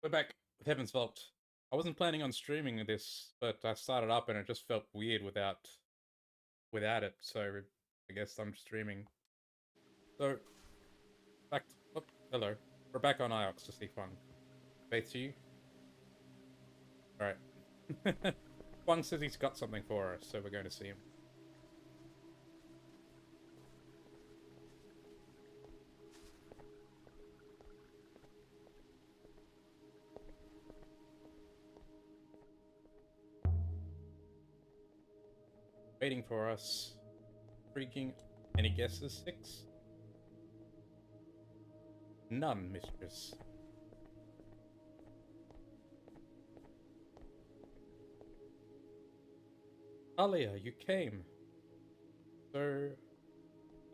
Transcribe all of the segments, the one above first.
We're back with Heaven's Vault. I wasn't planning on streaming this, but I started up and it just felt weird without it. So I guess I'm streaming. So back. Hello. We're back on IOX to see Fung. Faith to you. All right. Fung says he's got something for us, so we're going to see him. Waiting for us. Freaking. Any guesses? 6? None, mistress. Alia, you came. So,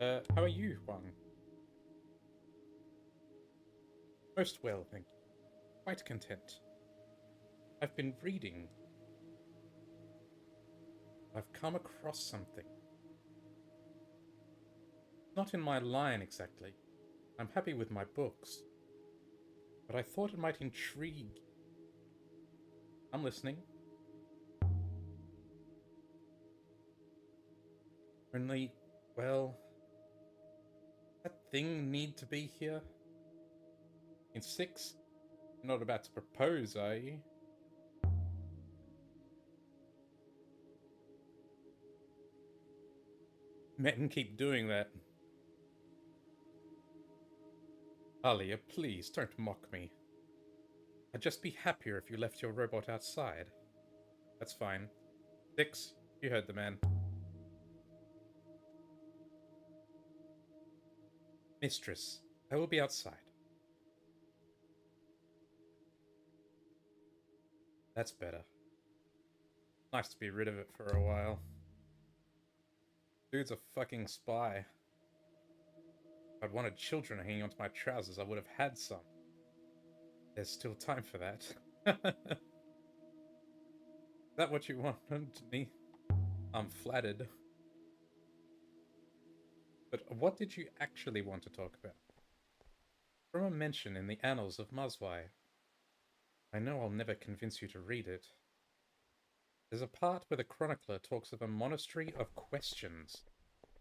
how are you, Fung? Most well, thank you. Quite content. I've been reading. I've come across something. Not in my line exactly. I'm happy with my books, but I thought it might intrigue. I'm listening. Only, well, that thing need to be here? In 6? You're not about to propose, are you? Men keep doing that. Alia, please don't mock me. I'd just be happier if you left your robot outside. That's fine. 6, you heard the man. Mistress, I will be outside. That's better. Nice to be rid of it for a while. Dude's a fucking spy. If I'd wanted children hanging onto my trousers, I would have had some. There's still time for that. Is that what you wanted me? I'm flattered. But what did you actually want to talk about? From a mention in the annals of Mazwai. I know I'll never convince you to read it. There's a part where the chronicler talks of a monastery of questions.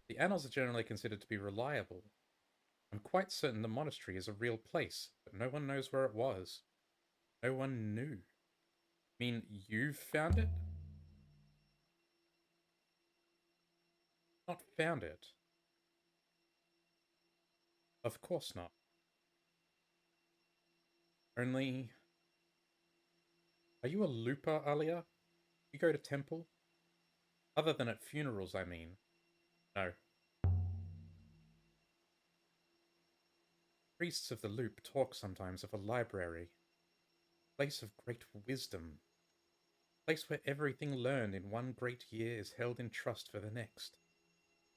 The annals are generally considered to be reliable. I'm quite certain the monastery is a real place, but no one knows where it was. No one knew. Mean you've found it? Not found it. Of course not. Only... Are you a looper, Alia? You go to temple? Other than at funerals, I mean. No. Priests of the loop talk sometimes of a library. A place of great wisdom. A place where everything learned in one great year is held in trust for the next.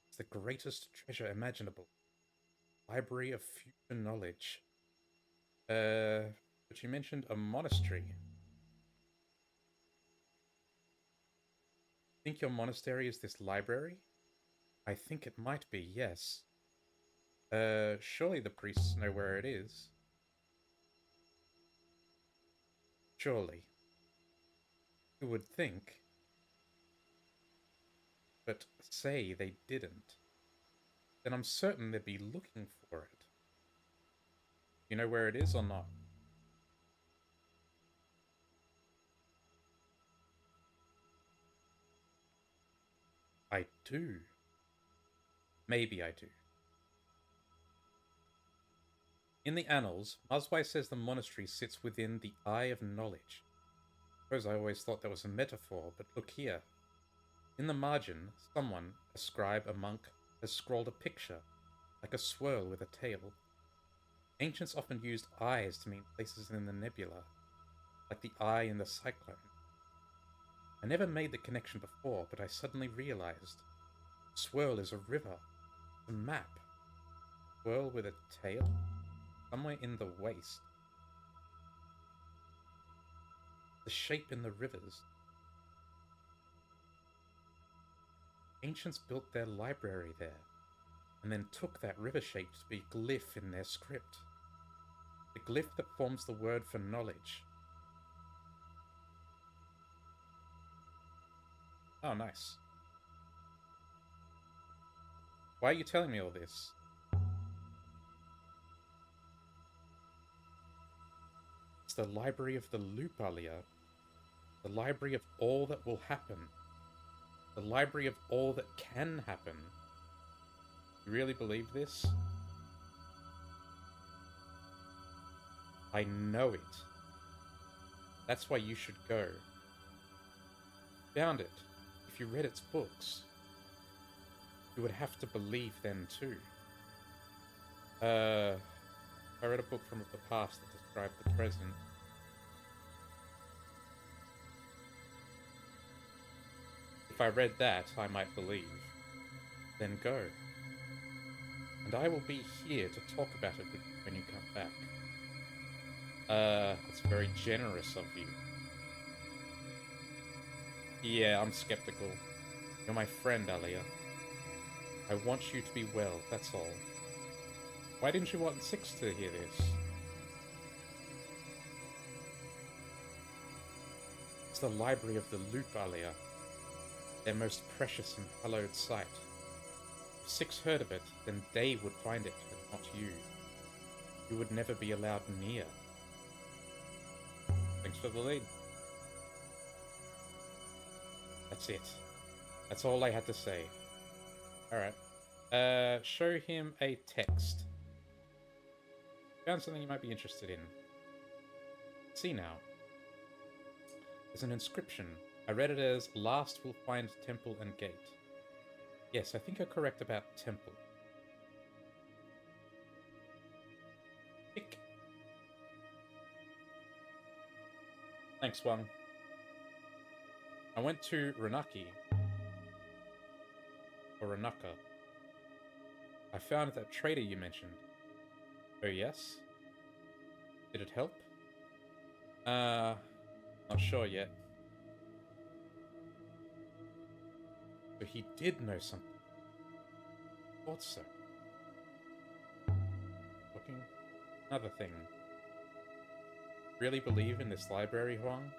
It's the greatest treasure imaginable. Library of future knowledge. But you mentioned a monastery. Think your monastery is this library? I think it might be, yes. Surely the priests know where it is. Surely. You would think. But say they didn't. Then I'm certain they'd be looking for it. You know where it is or not? I do. Maybe I do. In the annals, Mazwai says the monastery sits within the Eye of Knowledge. I suppose I always thought that was a metaphor, but look here. In the margin, someone, a scribe, a monk, has scrawled a picture, like a swirl with a tail. Ancients often used eyes to mean places in the nebula, like the eye in the cyclone. I never made the connection before, but I suddenly realized. Swirl is a river, a map. Swirl with a tail? Somewhere in the waste. The shape in the rivers. Ancients built their library there, and then took that river shape to be glyph in their script. The glyph that forms the word for knowledge. Oh, nice. Why are you telling me all this? It's the library of the loop, Alia. The library of all that will happen. The library of all that can happen. You really believe this? I know it. That's why you should go. Found it. If you read its books, you would have to believe them too. I read a book from the past that described the present. If I read that, I might believe. Then go. And I will be here to talk about it when you come back. That's very generous of you. Yeah, I'm skeptical. You're my friend, Alia. I want you to be well, that's all. Why didn't you want Six to hear this? It's the library of the loop, Alia. Their most precious and hallowed sight. If Six heard of it, then they would find it, and not you. You would never be allowed near. Thanks for the lead. That's it. That's all I had to say. Alright. Show him a text. Found something you might be interested in. See now. There's an inscription. I read it as, last will find temple and gate. Yes, I think you're correct about temple. Tick. Thanks, Wang. I went to Ranaki. Or Ranaka. I found that trader you mentioned. Oh, yes? Did it help? Not sure yet. But he did know something. Thought so. Looking. Another thing. Really believe in this library, Huang?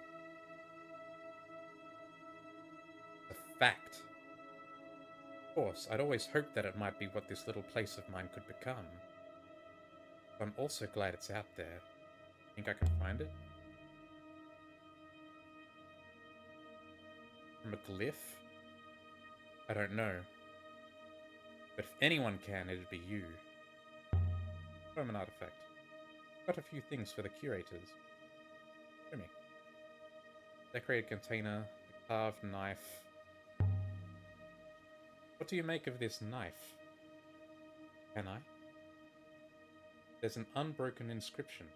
A fact. Of course, I'd always hoped that it might be what this little place of mine could become. But I'm also glad it's out there. Think I can find it? From a glyph? I don't know. But if anyone can, it'd be you. From an artifact. Got a few things for the curators. Show me. Decorated container, a carved knife. What do you make of this knife? Can I? There's an unbroken inscription.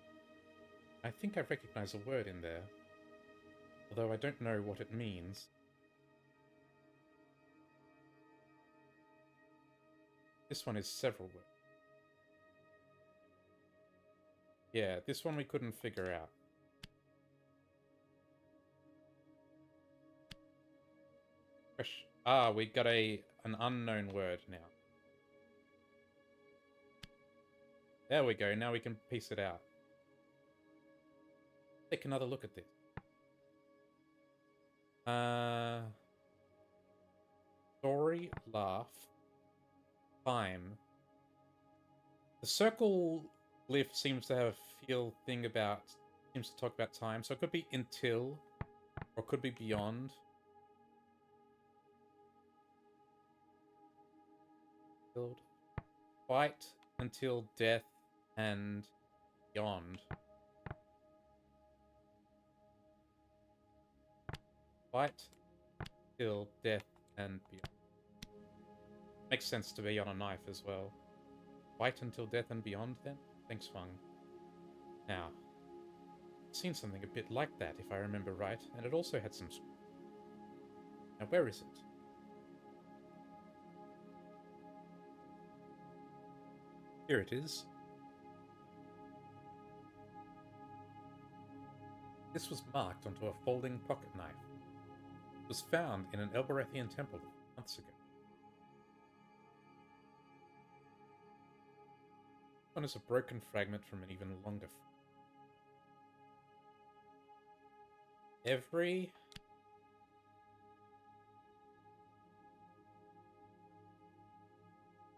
I think I recognize a word in there, although I don't know what it means. This one is several words. Yeah, this one we couldn't figure out. Ah, we got an unknown word now. There we go, now we can piece it out. Take another look at this. Story, laugh, time. The circle glyph seems to have a seems to talk about time, so it could be until, or it could be beyond. Fight until death and beyond. Fight till death and beyond. Makes sense to be on a knife as well. Fight until death and beyond, then? Thanks, Fung. Now, I've seen something a bit like that, if I remember right, and it also had some... Now, where is it? Here it is. This was marked onto a folding pocket knife. It was found in an Elberethian temple months ago. one is a broken fragment from an even longer. Every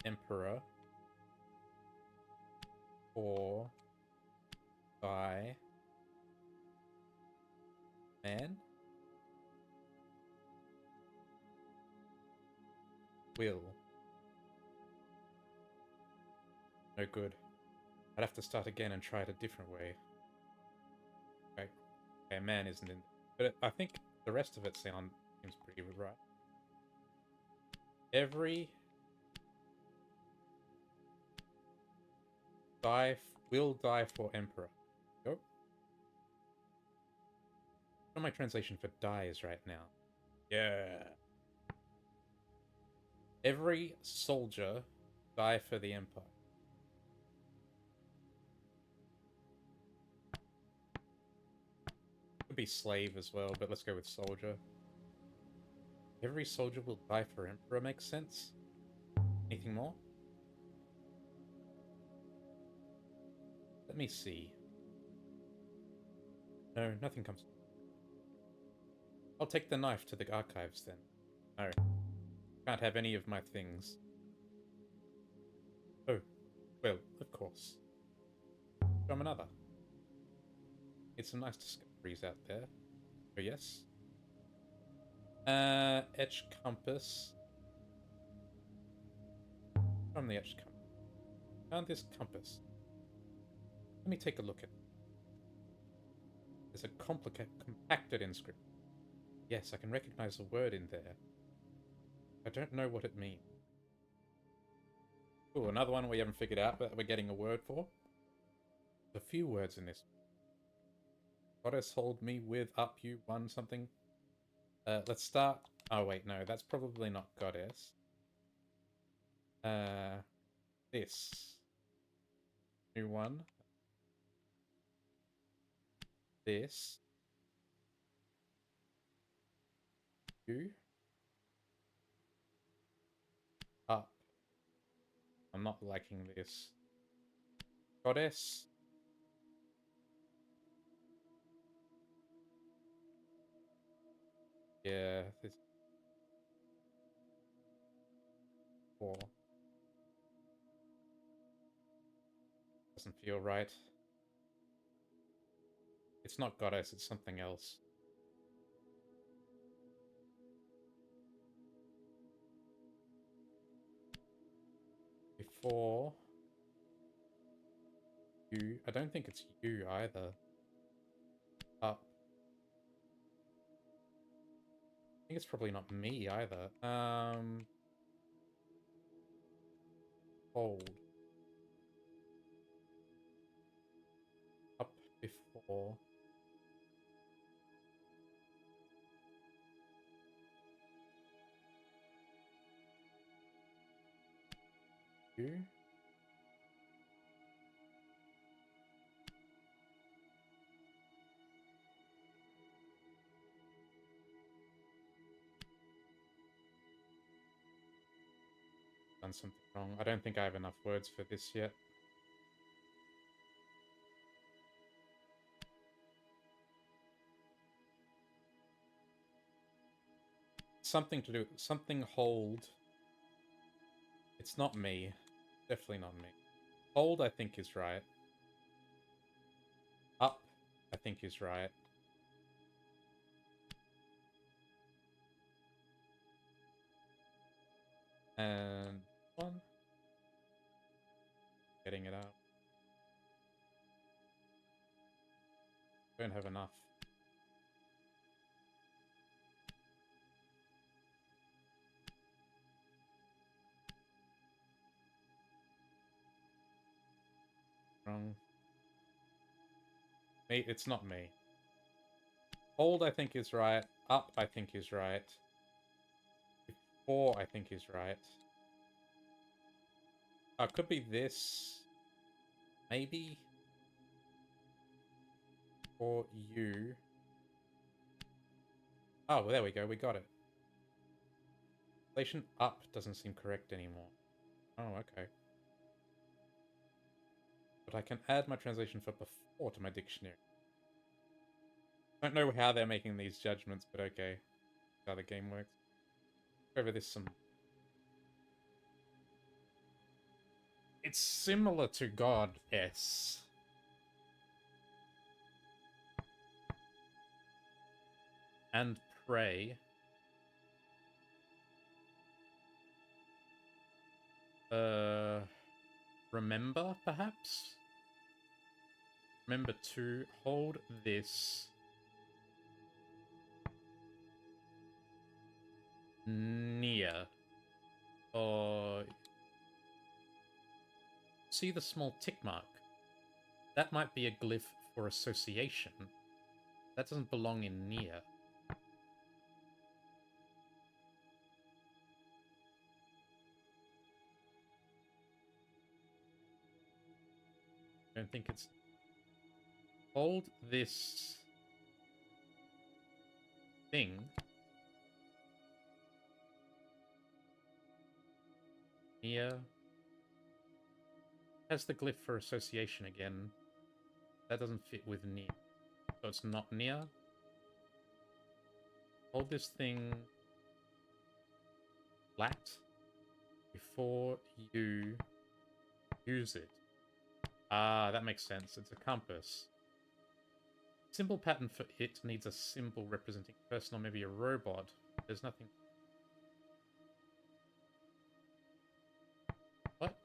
emperor or die man will. No good. I'd have to start again and try it a different way. Okay, man isn't in. But I think the rest of it seems pretty right. Every will die for emperor. Go. What my translation for die is right now? Yeah. Every soldier die for the empire. Could be slave as well, but let's go with soldier. Every soldier will die for emperor makes sense. Anything more? Let me see. No, nothing comes. I'll take the knife to the archives then. No. Can't have any of my things. Oh. Well, of course. From another. It's some nice discoveries out there. Oh, yes. Etch compass. From the etch compass. Found this compass. Let me take a look at it. There's a compacted inscription. Yes, I can recognize a word in there. I don't know what it means. Ooh, another one we haven't figured out, but we're getting a word for. There's a few words in this. Goddess hold me with up you one something. Let's start. Oh wait, no, that's probably not goddess. This. New one. This. You. Up. I'm not liking this. Goddess. Yeah, this. 4. Doesn't feel right. It's not goddess, it's something else. Before you. I don't think it's you either. Up. I think it's probably not me either. Hold. Up before. You. Done something wrong. I don't think I have enough words for this yet. Something to do. Something hold. It's not me. Definitely not me. Hold, I think, is right. Up, I think, is right. And one. Getting it out. Don't have enough. Wrong. Me, it's not me. Hold, I think, is right. Up, I think, is right. Before, I think, is right. Could be this. Maybe. Or you. Oh, well, there we go. We got it. Station up doesn't seem correct anymore. Oh, okay. But I can add my translation for before to my dictionary. Don't know how they're making these judgments, but okay. That's how the game works. Over this some... It's similar to Goddess. And Pray. Remember, perhaps? Remember to hold this near. Or... See the small tick mark? That might be a glyph for association. That doesn't belong in near. I don't think it's... Hold this thing near. Has the glyph for association again. That doesn't fit with near. So it's not near. Hold this thing flat before you use it. Ah, that makes sense. It's a compass. Symbol pattern for it needs a symbol representing a person or maybe a robot. There's nothing. What?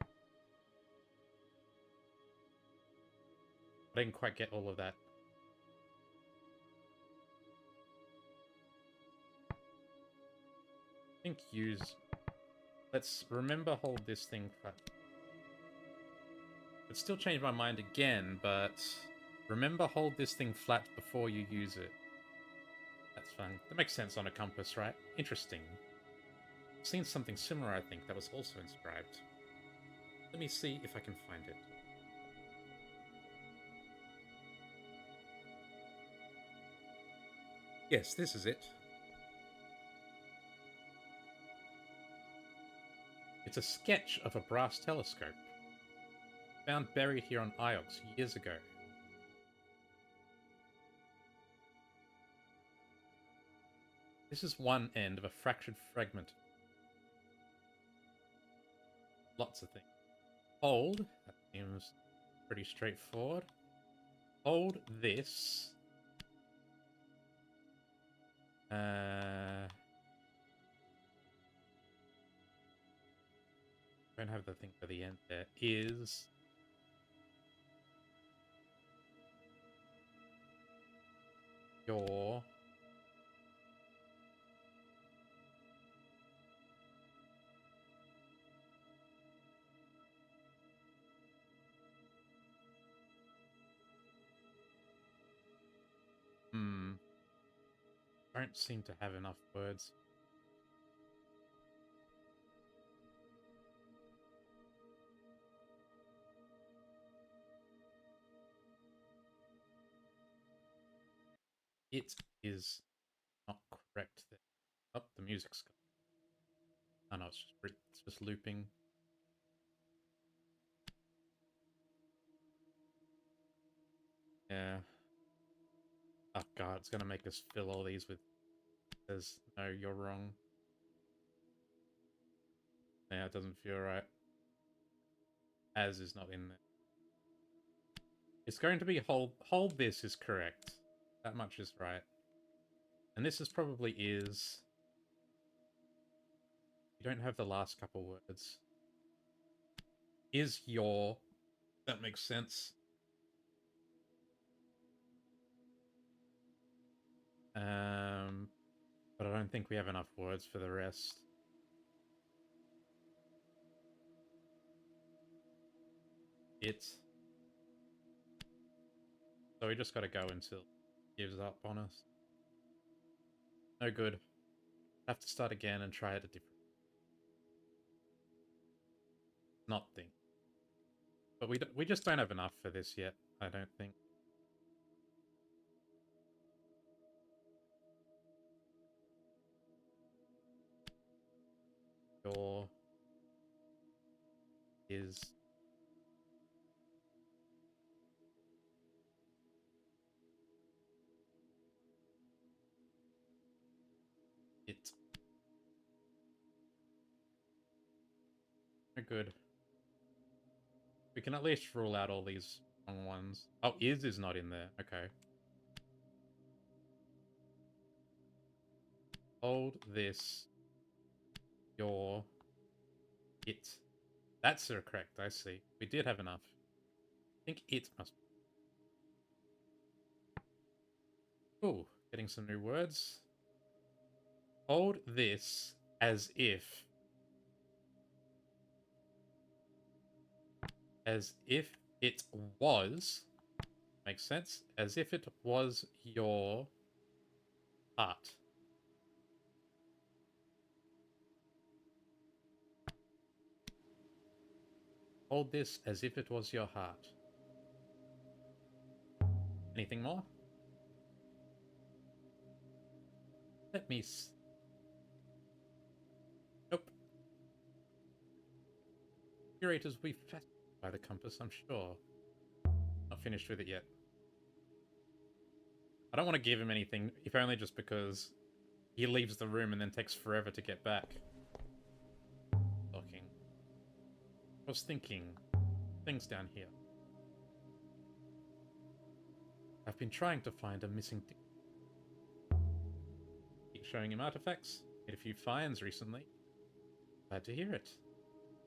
I didn't quite get all of that. I think use... Let's remember hold this thing flat. I'd still change my mind again, but... Remember hold this thing flat before you use it. That's fun. That makes sense on a compass, right? Interesting. I've seen something similar, I think, that was also inscribed. Let me see if I can find it. Yes, this is it. It's a sketch of a brass telescope, found buried here on Iox years ago. This is one end of a fractured fragment. Lots of things. Hold, that seems pretty straightforward. Hold this. Don't have the thing for the end there. Is your don't seem to have enough words. It is not correct there. Oh, the music's gone. Oh no, it's just looping. Yeah. Oh god, it's gonna make us fill all these with... There's... No, you're wrong. Yeah, it doesn't feel right. As is not in there. It's going to be hold this is correct. That much is right. And this is probably is... You don't have the last couple words. Is your... That makes sense. But I don't think we have enough words for the rest. It's... So we just gotta go until it gives up on us. No good. Have to start again and try it a different... Not thing. But we just don't have enough for this yet, I don't think. Your... Is... No good. We can at least rule out all these wrong ones. Oh, is not in there. Okay. Hold this. Your. It. That's correct, I see. We did have enough. I think it must be. Ooh, getting some new words. Hold this as if. As if it was. Makes sense. As if it was your heart. Hold this as if it was your heart. Anything more? Let me... Nope. Curators will be fascinated by the compass, I'm sure. Not finished with it yet. I don't want to give him anything, if only just because he leaves the room and then takes forever to get back. Talking. I was thinking, things down here. I've been trying to find a missing... Keep showing him artifacts. Made a few finds recently. Glad to hear it.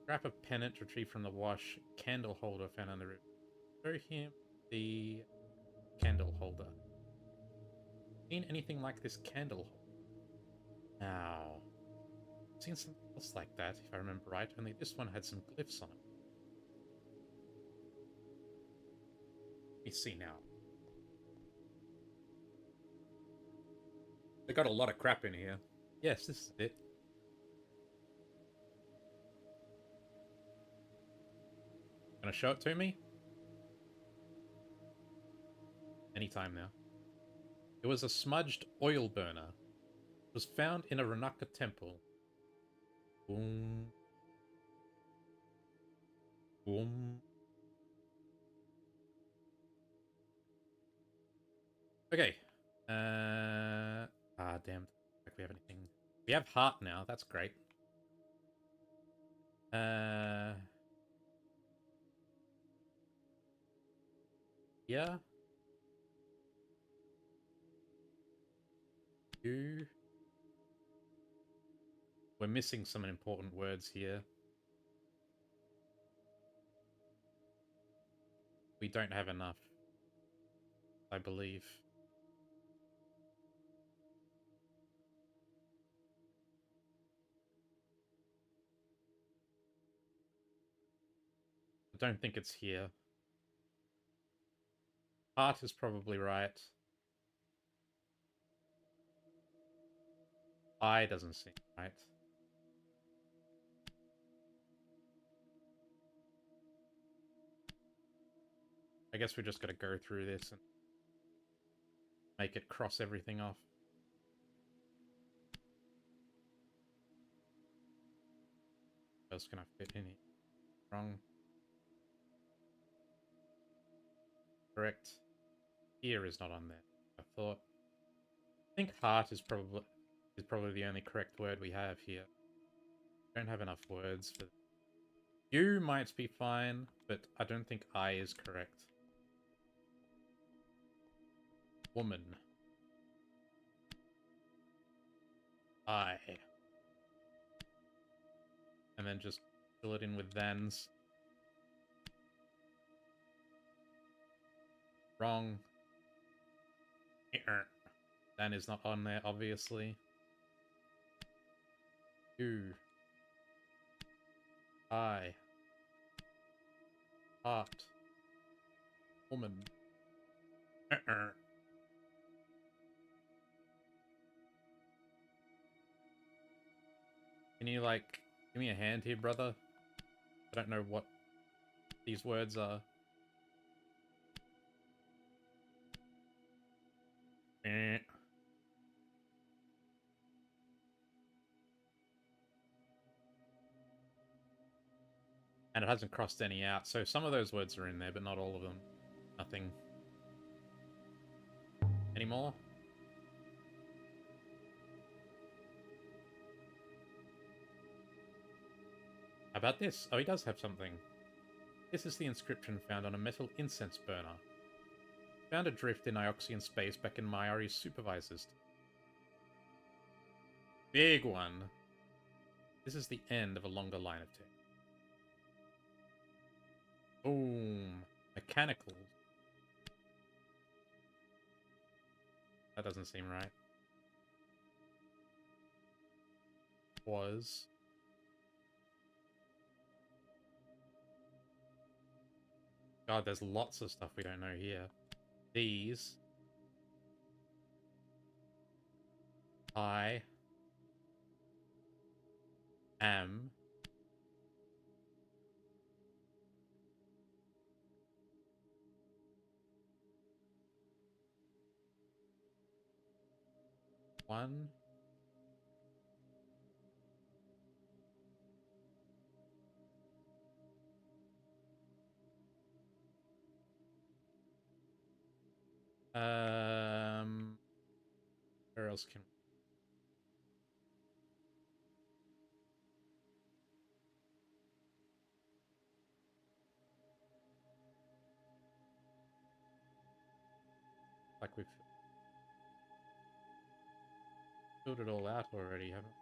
Scrap of pennant retrieved from the wash. Candle holder found on the river. Show him the candle holder. Seen anything like this candle holder? Now, seen something else like that, if I remember right, only this one had some glyphs on it. Let me see now. They got a lot of crap in here. Yes, this is it. Gonna show it to me? Anytime now. It was a smudged oil burner. It was found in a Ranaka temple. Boom. Boom. Okay. Damn. Like we have anything. We have heart now. That's great. Yeah. You. We're missing some important words here. We don't have enough, I believe. I don't think it's here. Heart is probably right. I doesn't seem right. I guess we just gotta go through this and make it cross everything off. What else can I fit in here? Wrong. Correct. Here is not on there. I thought. I think heart is probably the only correct word we have here. Don't have enough words for... You might be fine, but I don't think I is correct. Woman. I. And then just fill it in with thans. Wrong. Than is not on there, obviously. You. I. Heart. Woman. Can you, like, give me a hand here, brother? I don't know what these words are. And it hasn't crossed any out, so some of those words are in there, but not all of them. Nothing. Any more? about this? Oh, he does have something. This is the inscription found on a metal incense burner. Found adrift in Ioxian space back in Mayari's supervisors. Big one. This is the end of a longer line of text. Boom. Mechanicals. That doesn't seem right. Was. God, there's lots of stuff we don't know here. These. I. Am. One. Where else can... Like we've filled it all out already, haven't we?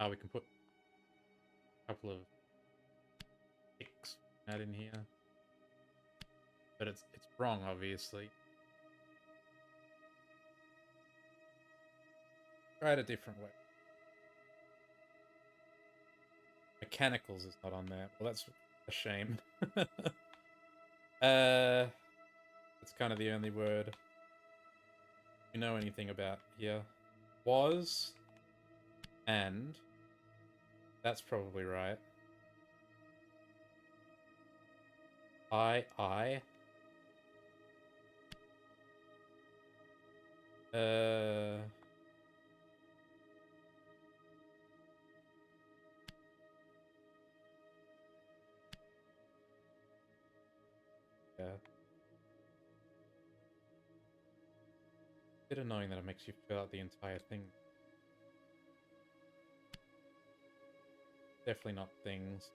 Oh, we can put a couple of ticks out in here. But it's wrong, obviously. Try it a different way. Mechanicals is not on there. Well, that's a shame. That's kind of the only word you know anything about here. Was and that's probably right. I uh yeah. Bit annoying that it makes you fill out the entire thing. Definitely not things.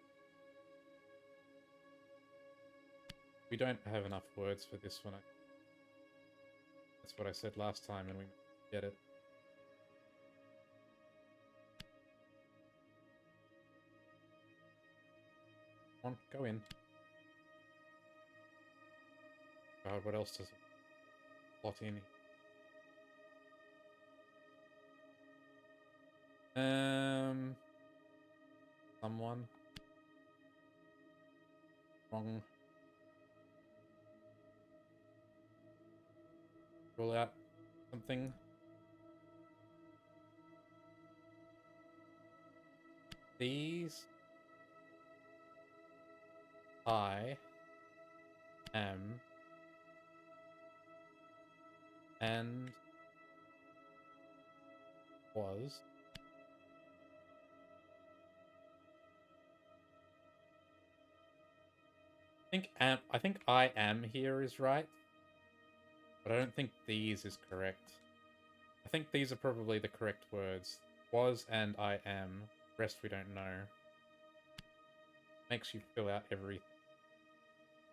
We don't have enough words for this one. That's what I said last time and we get it. Come on, go in. God, what else does it plot in? Someone. Wrong. Roll out something. These. I. Am. And. Was. I think I am here is right. But I don't think these is correct. I think these are probably the correct words. Was and I am. Rest we don't know. Makes you fill out everything.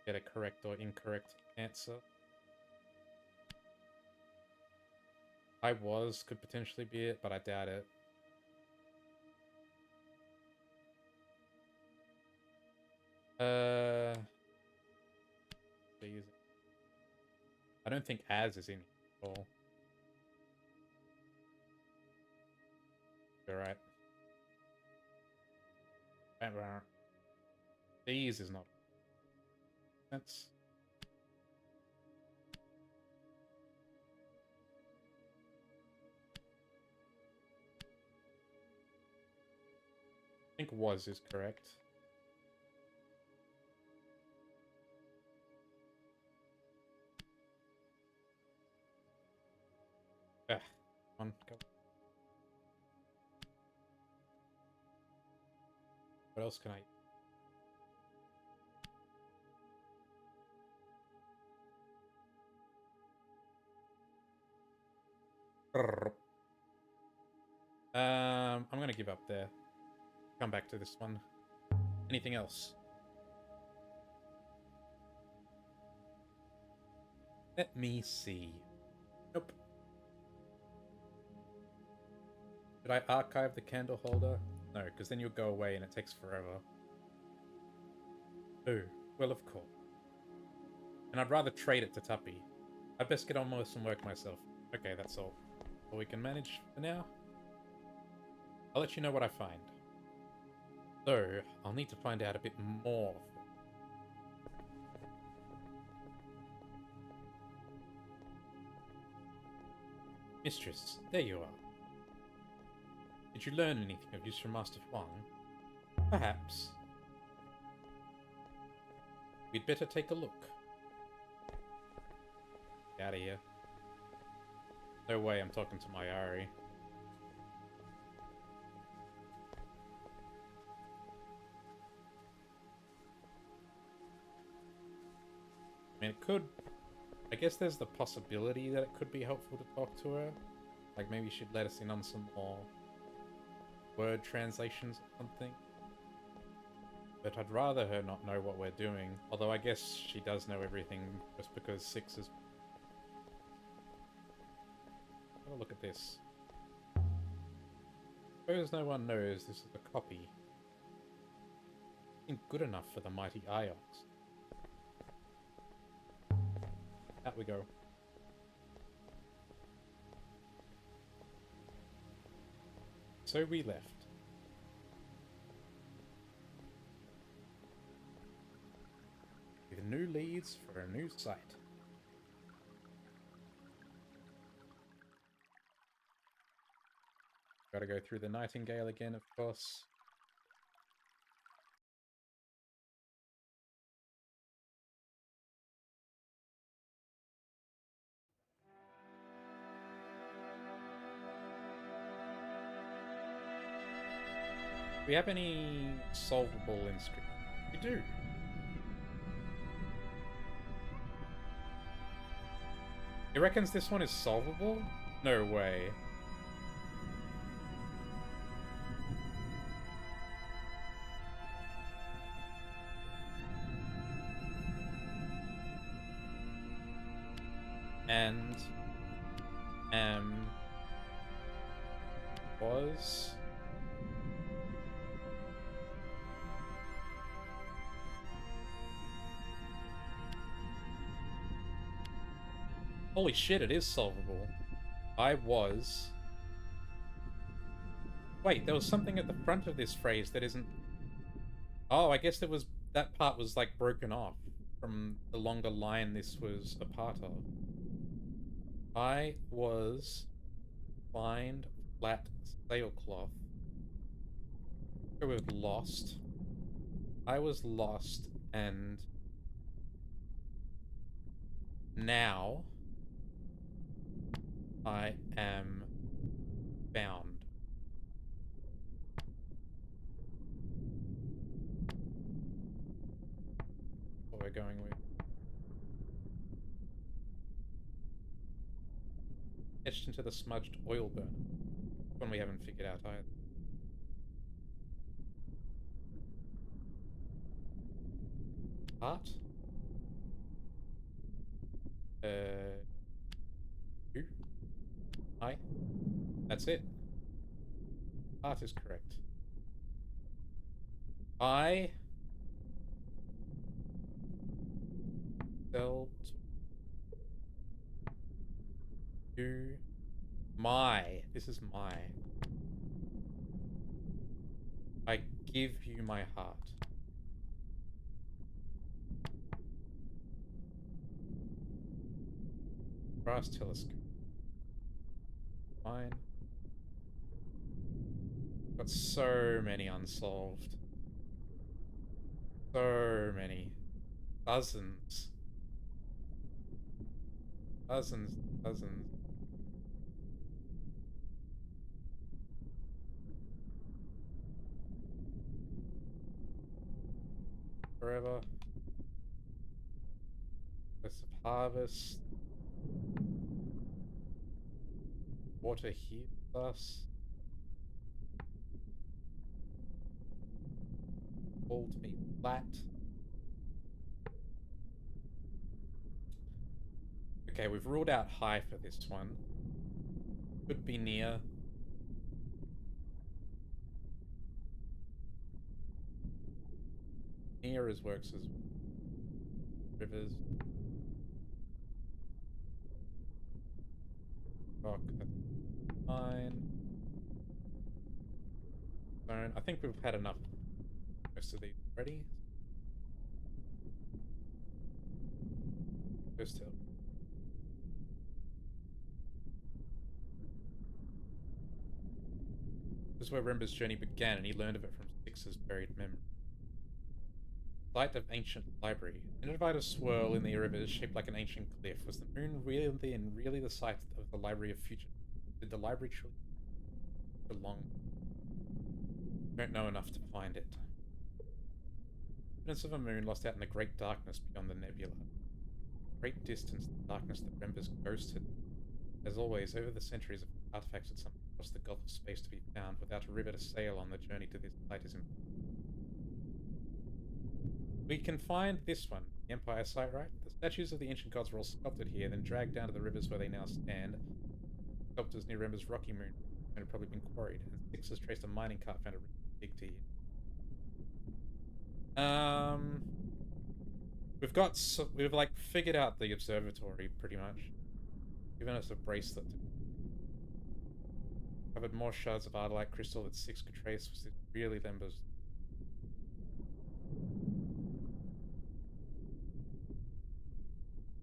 Get a correct or incorrect answer. I was could potentially be it, but I doubt it. These. I don't think as is in here at all. You're right. These is not. That's. I think was is correct. Come on, go. What else can I... I'm gonna give up there. Come back to this one. Anything else? Let me see. Nope. Should I archive the candle holder? No, because then you'll go away and it takes forever. Oh, well, of course. And I'd rather trade it to Tuppy. I'd best get on with some work myself. Okay, that's all we can manage for now. I'll let you know what I find. So, I'll need to find out a bit more. Mistress, there you are. Did you learn anything of use from Master Huang? Perhaps. We'd better take a look. Get out of here. No way I'm talking to my Ari. I mean, it could... I guess there's the possibility that it could be helpful to talk to her. Like, maybe she'd let us in on some more word translations or something. But I'd rather her not know what we're doing. Although I guess she does know everything just because 6 is... Have a look at this. Suppose no one knows this is a copy. Ain't good enough for the mighty Iox. Out we go. So we left. With new leads for a new site. Gotta go through the Nightingale again, of course. Do we have any solvable inscriptions? We do. He reckons this one is solvable? No way. And was holy shit, it is solvable. I was... Wait, there was something at the front of this phrase that isn't... Oh, I guess there was... That part was, like, broken off from the longer line this was a part of. I was... Find flat sailcloth. Go with lost. I was lost, and... Now... I am... found. What we're going with. Etched into the smudged oil burner. One we haven't figured out either. Heart? You? I? That's it. Heart is correct. I... Dealt... You... My. This is my. I give you my heart. Brass telescope. Fine. Got so many unsolved. So many. Dozens. Dozens. Dozens. Forever. List of harvest. Water heals us. Hold me flat. Okay, we've ruled out high for this one. Could be near. Near as works as rivers. Rock, that's fine. Stone. I think we've had enough most of these already. First hill. This is where Rember's journey began, and he learned of it from Six's buried memory. Site of ancient library. In a divided swirl in the river shaped like an ancient cliff. Was the moon really the site of the Library of Future? Did the library truly belong? Don't know enough to find it. Evidence of a moon lost out in the great darkness beyond the nebula. Great distance, the darkness that Rember's ghost had. As always, over the centuries of artifacts had something across the gulf of space to be found. Without a river to sail on, the journey to this site is impossible. We can find this one, the Empire site, right? The statues of the ancient gods were all sculpted here, then dragged down to the rivers where they now stand. Sculptors near Rember's rocky moon had probably been quarried, and Six has traced a mining cart found a big tea. We've like figured out the observatory pretty much. Given us a bracelet. Covered more shards of ardite crystal that Six could trace. Was it really Rember's?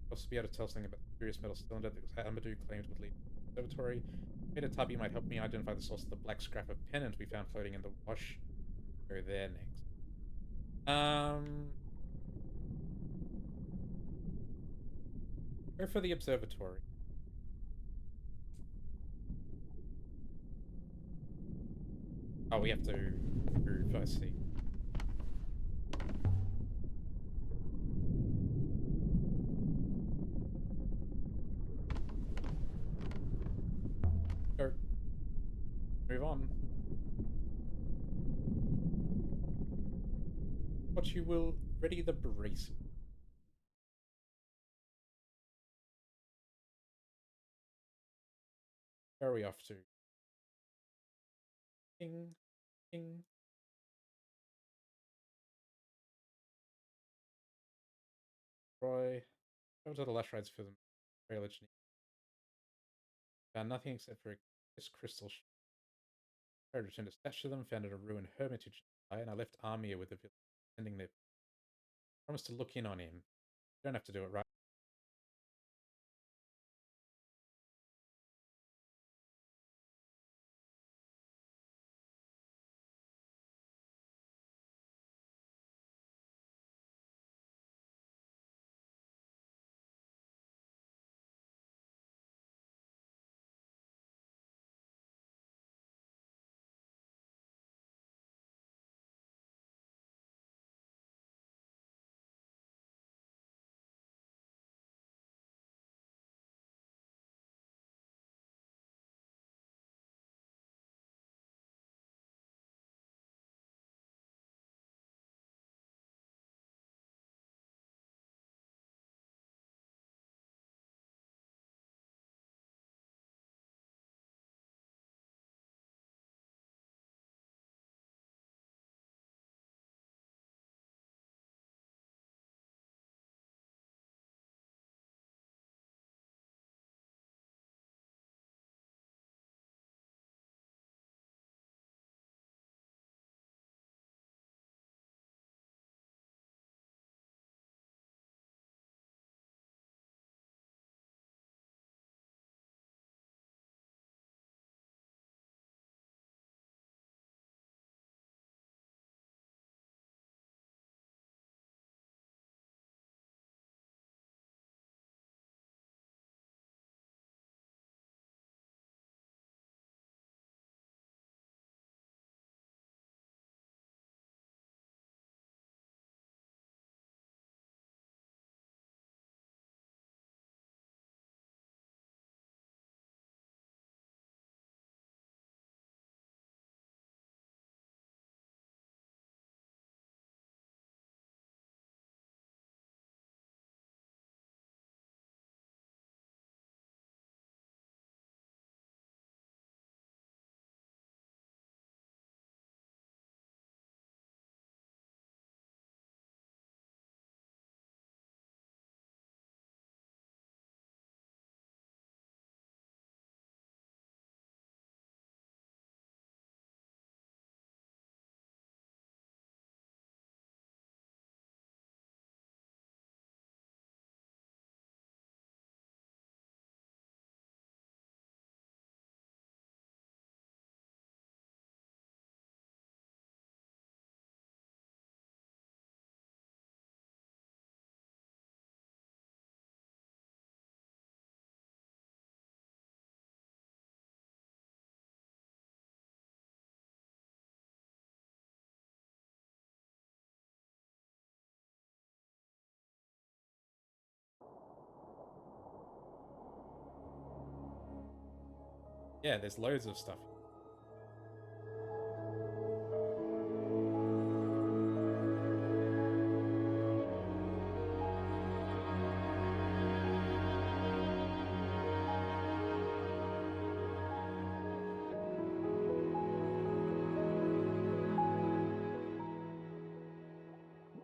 Supposed to be able to tell something about the curious metal cylinder that Amadou claimed would lead to the observatory. Beta Tubby might help me identify the source of the black scrap of pennant we found floating in the wash. Go there next. Go for the observatory. Oh, we have to move, I see. Go. Move on. What you will ready the bracelet. Where are we off to? Ping, ping. Roy. Over to the left rides for the village. Found nothing except for this crystal. I returned a statue of them, found in a ruined hermitage, and I left Armia with the village, sending their promise to look in on him. You don't have to do it right. Yeah, there's loads of stuff.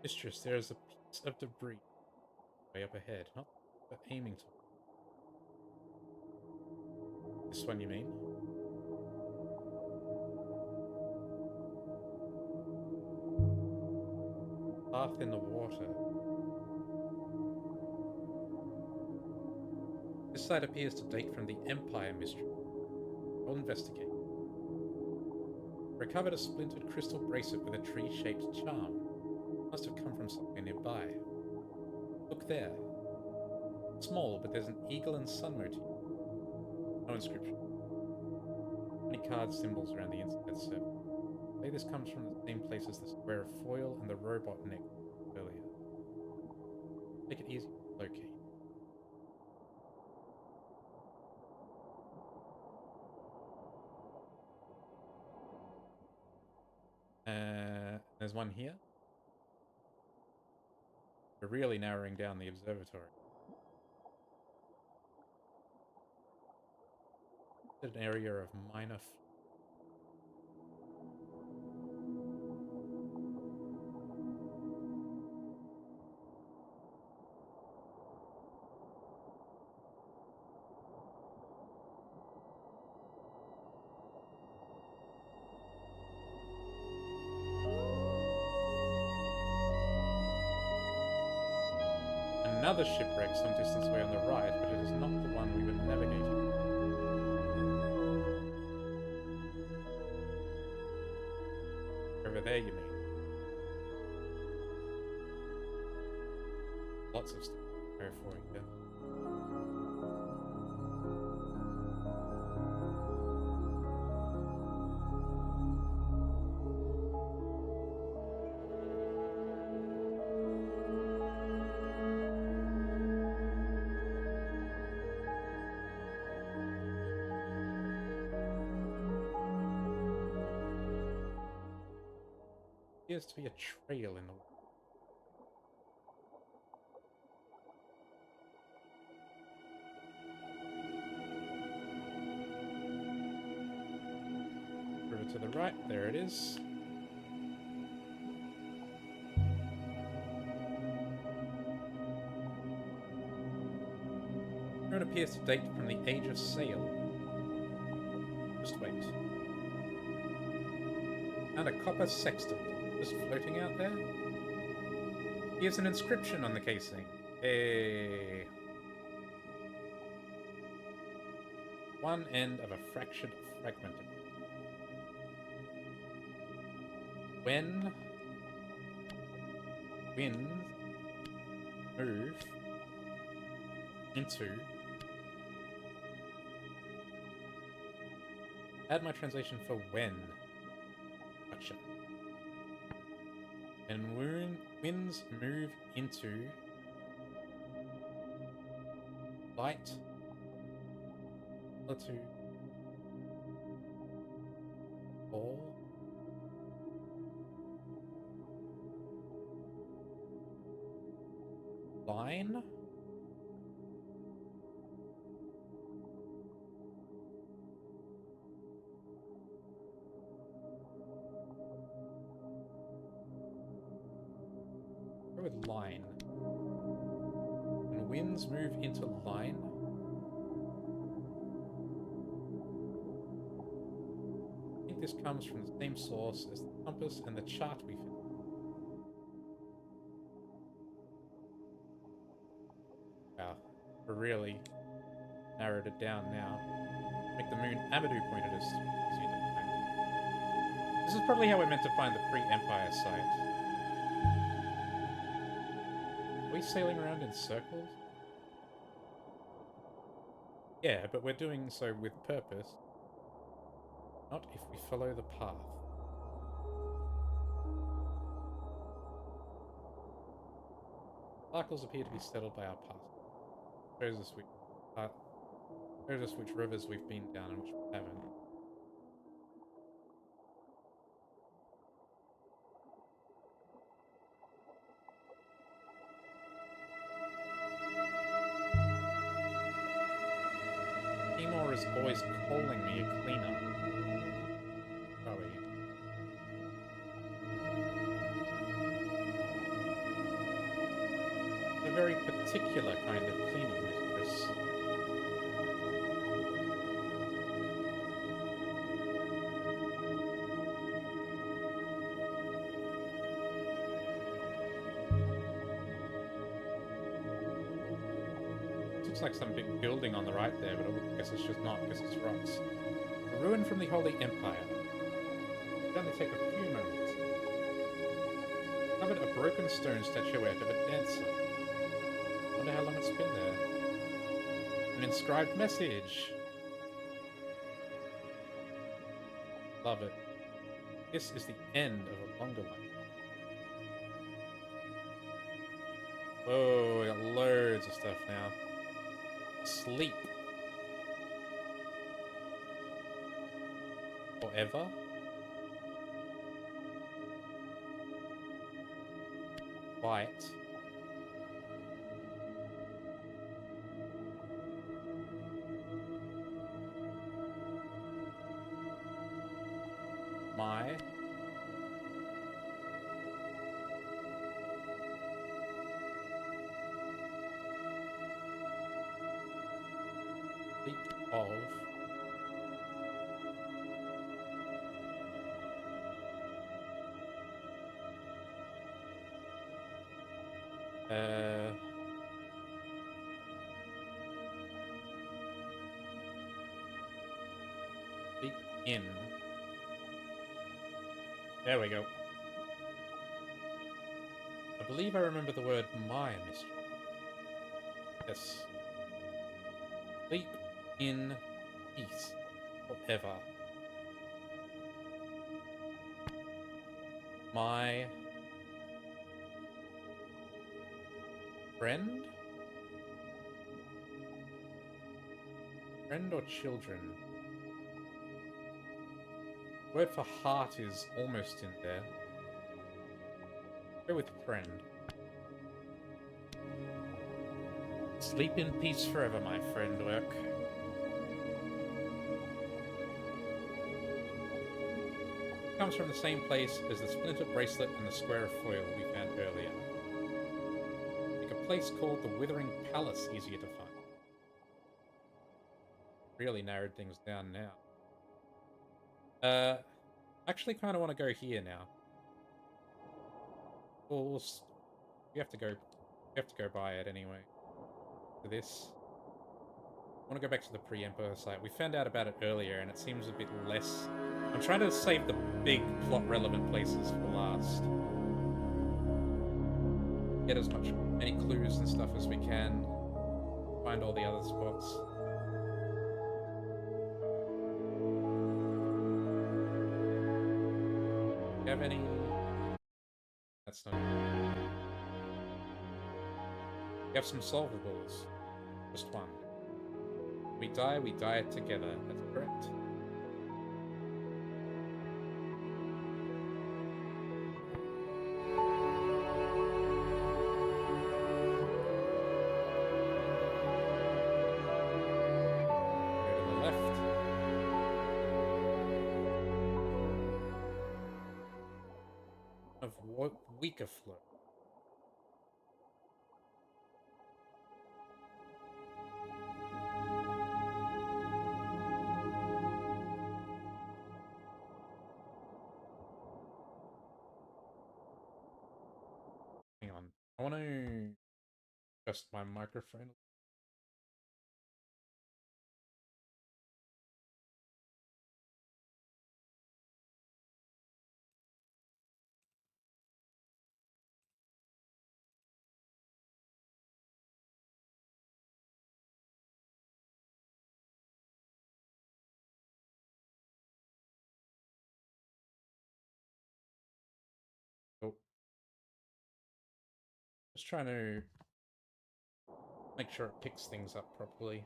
Mistress, there is a piece of debris way up ahead, not but aiming to. This one, you mean? Path in the water. This site appears to date from the Empire Mystery. I'll investigate. Recovered a splintered crystal bracelet with a tree-shaped charm. Must have come from somewhere nearby. Look there. Small, but there's an eagle and sun motif. No inscription. Many card symbols around the inside surface. Say this comes from the same place as the square of foil and the robot neck earlier. Make it easy to locate. There's one here. We're really narrowing down the observatory. An area of minor. Another shipwreck some distance away on the right, but it is not the one we were navigating. Over there, you mean? Lots of stuff to go for here. Appears to be a trail in the water. Over to the right, there it is. It appears to date from the Age of Sail. Just wait. And a copper sextant just floating out there. Here's an inscription on the casing. Hey. One end of a fractured fragment. When winds move into. Add my translation for when. Gotcha. And winds move into light. To fall. Line. Go with line. When winds move into line. I think this comes from the same source as the compass and the chart we found. Wow, we really narrowed it down now. Make the moon Amadou pointed us. This is probably how we're meant to find the pre-Empire site. Are we sailing around in circles? Yeah, but we're doing so with purpose. Not if we follow the path. Sparkles appear to be settled by our path. Shows us we Shows us which rivers we've been down and which we haven't. Timor is always calling me a cleaner. Chloe. It's a very particular kind of cleaning mistress. Looks like some big building on the right there, but I guess it's just not, because it's rocks. A ruin from the Holy Empire. It'll only take a few moments. Covered a broken stone statuette of a dancer. Wonder how long it's been there. An inscribed message. Love it. This is the end of a longer one. Whoa, we got loads of stuff now. Sleep. Forever? White. My. Sleep of. Sleep in. There we go. I believe I remember the word my mystery. Yes. Sleep in peace forever. My friend? Friend or children? The word for heart is almost in there. Go with friend. Sleep in peace forever, my friend. Work. Comes from the same place as the splintered bracelet and the square of foil we found earlier. Make a place called the Withering Palace easier to find. Really narrowed things down now. Actually kind of want to go here now. Well, we have to go by it anyway. For this. I want to go back to the pre-Emperor site. We found out about it earlier, and it seems a bit less... I'm trying to save the big plot-relevant places for last. Get as many clues and stuff as we can. Find all the other spots. Do you have any... That's not... We have some solvables. Just one. We die together. That's correct. Go to the left. Of what weaker flow? Hang on. I want to adjust my microphone. Oh. Just trying to make sure it picks things up properly.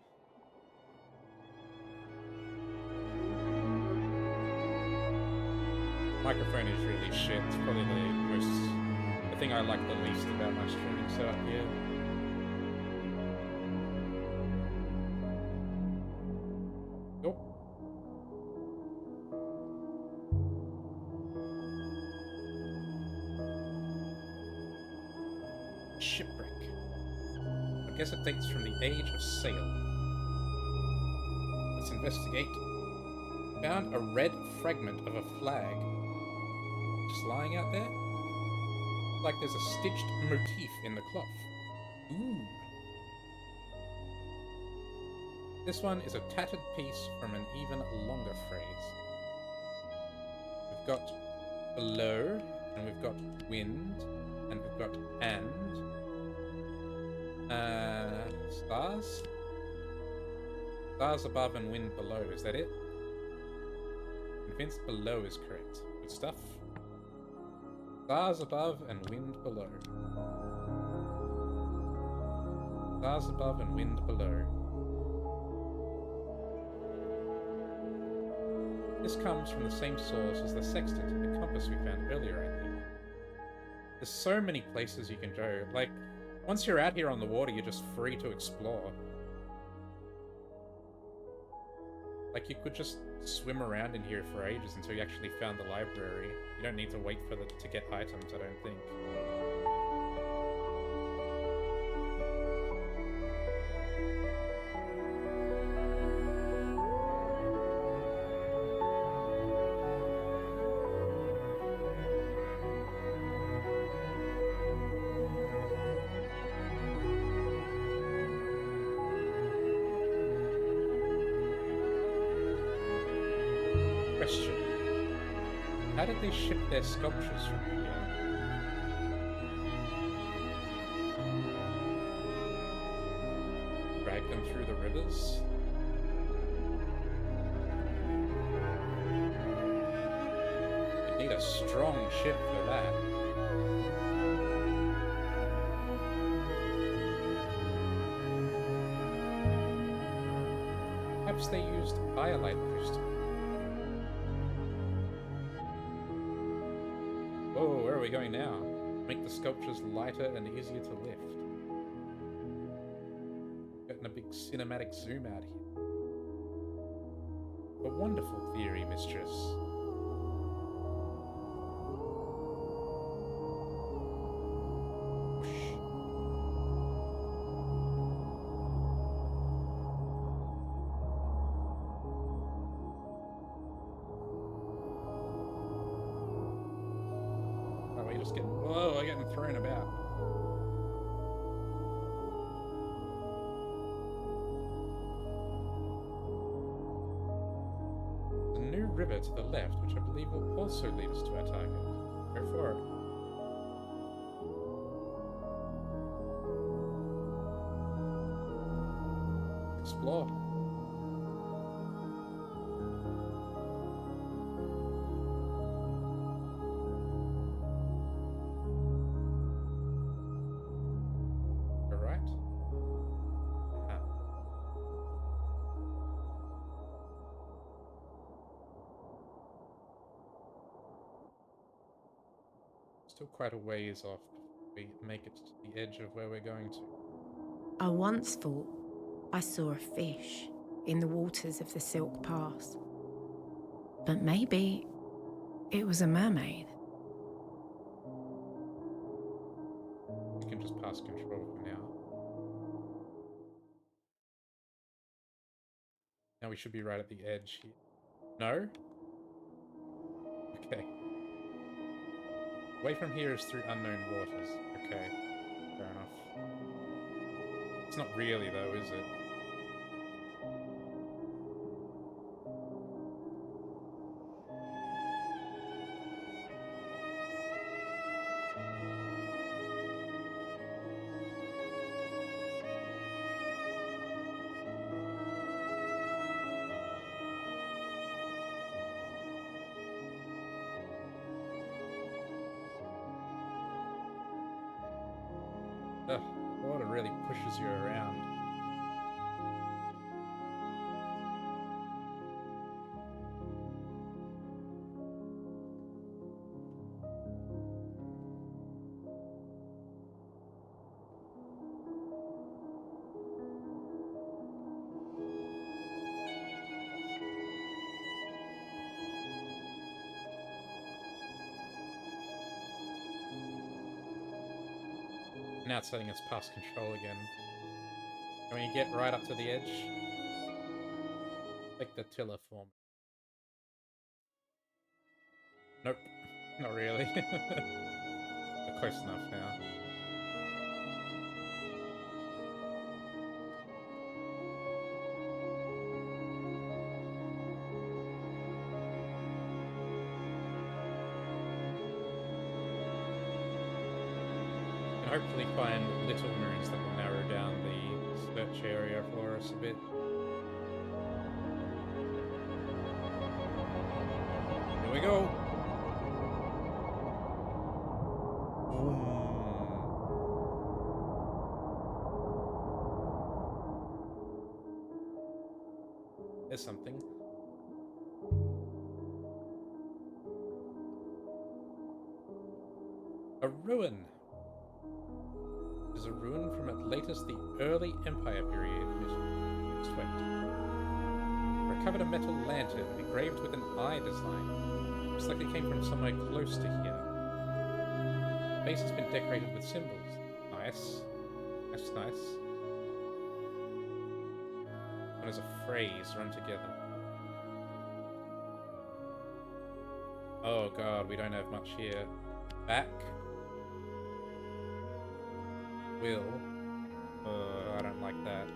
microphone is really shit. It's probably the thing I like the least about my streaming setup here. Oh. Shipwreck. I guess it dates from the age of sail. Let's investigate. Found a red fragment of a flag. Just lying out there? Like there's a stitched motif in the cloth. Ooh. This one is a tattered piece from an even longer phrase. We've got below, and we've got wind, and we've got and. Stars? Stars above and wind below, is that it? Convinced below is correct. Good stuff. Stars above and wind below. Stars above and wind below. This comes from the same source as the sextant and the compass we found earlier, I think. There's so many places you can go. Like, once you're out here on the water, you're just free to explore. Like, you could just swim around in here for ages until you actually found the library. You don't need to wait for to get items, I don't think. Question. How did they ship their sculptures from here? Drag them through the rivers? You'd need a strong ship for that. Perhaps they used firelight crystal. Whoa, where are we going now? Make the sculptures lighter and easier to lift. Getting a big cinematic zoom out here. A wonderful theory, mistress. Whoosh. Whoa, I'm getting thrown about. The new river to the left, which I believe will also lead us to our target. Go for it. Explore. Still quite a ways off before we make it to the edge of where we're going to. I once thought I saw a fish in the waters of the Silk Pass. But maybe it was a mermaid. We can just pass control for now. Now we should be right at the edge here. No? Okay. Away from here is through unknown waters. Okay. Fair enough. It's not really though, is it? Ugh, water really pushes you around. Now it's letting us pass control again. Can we get right up to the edge? Take the tiller for me. Nope. Not really. We're close enough now. And hopefully find little moons that will narrow down the search area for us a bit. Here we go! There's something. A ruin! It is a ruin from at latest the early Empire period. Recovered a metal lantern engraved with an eye design. Looks like it came from somewhere close to here. The base has been decorated with symbols. Nice. That's nice. One is a phrase run together. Oh god, we don't have much here. Back. Will. I don't like that.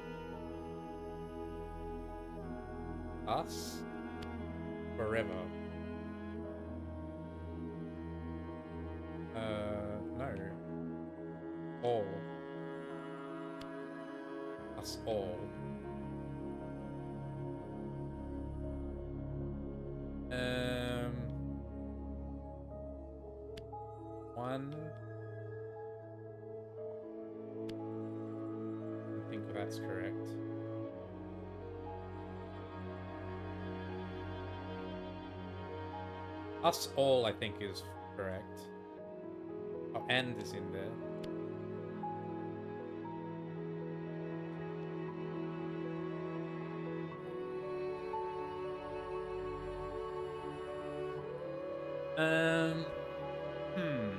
Us? Forever. No. All. Us all. One. I think that's correct. Us all, I think, is correct. Oh, and is in there. Hmm.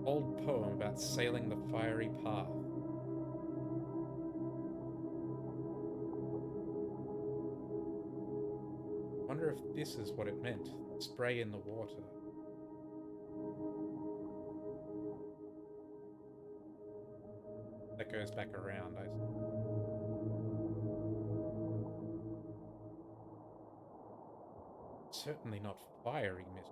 old poem about sailing the fiery path. Wonder if this is what it meant. Spray in the water. That goes back around, I see. Certainly not fiery mist.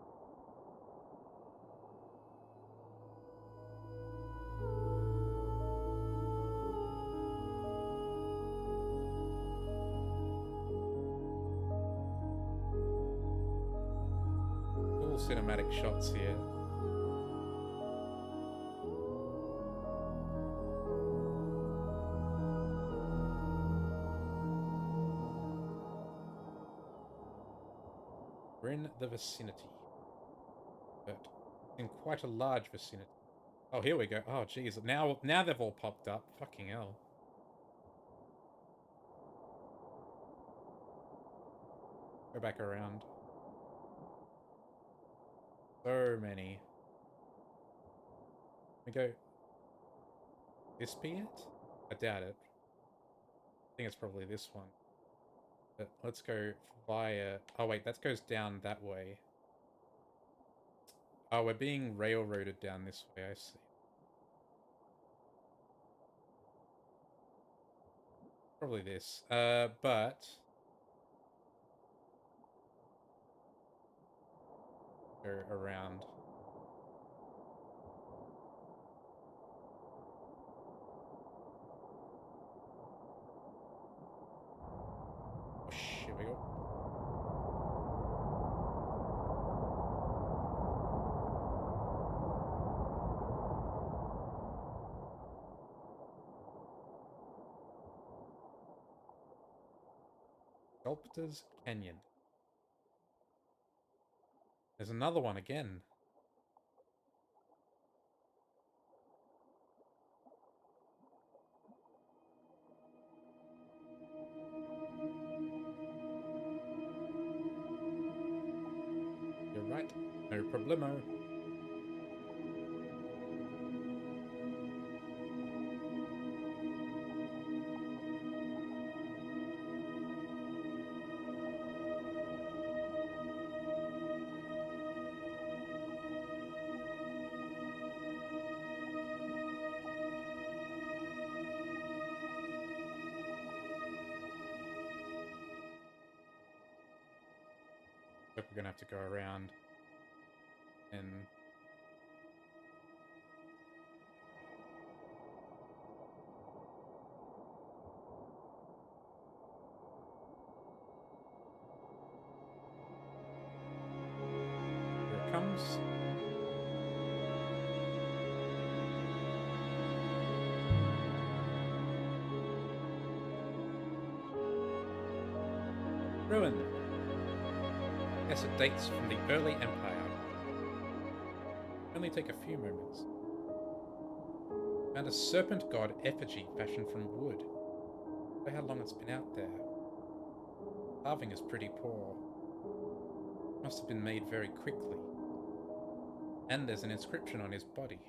Cool cinematic shots here. We're in the vicinity, but in quite a large vicinity. Oh, here we go. Oh, geez. Now they've all popped up. Fucking hell. Go back around. So many. We go. This be it? I doubt it. I think it's probably this one. But let's go via... Oh, wait. That goes down that way. Oh, we're being railroaded down this way. I see. Probably this. But... go around. Oh, shit, we go. Sculptors Canyon. There's another one again. You're right. No problemo. We're gonna have to go around and here it comes. Ruin. Yes, it dates from the early empire. Only take a few moments. Found a serpent god effigy fashioned from wood. Wonder how long it's been out there. Carving is pretty poor. Must have been made very quickly. And there's an inscription on his body.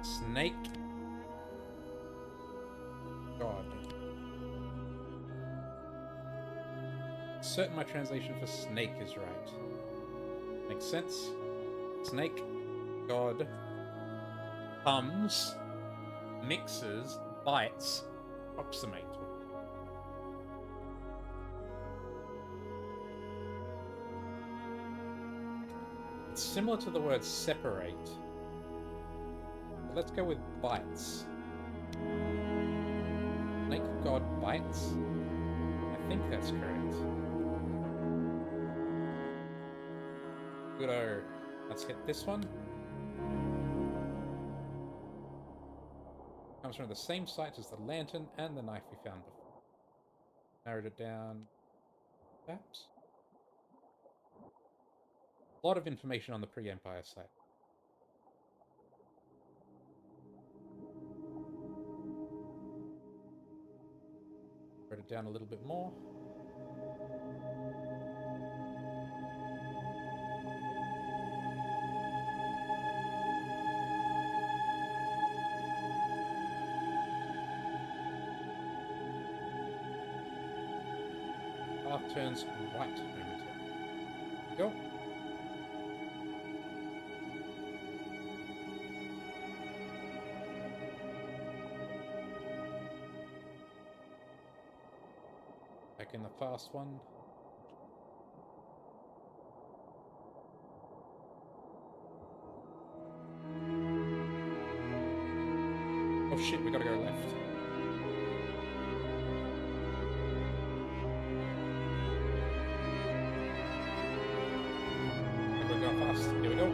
Snake God. Certain my translation for snake is right. Makes sense. Snake God comes, mixes, bites, approximate. It's similar to the word separate. But let's go with bites. Snake God bites? I think that's correct. Good-o. Let's hit this one. Comes from the same site as the lantern and the knife we found before. Narrowed it down. Perhaps? A lot of information on the pre-Empire site. Narrowed it down a little bit more. path turns right momentarily. Go. Back in the fast one. Oh shit, we gotta go left. We're going fast. Here we go.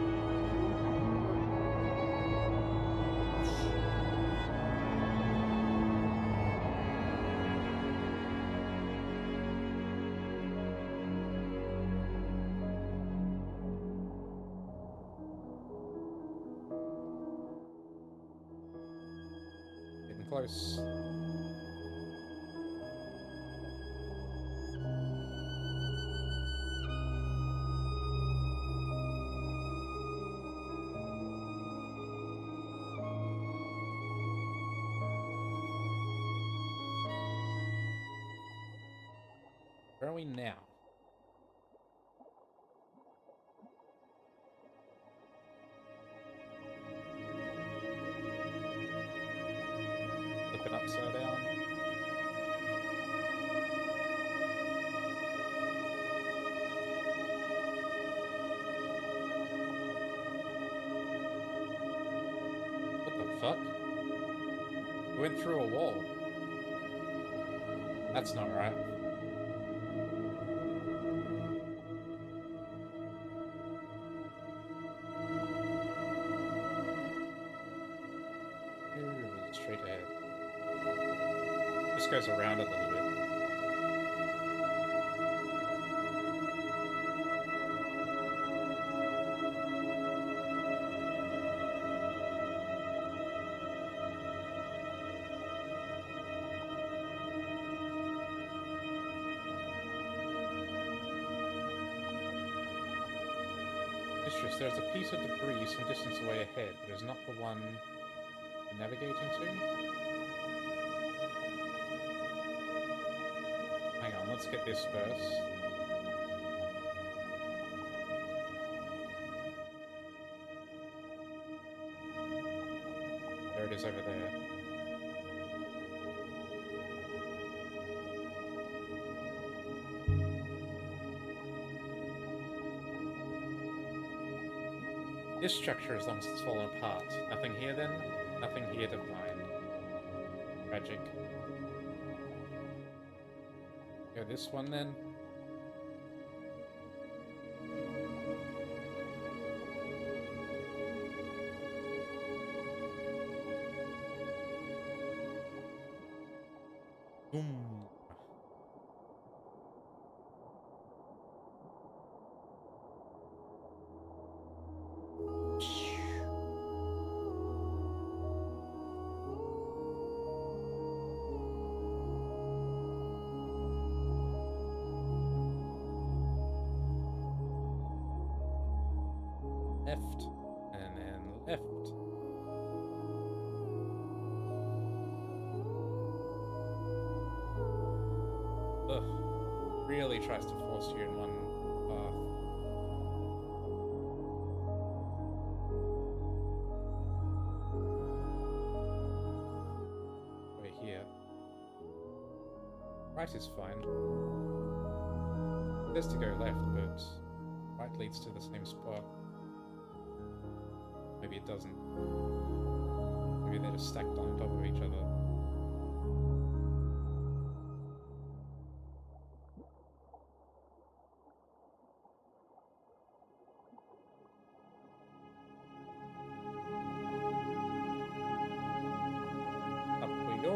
Getting close. Where are we now? Flip it upside down. What the fuck? We went through a wall. That's not right. Ooh, straight ahead. This goes around a little bit. Mistress, there's a piece of debris some distance away ahead, but it's not the one you're navigating to. Hang on, let's get this first. There it is over there. This structure, as long as it's fallen apart. Nothing here then? Nothing here to find. Tragic. Go this one then. Boom. Left, and then left. Ugh. Really tries to force you in one path. Over here. Right is fine. It says to go left, but right leads to the same spot. Maybe it doesn't. Maybe they're just stacked on top of each other. Up we go.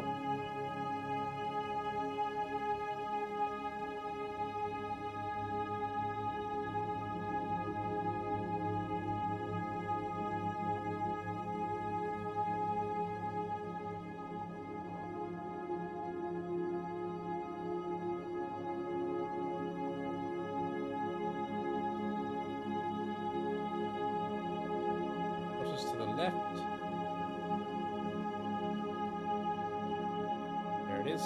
Pushes to the left. There it is.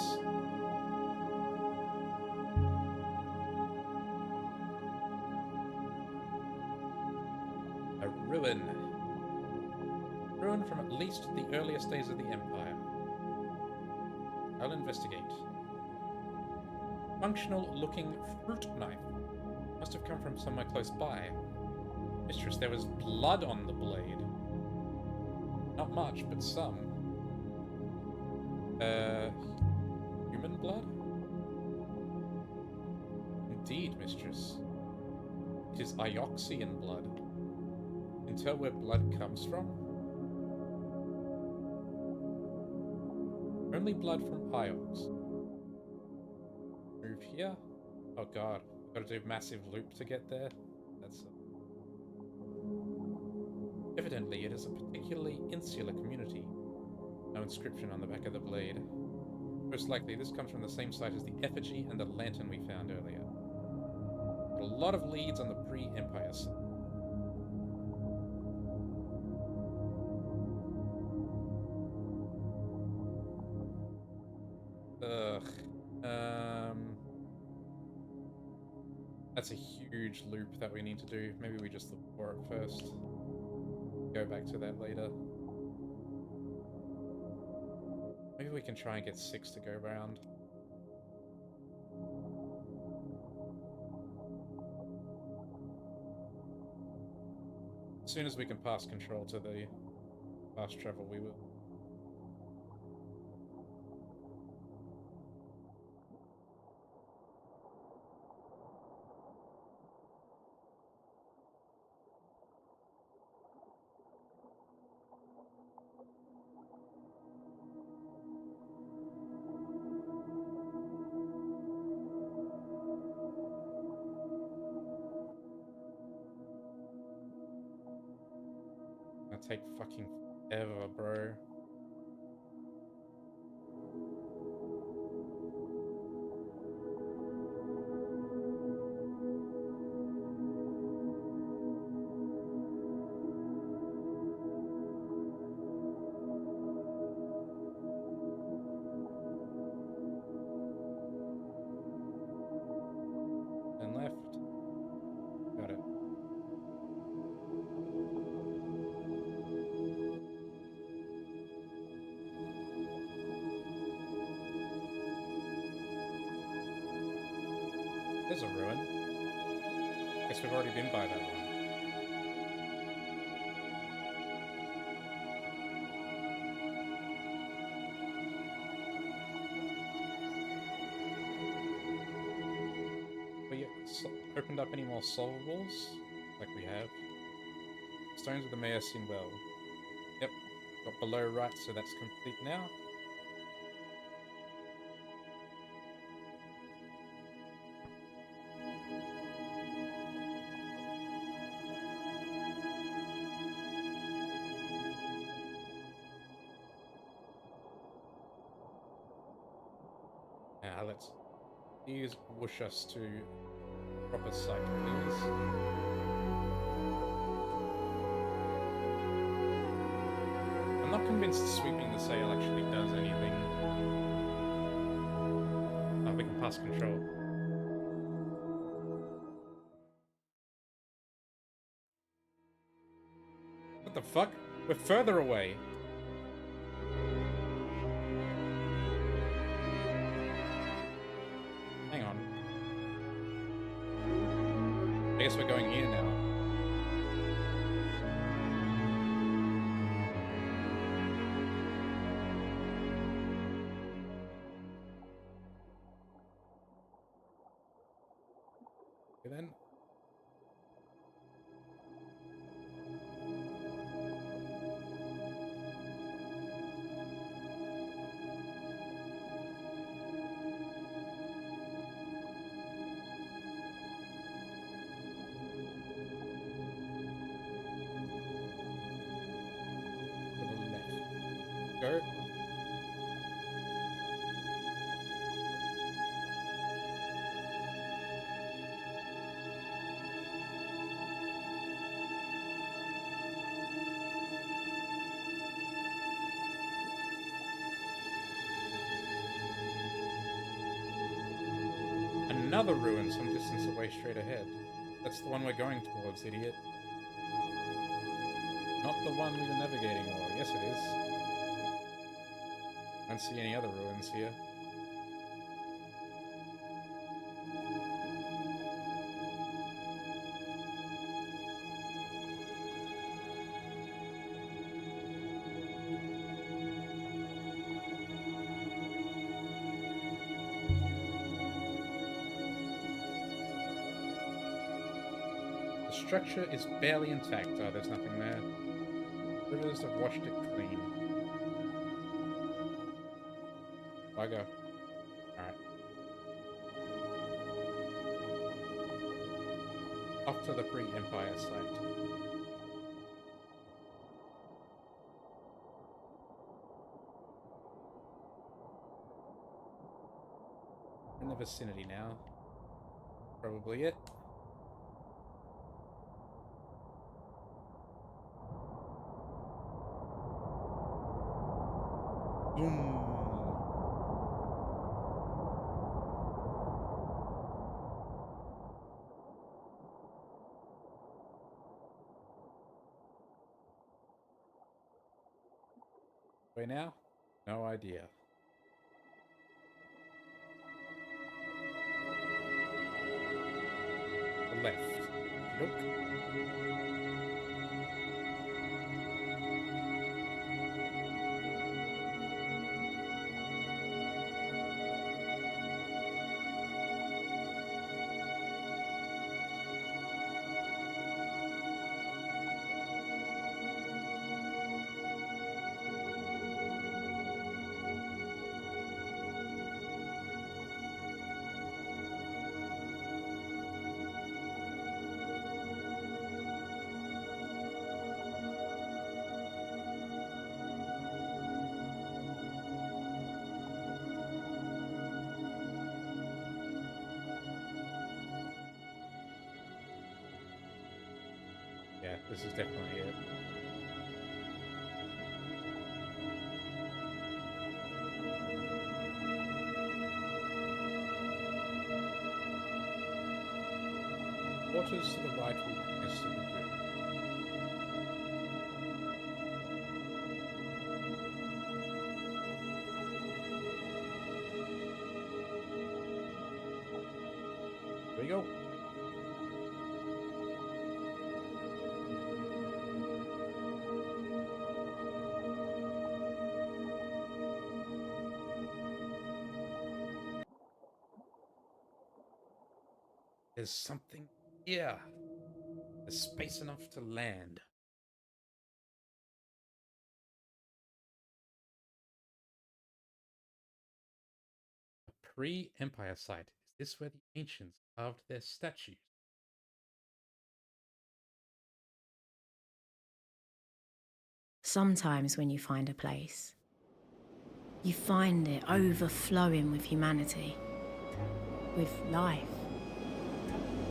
ruin. Ruin from at least the earliest days of the Empire. I'll investigate. Functional-looking fruit knife. Must have come from somewhere close by. Mistress, there was blood on the blade. Not much, but some. Human blood? Indeed, mistress. It is Ioxian blood. You can tell where blood comes from? Only blood from Iox. Move here? Oh god, we've got to do a massive loop to get there? That's... Evidently, it is a particularly insular community. No inscription on the back of the blade. Most likely, this comes from the same site as the effigy and the lantern we found earlier. But a lot of leads on the pre-Empire side. That's a huge loop that we need to do. Maybe we just look for it first. Go back to that later. Maybe we can try and get 6 to go around. As soon as we can pass control to the fast travel, we will. Take fucking forever, bro. And left. Got it. There's a ruin. Guess we've already been by that one. We opened up any more solvables? Like we have. Stones of the Mayasin well. Yep. Got below right, so that's complete now. Now let's please whoosh us to proper site, please. I'm not convinced sweeping the sail actually does anything. Oh, we can pass control. What the fuck? We're further away. Hang on. I guess we're going here now. Okay, then. Go. Another ruin some distance away straight ahead. That's the one we're going towards, idiot. Not the one we were navigating over. Yes, it is. I don't see any other ruins here. The structure is barely intact. Oh, there's nothing there. Rivers have washed it clean. Bugger. Alright. Off to the pre-Empire site. In the vicinity now. Probably it. Boom. Where now? No idea. The left. Okey-doke. Yeah, this is definitely it. Waters to the right will bring us to the good. Here we go. There's something here. There's space enough to land. A pre-Empire site. Is this where the ancients carved their statues? Sometimes when you find a place, you find it overflowing with humanity, with life,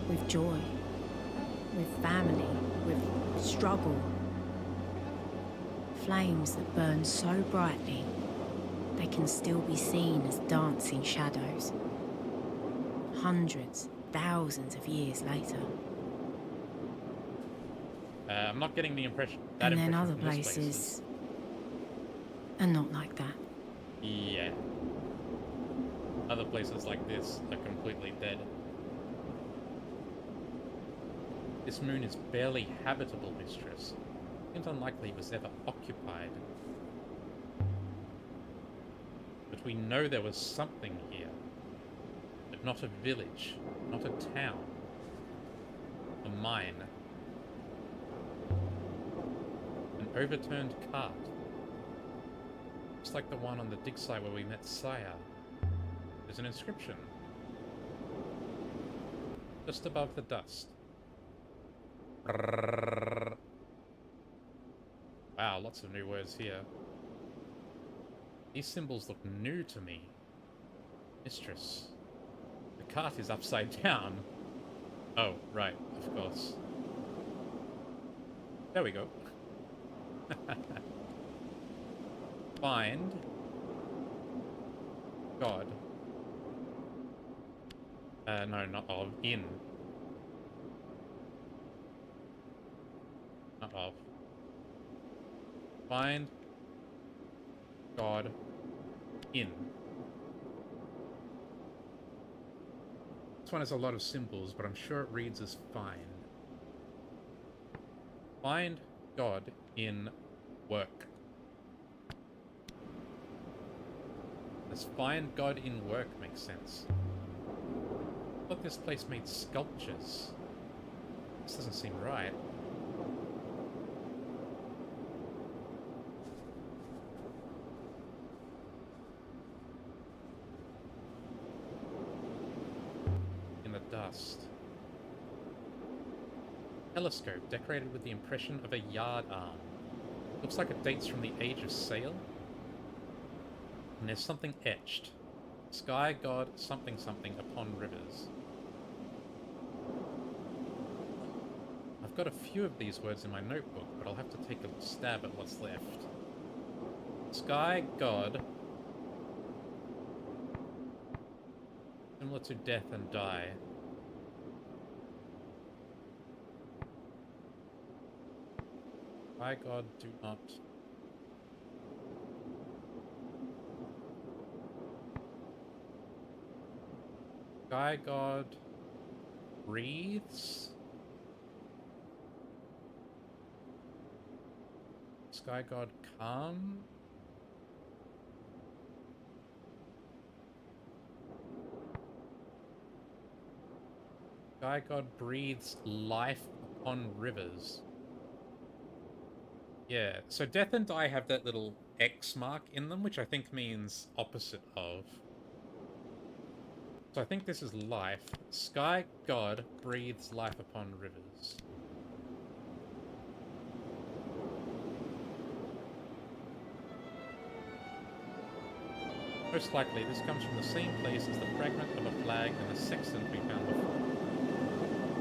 with joy, with family, with struggle. Flames that burn so brightly they can still be seen as dancing shadows. Hundreds, thousands of years later. I'm not getting the impression. And then other places are not like that. Yeah. Other places like this are completely dead. This moon is barely habitable, mistress. Seems unlikely it was ever occupied. But we know there was something here. But not a village, not a town. A mine. An overturned cart. Just like the one on the dig site where we met Saya. There's an inscription. Just above the dust. Wow, lots of new words here. These symbols look new to me. Mistress. The cart is upside down. Oh, right, of course. There we go. Find God. No, not of. In. Not of. Find God in. This one has a lot of symbols, but I'm sure it reads as find. Find God in work. Does find God in work make sense? I thought this place made sculptures. This doesn't seem right. In the dust. Telescope decorated with the impression of a yard arm. Looks like it dates from the age of sail. And there's something etched. Sky God something something upon rivers. I've got a few of these words in my notebook, but I'll have to take a stab at what's left. Sky God. Similar to death and die. Sky God do not. Sky God breathes. Sky God calm. Sky God breathes life upon rivers. Yeah, so death and die have that little X mark in them, which I think means opposite of. So I think this is life. Sky God breathes life upon rivers. Most likely, this comes from the same place as the fragment of a flag and the sextant we found before.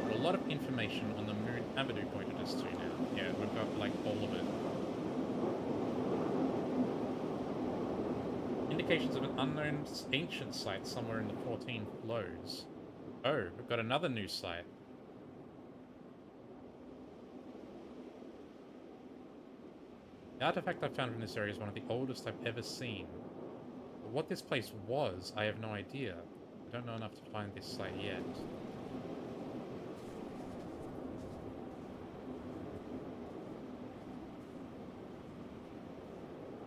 But a lot of information on the moon Amadou pointed us to now. Yeah, we've got, like, all of it. Indications of an unknown ancient site somewhere in the 14 lows. Oh, we've got another new site. The artifact I found in this area is one of the oldest I've ever seen. But what this place was, I have no idea. I don't know enough to find this site yet.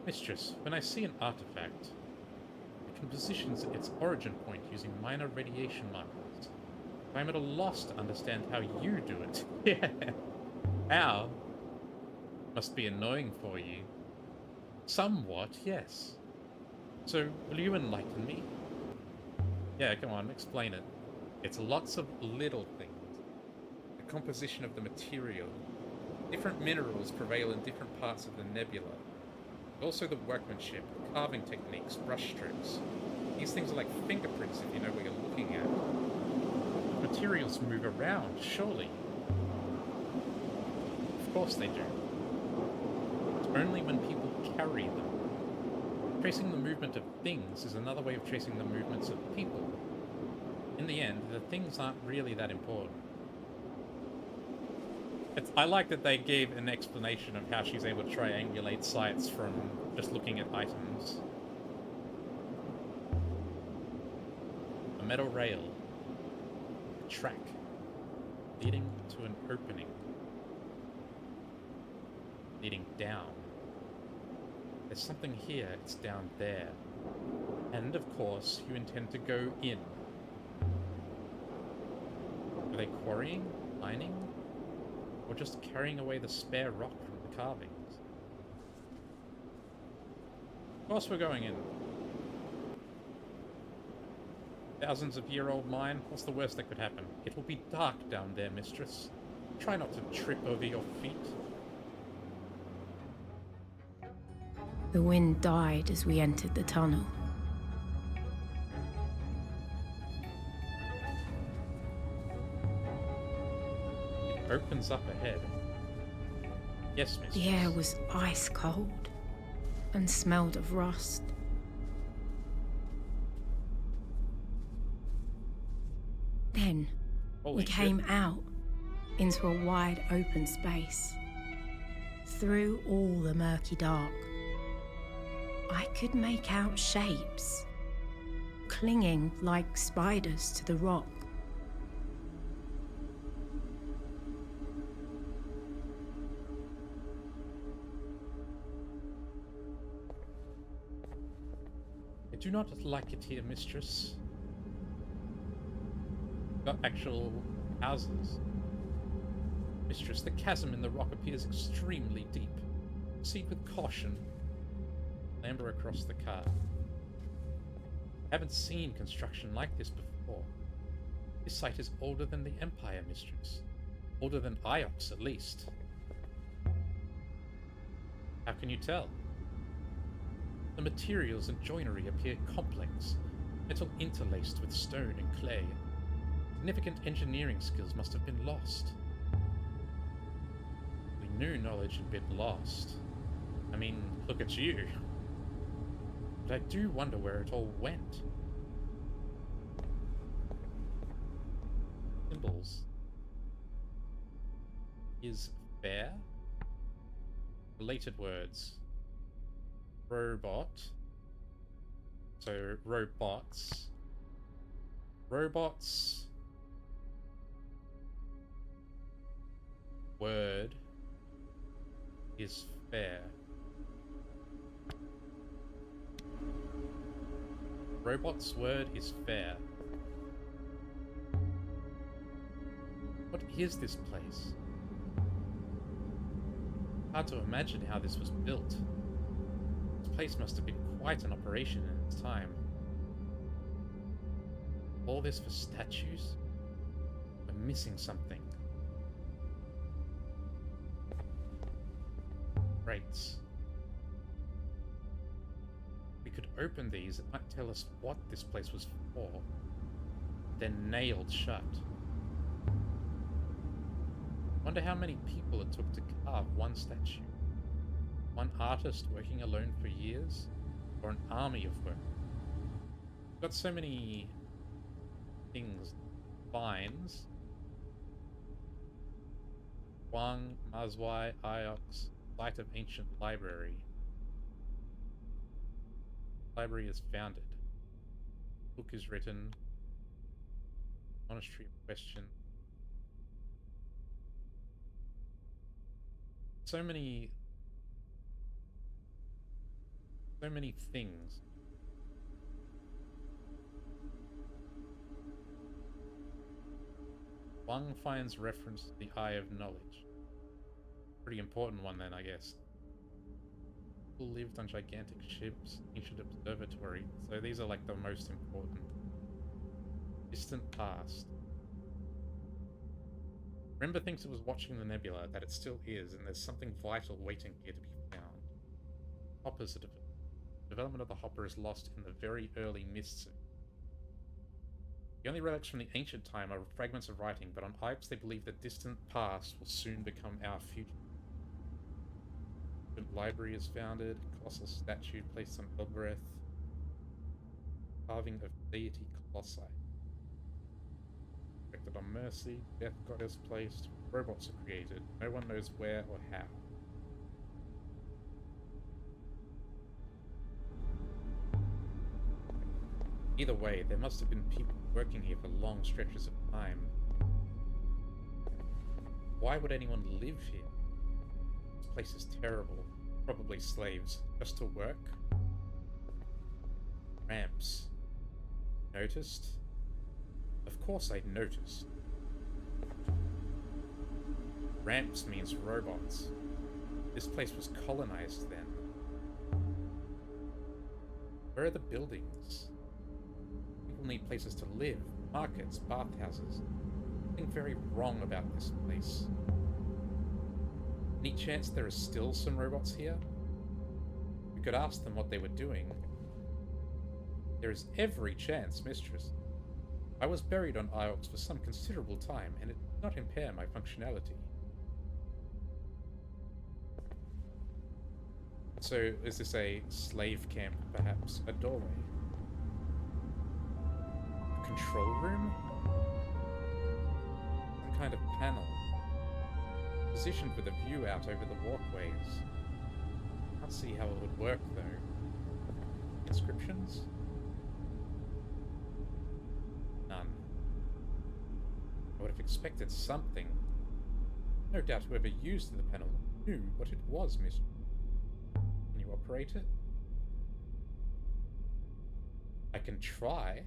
Mistress, when I see an artifact, I can position its origin point using minor radiation markers. I'm at a loss to understand how you do it. Yeah. How? Must be annoying for you. Somewhat, yes. So, will you enlighten me? Yeah, come on, explain it. It's lots of little things. The composition of the material. Different minerals prevail in different parts of the nebula. Also the workmanship, carving techniques, brushstrokes. These things are like fingerprints if you know what you're looking at. Materials move around, surely. Of course they do. It's only when people carry them. Tracing the movement of things is another way of tracing the movements of people. In the end, the things aren't really that important. I like that they gave an explanation of how she's able to triangulate sites from just looking at items. A metal rail. A track. Leading to an opening. Leading down. There's something here, it's down there. And, of course, you intend to go in. Are they quarrying? Mining? Or just carrying away the spare rock from the carvings? Of course we're going in. Thousands of year-old mine? What's the worst that could happen? It will be dark down there, mistress. Try not to trip over your feet. The wind died as we entered the tunnel. It opens up ahead. Yes, mistress. The air was ice cold and smelled of rust. Then Holy we came shit. out into a wide open space. Through all the murky dark, I could make out shapes, clinging like spiders to the rock. I do not like it here, mistress. Got actual houses. Mistress, the chasm in the rock appears extremely deep. Proceed with caution. Clamber across the car. I haven't seen construction like this before. This site is older than the Empire, mistress. Older than Iox, at least. How can you tell? The materials and joinery appear complex, metal interlaced with stone and clay. Significant engineering skills must have been lost. We knew knowledge had been lost. I mean, look at you. But I do wonder where it all went. Symbols. Is fair? Related words. Robot. So, robots. Robots. Word is fair. Robot's word is fair. What is this place? Hard to imagine how this was built. This place must have been quite an operation in its time. All this for statues? We're missing something. Rates. We could open these, it might tell us what this place was for. They're nailed shut. Wonder how many people it took to carve one statue. One artist working alone for years, or an army of work. We've got so many things. Vines. Wang, Mazwai, Iox, site of ancient library. Library is founded. Book is written. Monastery in question. So many things. Wang finds reference to the Eye of Knowledge. Pretty important one then, I guess. People lived on gigantic ships, ancient observatory, so these are like the most important. Distant past. Remember thinks it was watching the nebula, that it still is, and there's something vital waiting here to be found. Hoppers are development of the hopper is lost in the very early mists. The only relics from the ancient time are fragments of writing, but on Ipes they believe the distant past will soon become our future. The library is founded, colossal statue placed on Elbereth, carving of deity colossi. Affected on mercy, death goddess placed, robots are created, no one knows where or how. Either way, there must have been people working here for long stretches of time. Why would anyone live here? This place is terrible. Probably slaves, just to work. Ramps. Noticed? Of course I noticed. Ramps means robots. This place was colonized then. Where are the buildings? People need places to live, markets, bathhouses. Something very wrong about this place. Any chance there are still some robots here? We could ask them what they were doing. There is every chance, mistress. I was buried on Iox for some considerable time, and it did not impair my functionality. So, is this a slave camp, perhaps? A doorway? A control room? Some kind of panel. positioned with a view out over the walkways. Can't see how it would work, though. Inscriptions? None. I would have expected something. No doubt whoever used the panel knew what it was, Miss. Can you operate it? I can try,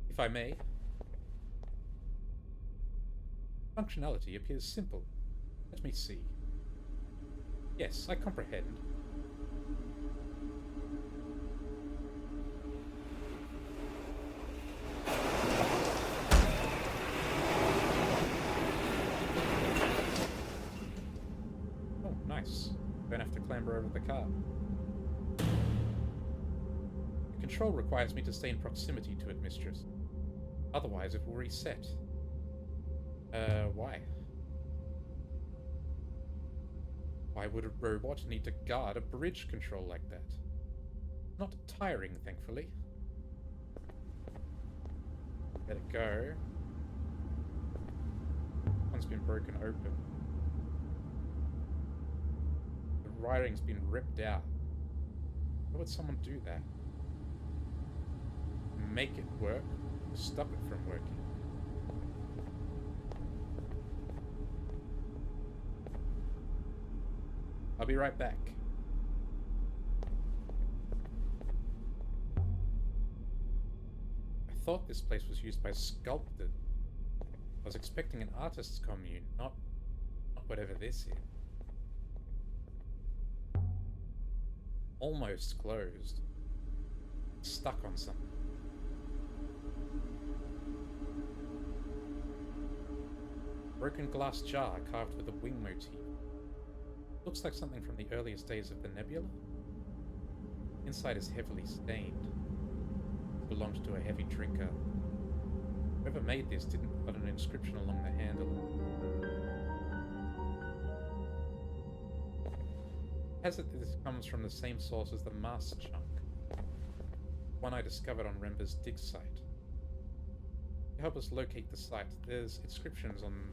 if I may. Functionality appears simple. Let me see. Yes, I comprehend. Oh, nice. Don't have to clamber over the car. The control requires me to stay in proximity to it, Mistress. Otherwise, it will reset. Why? Why would a robot need to guard a bridge control like that? Not tiring, thankfully. Let it go. One's been broken open. The writing's been ripped out. Why would someone do that? Make it work, or stop it from working? I'll be right back. I thought this place was used by sculptors. I was expecting an artist's commune, not whatever this is. Almost closed. Stuck on something. Broken glass jar carved with a wing motif. Looks like something from the earliest days of the nebula. Inside is heavily stained. It belonged to a heavy drinker. Whoever made this didn't put an inscription along the handle. Has it that this comes from the same source as the mass chunk? One I discovered on Rember's dig site. To help us locate the site, there's inscriptions on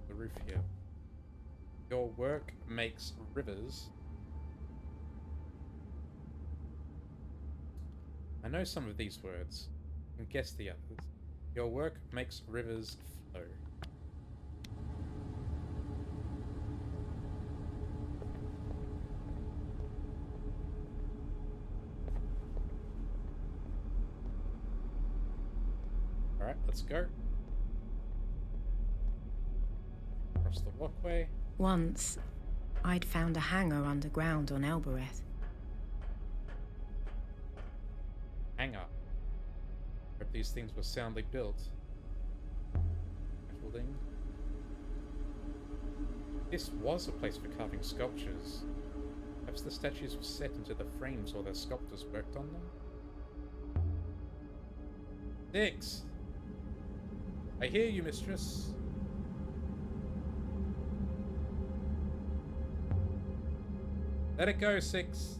the roof here. Your work makes rivers. I know some of these words, and guess the others. Your work makes rivers flow. Alright, let's go. Across the walkway. Once, I'd found a hangar underground on Elbereth. Hangar. Hope these things were soundly built. Building. This was a place for carving sculptures. Perhaps the statues were set into the frames or the sculptors worked on them? 6! I hear you, mistress. Let it go, 6.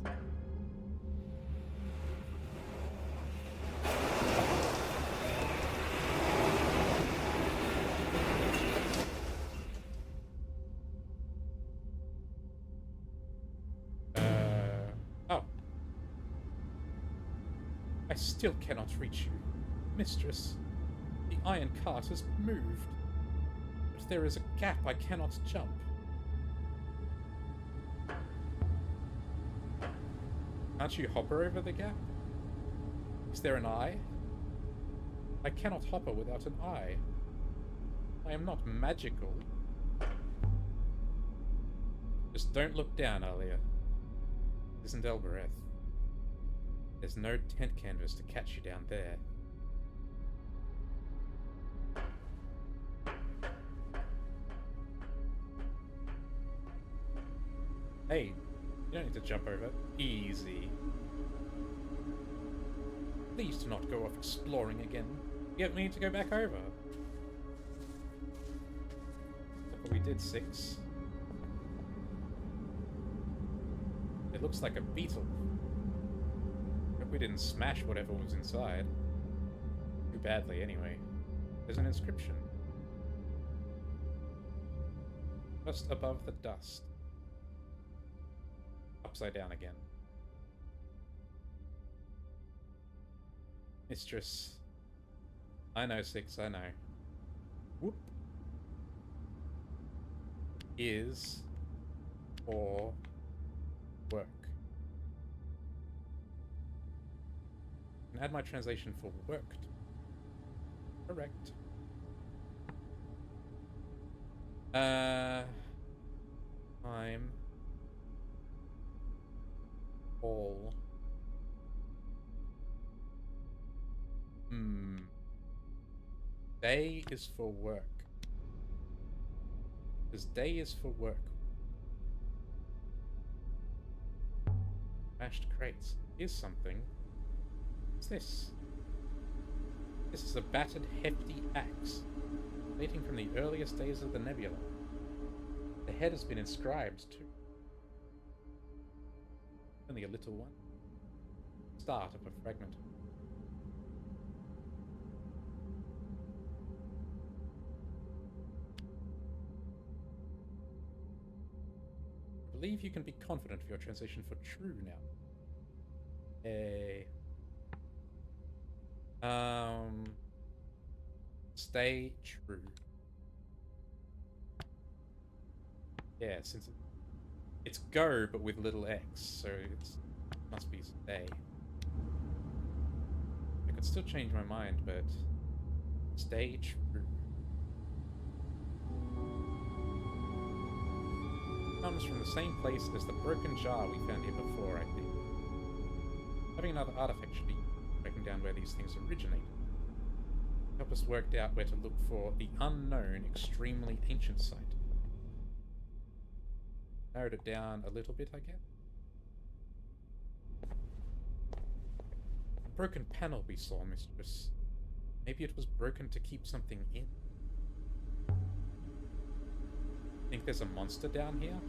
Oh. I still cannot reach you, mistress. The iron cart has moved. But there is a gap I cannot jump. Can't you hopper over the gap? Is there an eye? I cannot hopper without an eye. I am not magical. Just don't look down, Alia. This isn't Elbereth. There's no tent canvas to catch you down there. Hey, you don't need to jump over. Easy. Please do not go off exploring again. You need to go back over. Look what we did, 6. It looks like a beetle. Hope we didn't smash whatever was inside. Too badly, anyway. There's an inscription. Just above the dust. Upside down again. Mistress. I know, Six, I know. Whoop. Is for work. I can add my translation for worked. Correct. I'm all. Day is for work. Because day is for work. Mashed crates. Here's something. What's this? This is a battered, hefty axe, dating from the earliest days of the nebula. The head has been inscribed too. Only a little one. Start of a fragment. I believe you can be confident of your translation for true now. Stay true. Yeah, since it's go, but with little x, so it must be stay. I could still change my mind, but stay true. Comes from the same place as the broken jar we found here before, I think. Having another artifact should be breaking down where these things originated. Help us work out where to look for the unknown, extremely ancient site. Narrowed it down a little bit, I guess. The broken panel we saw, Mistress. Maybe it was broken to keep something in. Think there's a monster down here?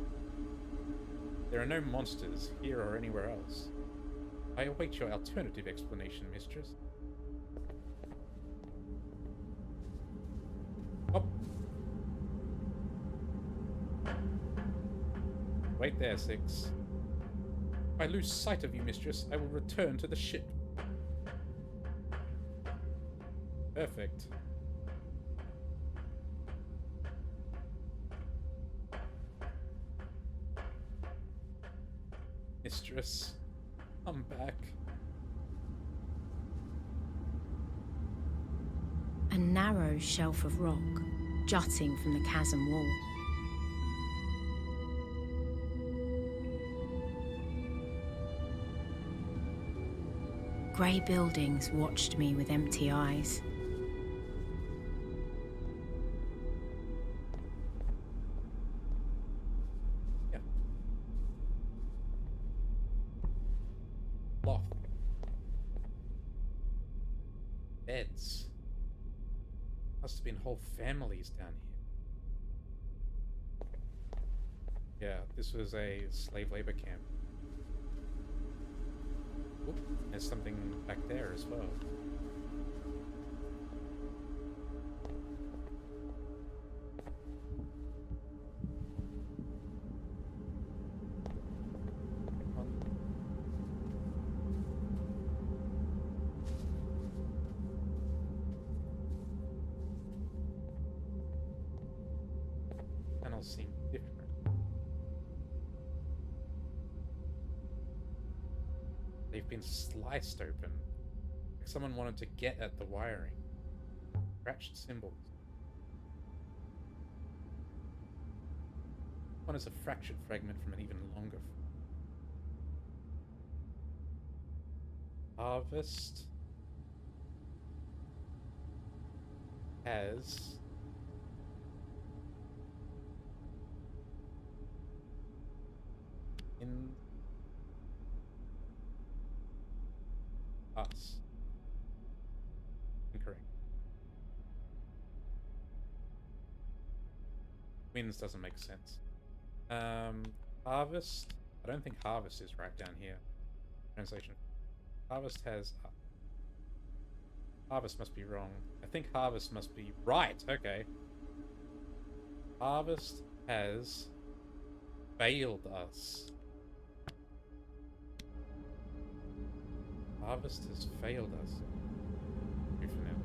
There are no monsters here or anywhere else. I await your alternative explanation, Mistress. Oh! Wait there, Six. If I lose sight of you, Mistress, I will return to the ship. Perfect. Mistress, I'm back. A narrow shelf of rock jutting from the chasm wall. Grey buildings watched me with empty eyes. Yeah. Loft. Beds. Must have been whole families down here. Yeah, this was a slave labor camp. Oop, there's something back there as well. Panels seem different. They've been sliced open. Like someone wanted to get at the wiring. Scratched symbols. One is a fractured fragment from an even longer harvest has in us. Incorrect. Winds doesn't make sense. Harvest. I don't think harvest is right down here. Translation. Harvest has. Harvest must be wrong. I think harvest must be right. Okay. Harvest has failed us. Harvest has failed us. Do for now.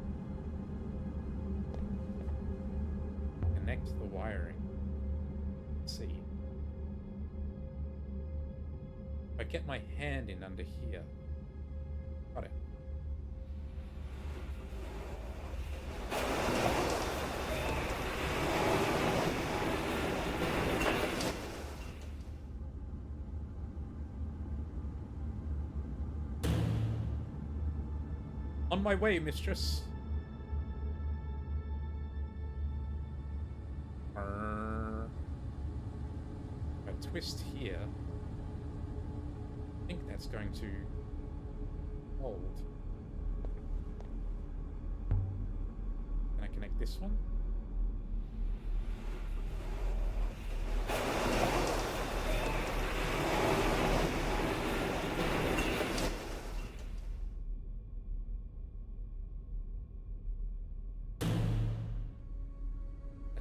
Connect the wiring. Let's see. If I get my hand in under here. Got it. On my way, mistress. If I twist here, I think that's going to hold. Can I connect this one?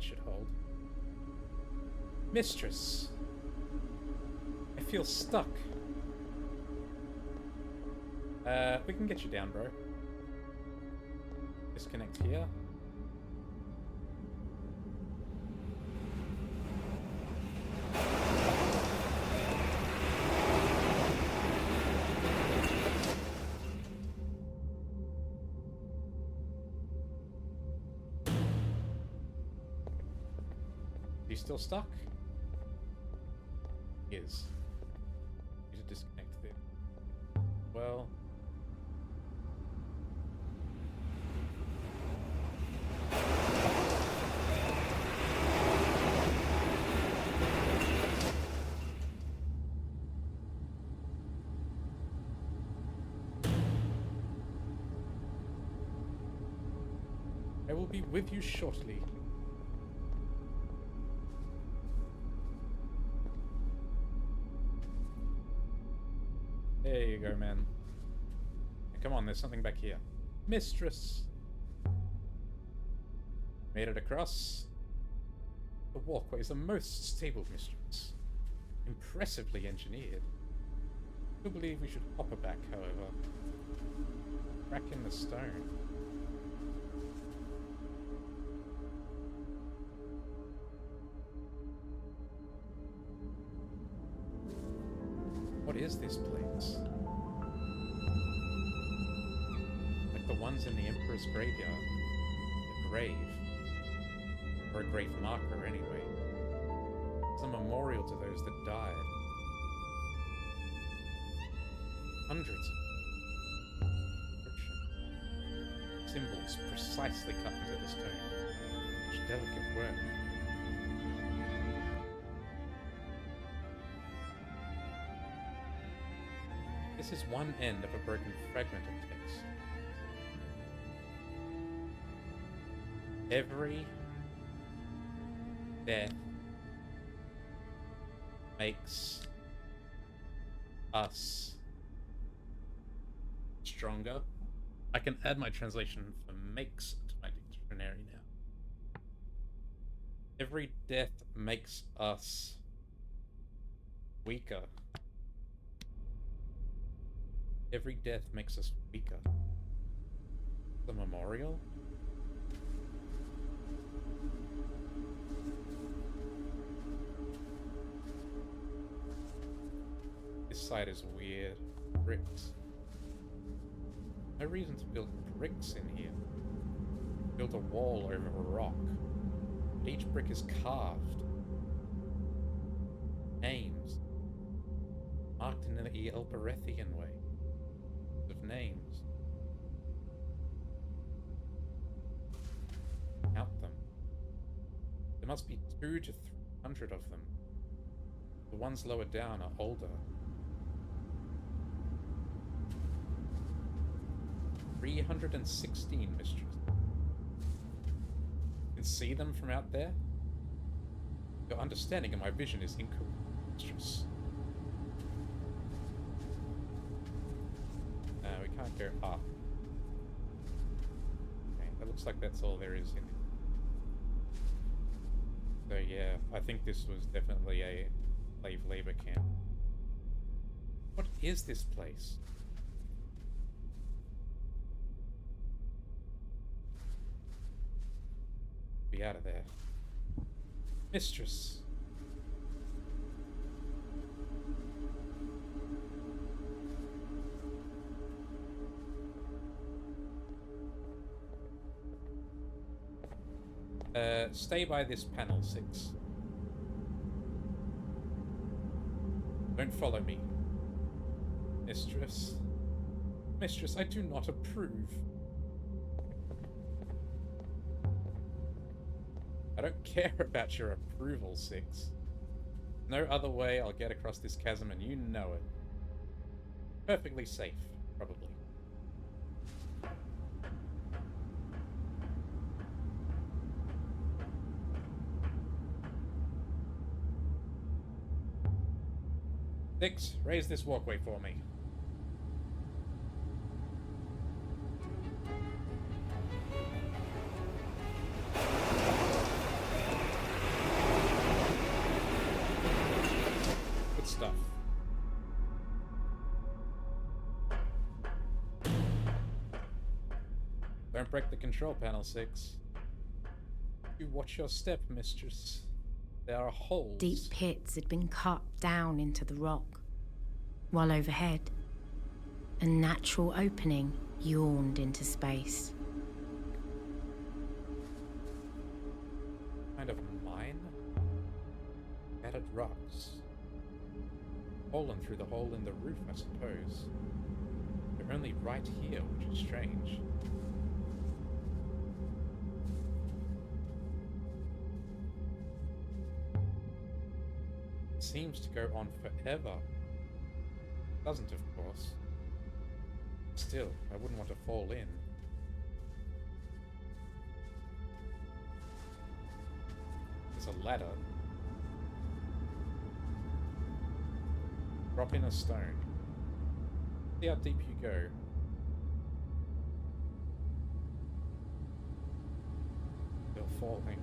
Should hold. Mistress, I feel stuck. We can get you down, bro. Disconnect here. You still stuck? He is. Need to disconnect it. Well. I will be with you shortly. There you go, man. Come on, there's something back here. Mistress! Made it across. The walkway is the most stable, mistress. Impressively engineered. I do believe we should hop it back, however. Crack in the stone. What is this place? Like the ones in the Emperor's graveyard. A grave. Or a grave marker, anyway. It's a memorial to those that died. Hundreds of symbols precisely cut into the stone. Such delicate work. This is one end of a broken fragment of text. Every death makes us stronger. I can add my translation for makes to my dictionary now. Every death makes us weaker. Every death makes us weaker. The memorial? This site is weird. Bricks. No reason to build bricks in here. Build a wall over a rock. But each brick is carved. Names. Marked in the Elberethian way. Of names. Count them. There must be 200 to 300 of them. The ones lower down are older. 316, mistress. You can see them from out there? Your understanding of my vision is incorrect, mistress. We can't go up. Okay, that looks like that's all there is in it. So yeah, I think this was definitely a slave labor camp. What is this place? Be out of there. Mistress. Stay by this panel 6. Don't follow me. Mistress. Mistress, I do not approve. I don't care about your approval, 6. No other way I'll get across this chasm, and you know it. Perfectly safe, probably. Six, raise this walkway for me. Good stuff. Don't break the control panel, 6. You watch your step, mistress. There are holes. Deep pits had been cut down into the rock, while overhead, a natural opening yawned into space. Kind of mine? Scattered rocks. Fallen through the hole in the roof, I suppose. They're only right here, which is strange. It seems to go on forever. Doesn't, of course. Still, I wouldn't want to fall in. There's a ladder. Drop in a stone. See how deep you go. Still falling.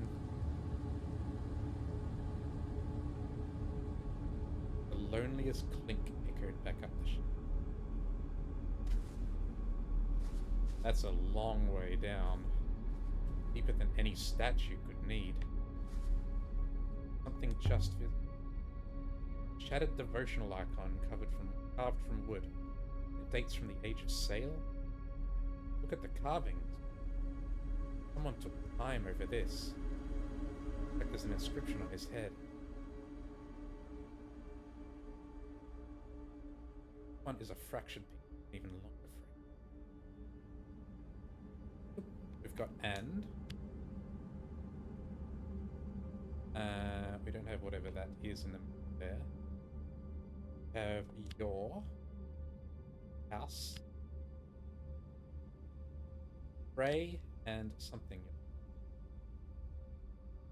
The loneliest clink echoed back up the That's a long way down. Deeper than any statue could need. Something just visible. Shattered devotional icon carved from wood. It dates from the age of sail. Look at the carvings. Someone took time over this. Like there's an inscription on his head. One is a fractured piece, even longer frame. We've got and. We don't have whatever that is in the there. Have your house. Pray and something.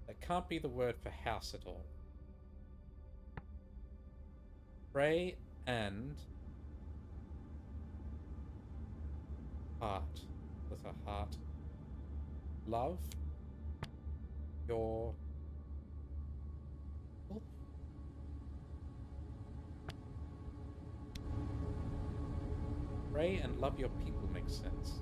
That can't be the word for house at all. Pray and heart. With a heart. Love your people. Pray and love your people makes sense.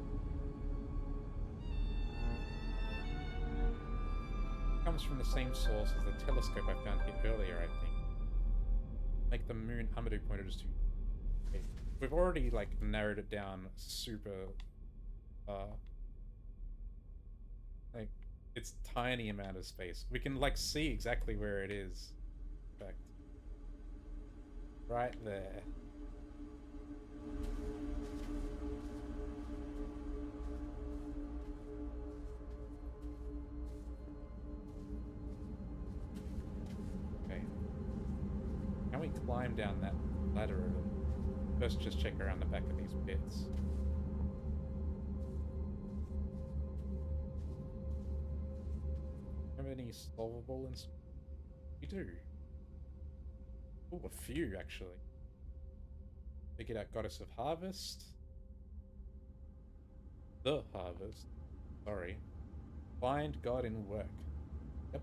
Comes from the same source as the telescope I found here earlier, I think. Make the moon Amadou pointed us to. Okay. We've already like narrowed it down super like it's tiny amount of space. We can like see exactly where it is. In fact. Right there. Okay. Can we climb down that ladder? First just check around the back of these pits. Have any solvable and we do. Oh, a few actually. Figured out Goddess of Harvest. The Harvest. Sorry. Find God in work. Yep.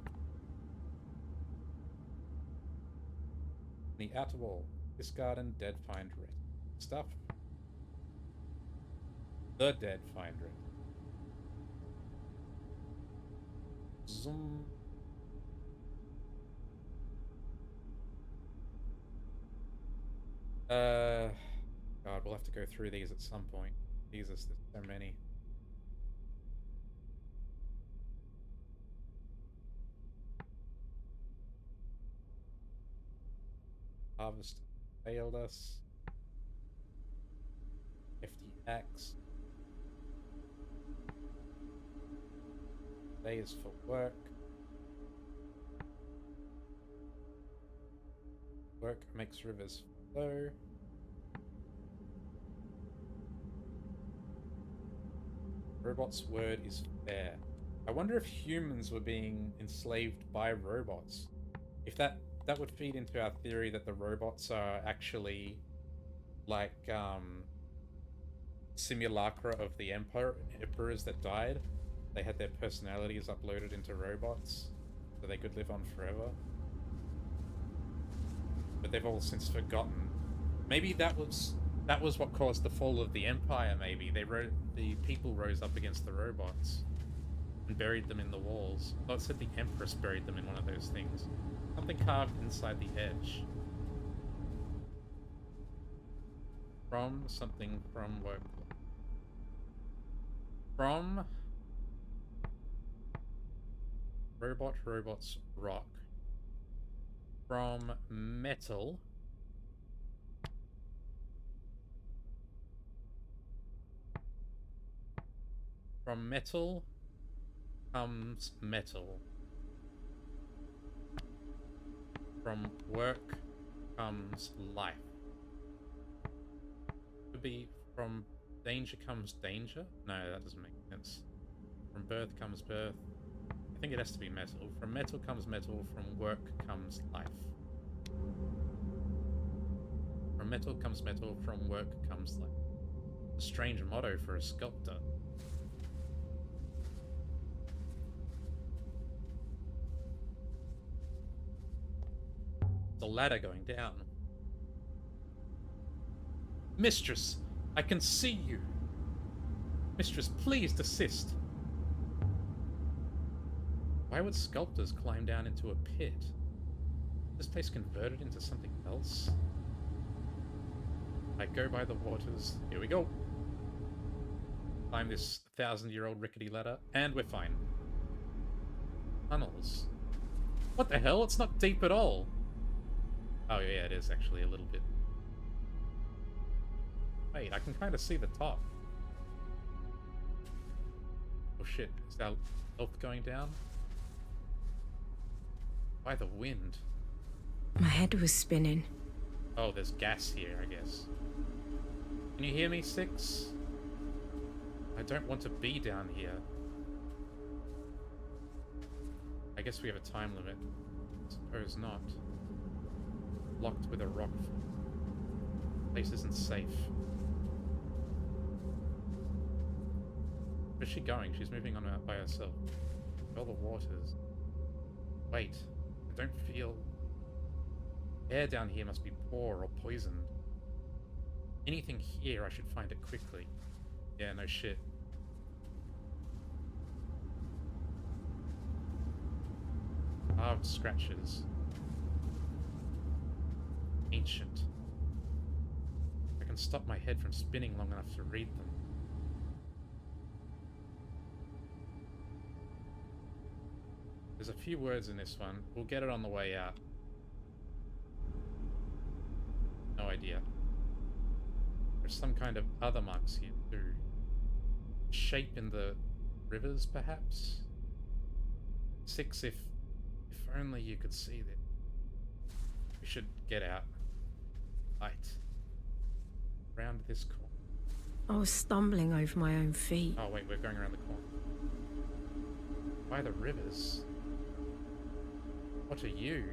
The outer wall. This garden, dead find red. Stuff. The dead find red. Zoom. God, we'll have to go through these at some point. Jesus, there's so many. Harvest failed us. FDX. Day is for work. Work makes rivers flow. Robot's word is fair. I wonder if humans were being enslaved by robots. If that would feed into our theory that the robots are actually like simulacra of the emperors that died. They had their personalities uploaded into robots so they could live on forever. But they've all since forgotten. Maybe that was what caused the fall of the empire. Maybe the people rose up against the robots and buried them in the walls. Oh, it said the Empress buried them in one of those things. Something carved inside the edge. From something from work. From robots rock. From metal. From metal comes metal. From work comes life. Could be from danger comes danger? No, that doesn't make sense. From birth comes birth. I think it has to be metal. From metal comes metal. From work comes life. From metal comes metal. From work comes life. A strange motto for a sculptor. The ladder going down. Mistress, I can see you. Mistress, please desist. Why would sculptors climb down into a pit? This place converted into something else? I go by the waters. Here we go. Climb this 1,000-year-old rickety ladder, and we're fine. Tunnels. What the hell? It's not deep at all. Oh yeah, it is actually a little bit. Wait, I can kind of see the top. Oh shit, is our health going down? By the wind. My head was spinning. Oh, there's gas here, I guess. Can you hear me, 6? I don't want to be down here. I guess we have a time limit. Suppose not. Locked with a rock. Place isn't safe. Where's she going? She's moving on by herself. All the waters. Wait, I don't feel... Air down here must be poor or poisoned. Anything here, I should find it quickly. Yeah, no shit. Carved scratches. Ancient. I can stop my head from spinning long enough to read them. There's a few words in this one. We'll get it on the way out. No idea. There's some kind of other marks here too. Shape in the rivers, perhaps? 6, if only you could see that. We should get out. Right. Round this corner. I was stumbling over my own feet. Oh wait, we're going around the corner. By the rivers? What are you?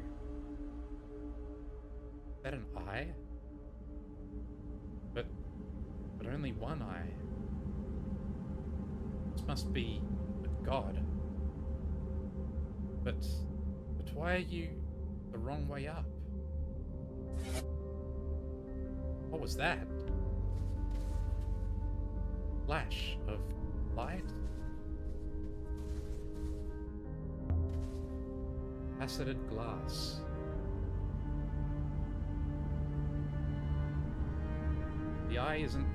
Is that an eye? But only one eye. This must be a god. But why are you the wrong way up? What was that? Flash of light? Faceted glass. The eye isn't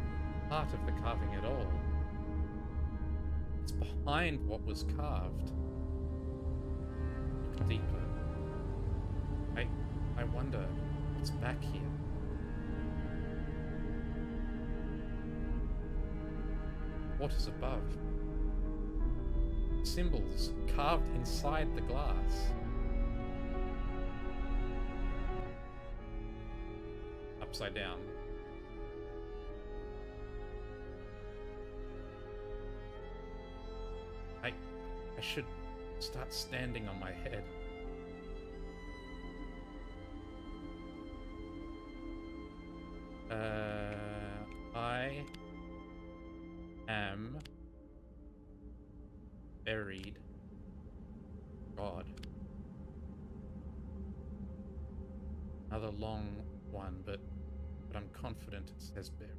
part of the carving at all. It's behind what was carved. Look deeper. I wonder what's back here. What is above? Symbols carved inside the glass. Upside down. I should start standing on my head. I am buried. God. Another long one, but I'm confident it says buried.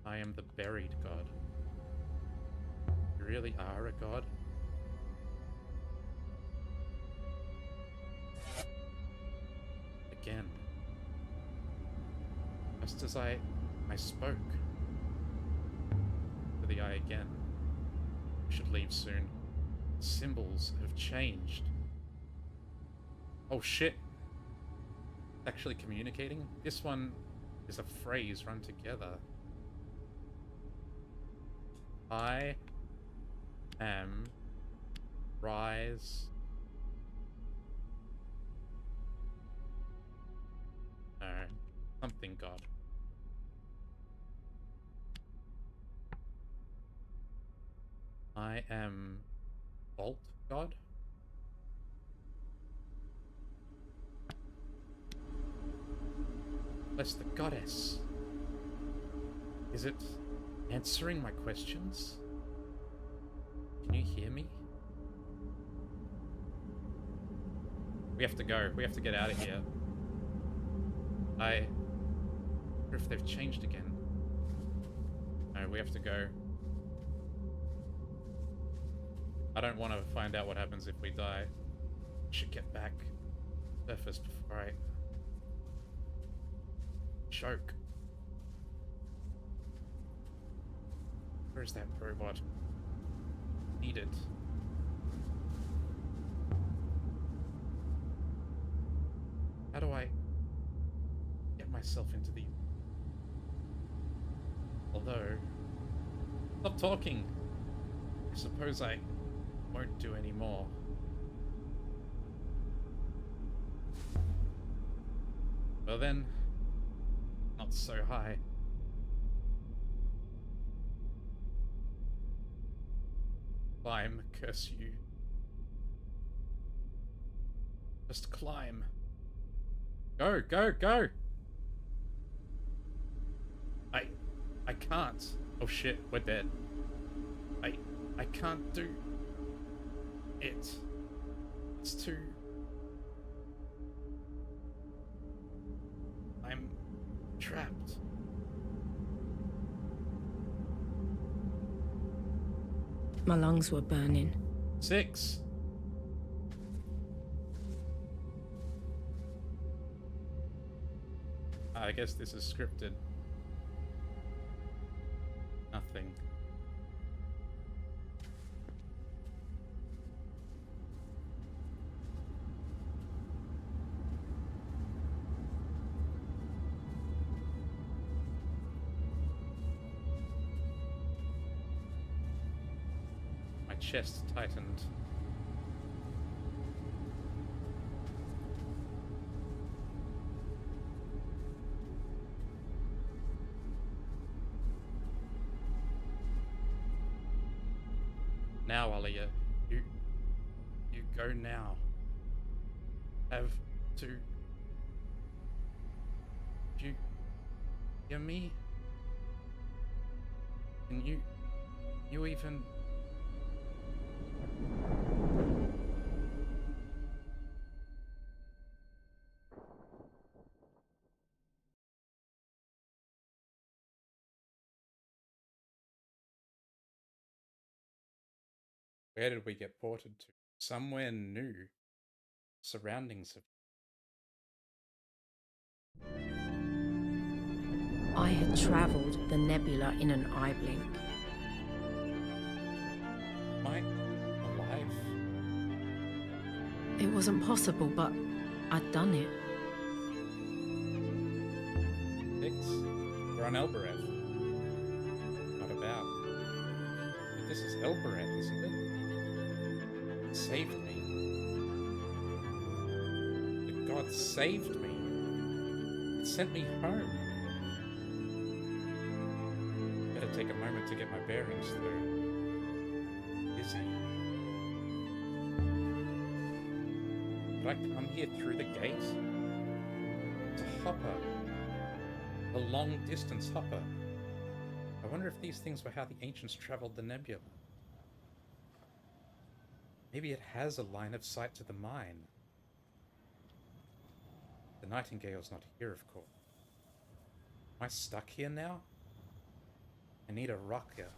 I am the buried God. You really are a god? Again. Just as I spoke to the eye again. We should leave soon. The symbols have changed. Oh shit. It's actually communicating? This one is a phrase run together. I am rise. No, something God. I am Vault God. Bless the goddess. Is it answering my questions? Can you hear me? We have to go. We have to get out of here. I wonder if they've changed again. No, we have to go. I don't want to find out what happens if we die. I should get back to the surface before I choke. Where is that robot? Need it. How do I get myself into the... Although... Stop talking! I suppose I won't do any more. Well then, not so high. Climb, curse you. Just climb. Go, go, go! I can't. Oh shit, we're dead. I can't do it. It's too... I'm trapped. My lungs were burning. 6. I guess this is scripted. Nothing. My chest tightened. Now, Alia, you go now. Have to... Do you hear me? Can you even... Where did we get ported to? Somewhere new. Surroundings of... I had travelled the nebula in an eye blink. Am I alive? It wasn't possible, but I'd done it. We're on Elbereth. Not about. But this is Elbereth, isn't it? It saved me. The god saved me. It sent me home. Better take a moment to get my bearings through. Busy. Did I come here through the gate? It's a hopper. A long-distance hopper. I wonder if these things were how the ancients traveled the nebula. Maybe it has a line of sight to the mine. The Nightingale's not here, of course. Am I stuck here now? I need a rocker.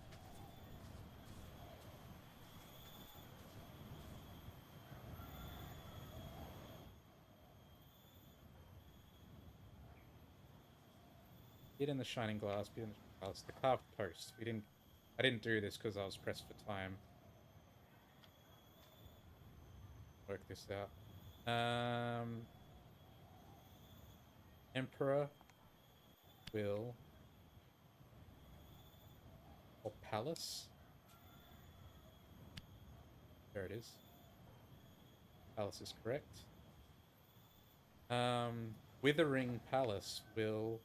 Bit in the shining glass, bit in the glass. The carved post. I didn't do this because I was pressed for time. Work this out. Emperor will... or palace? There it is. Palace is correct. Withering Palace will...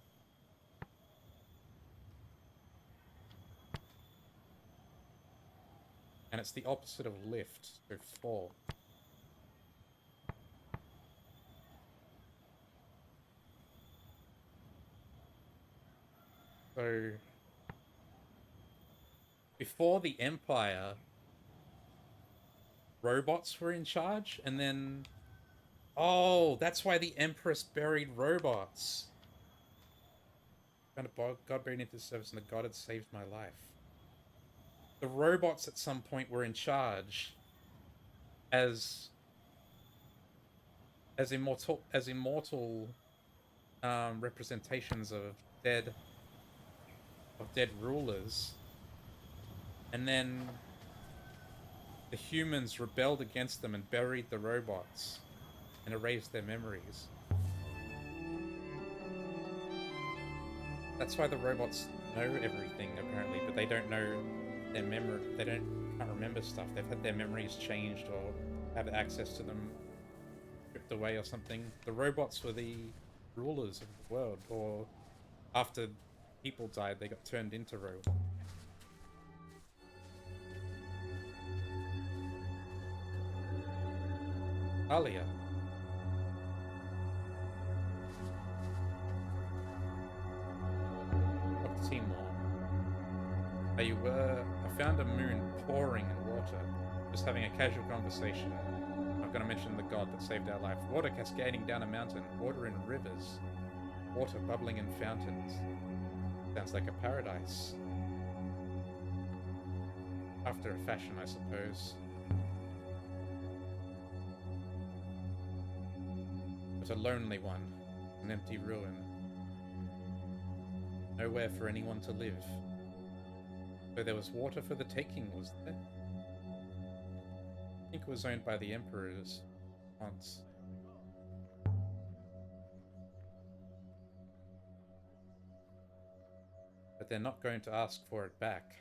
and it's the opposite of lift, so fall. So... before the Empire, robots were in charge, and then... oh, that's why the Empress buried robots. Kind of God buried into service, and the god had saved my life. The robots at some point were in charge as immortal representations of dead rulers, and then the humans rebelled against them and buried the robots and erased their memories. That's why the robots know everything, apparently, but they don't know their memory. They can't remember stuff. They've had their memories changed or have access to them stripped away or something. The robots were the rulers of the world, or after people died, they got turned into robots. Alia. Dr. Timor. I found a moon pouring in water. Just having a casual conversation. I'm gonna mention the god that saved our life. Water cascading down a mountain. Water in rivers. Water bubbling in fountains. Sounds like a paradise. After a fashion, I suppose. But a lonely one. An empty ruin. Nowhere for anyone to live. So there was water for the taking, was there? I think it was owned by the emperors once. But they're not going to ask for it back.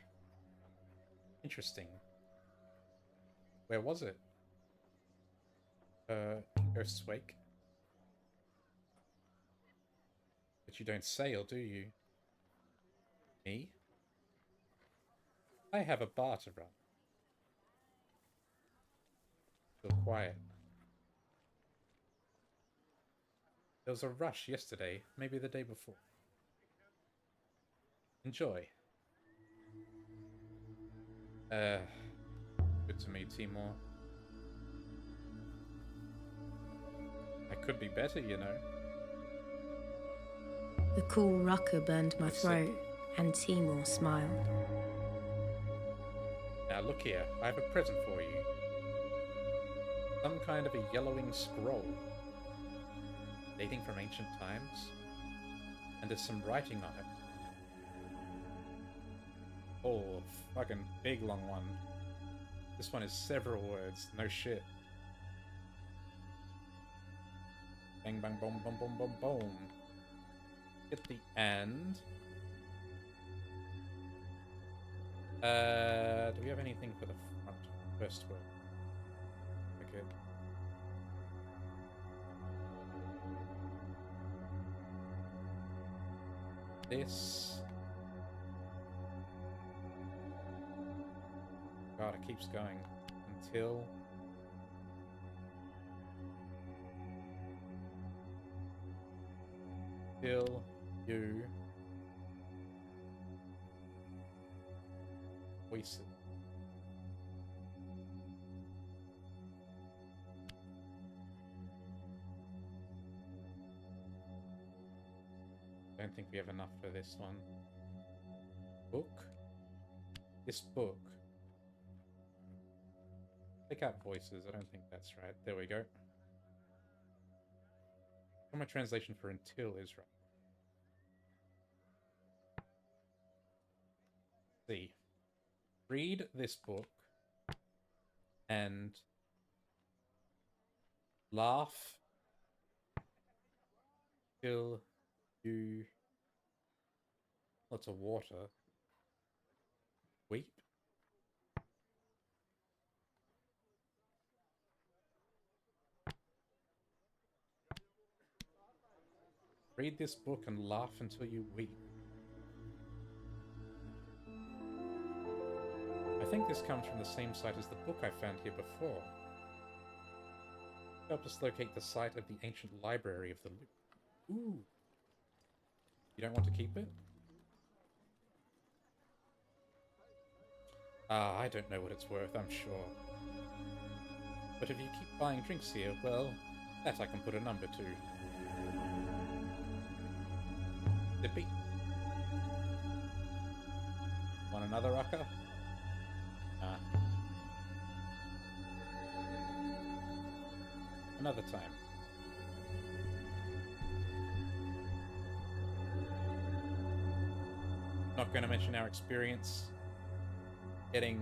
Interesting. Where was it? Ghost's Wake. But you don't sail, do you? Me? I have a bar to run. Feel quiet. There was a rush yesterday, maybe the day before. Enjoy. Good to meet Timor. I could be better, you know. The cool rucker burned my throat, and Timor smiled. Now look here, I have a present for you. Some kind of a yellowing scroll, dating from ancient times, and there's some writing on it. Oh, fucking big long one. This one is several words, no shit. Bang bang boom boom boom boom boom. At the end. Do we have anything for the front? First word. Okay. This. God, it keeps going until you voice it. Don't think we have enough for this one. Book. This book. Take out voices. I don't think that's right. There we go. My translation for until is right. See. Read this book and laugh till you lots of water. Weep. Read this book and laugh until you weep. I think this comes from the same site as the book I found here before. Help us locate the site of the ancient library of the loop. Ooh. You don't want to keep it? Ah, I don't know what it's worth, I'm sure. But if you keep buying drinks here, well, that I can put a number to. Dippy. Want another rucker? Ah. Another time. Not going to mention our experience getting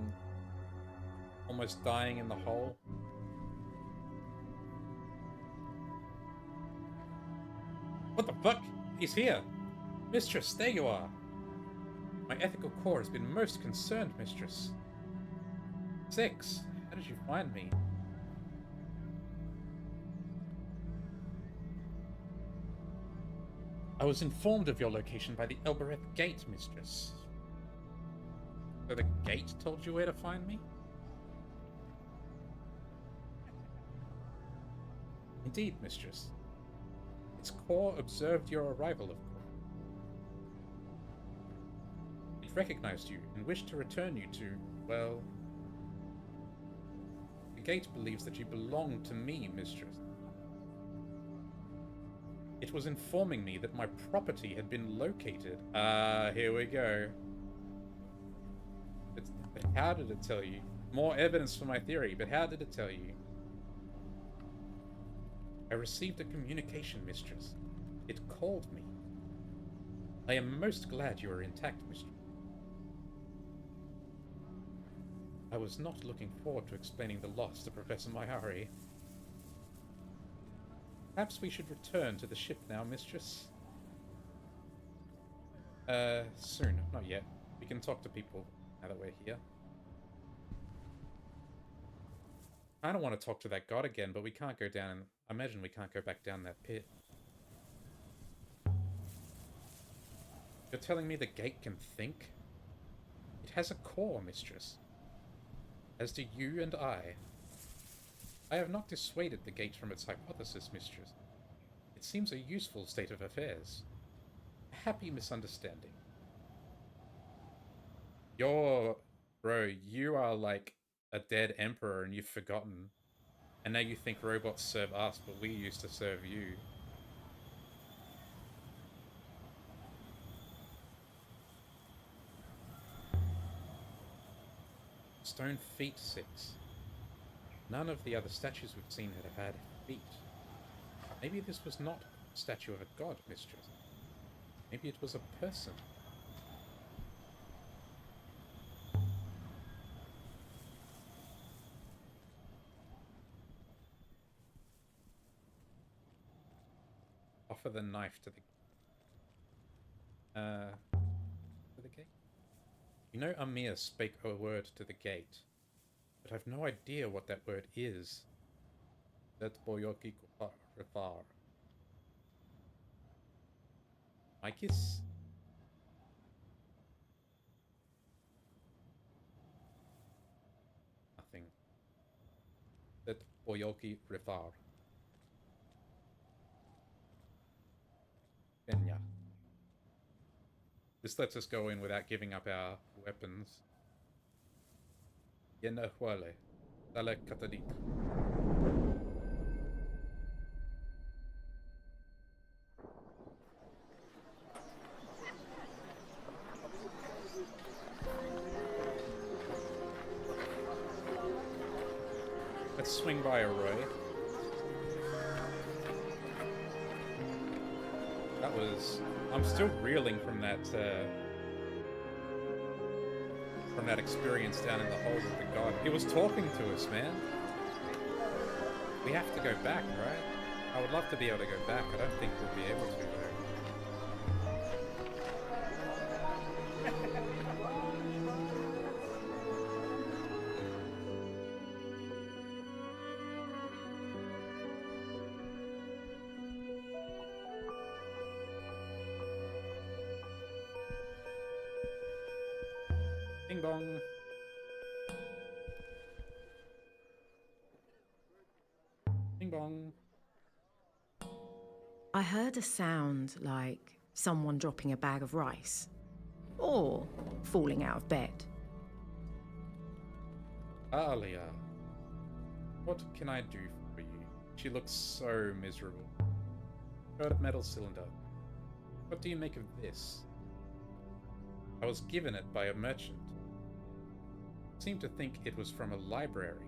almost dying in the hole. What the fuck? He's here! Mistress, there you are! My ethical core has been most concerned, Mistress. 6. How did you find me? I was informed of your location by the Elbereth Gate, Mistress. So the gate told you where to find me? Indeed, Mistress. Its core observed your arrival, of course. It recognized you and wished to return you to, well... The gate believes that you belong to me, Mistress. It was informing me that my property had been located. Here we go. But how did it tell you? More evidence for my theory, but how did it tell you? I received a communication, Mistress. It called me. I am most glad you are intact, Mistress. I was not looking forward to explaining the loss to Professor Mayari. Perhaps we should return to the ship now, Mistress? Soon. Not yet. We can talk to people now that we're here. I don't want to talk to that god again, but we can't go down... I imagine we can't go back down that pit. You're telling me the gate can think? It has a core, Mistress. As do you and I. I have not dissuaded the gate from its hypothesis, Mistress. It seems a useful state of affairs. A happy misunderstanding. Bro, you are like a dead emperor and you've forgotten. And now you think robots serve us, but we used to serve you. Stone feet 6. None of the other statues we've seen had feet. Maybe this was not a statue of a god, mistress. Maybe it was a person. Offer the knife to the gate. You know Amir spake a word to the gate, but I've no idea what that word is. That boyoki rifar. Mikis? Nothing. That boyoki rifar. Kenya. This lets us go in without giving up our weapons. Yena huale. Dale katadik. Let's swing by a Roy. That was... I'm still reeling from that experience down in the hole with the god. He was talking to us, man. We have to go back, right? I would love to be able to go back. I don't think we'll be able to, though. Ding dong. Ding dong. I heard a sound like someone dropping a bag of rice. Or falling out of bed. Alia, what can I do for you? She looks so miserable. Got a metal cylinder. What do you make of this? I was given it by a merchant. Seemed to think it was from a library.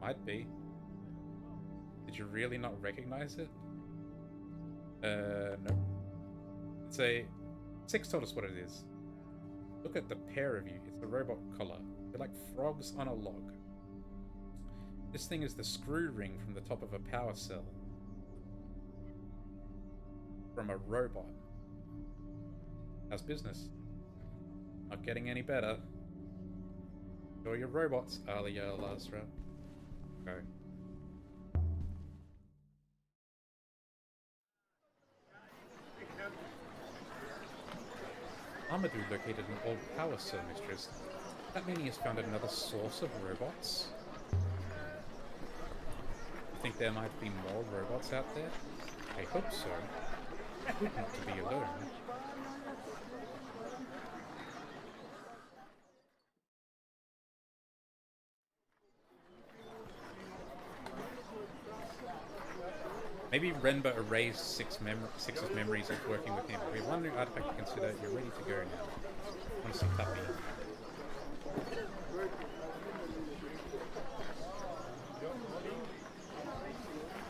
Might be. Did you really not recognize it? No. It's a... Six told us what it is. Look at the pair of you. It's a robot collar. They're like frogs on a log. This thing is the screw ring from the top of a power cell. From a robot. How's business? Not getting any better. Enjoy your robots, Alia Lasra. Go. Amadou located an old power cell, mistress. That mean he has found another source of robots? You think there might be more robots out there? I hope so. Good not to be alone. Maybe Renba erased six of memories of working with him. We have one new artifact to consider. You're ready to go now. Want to see Tuppy?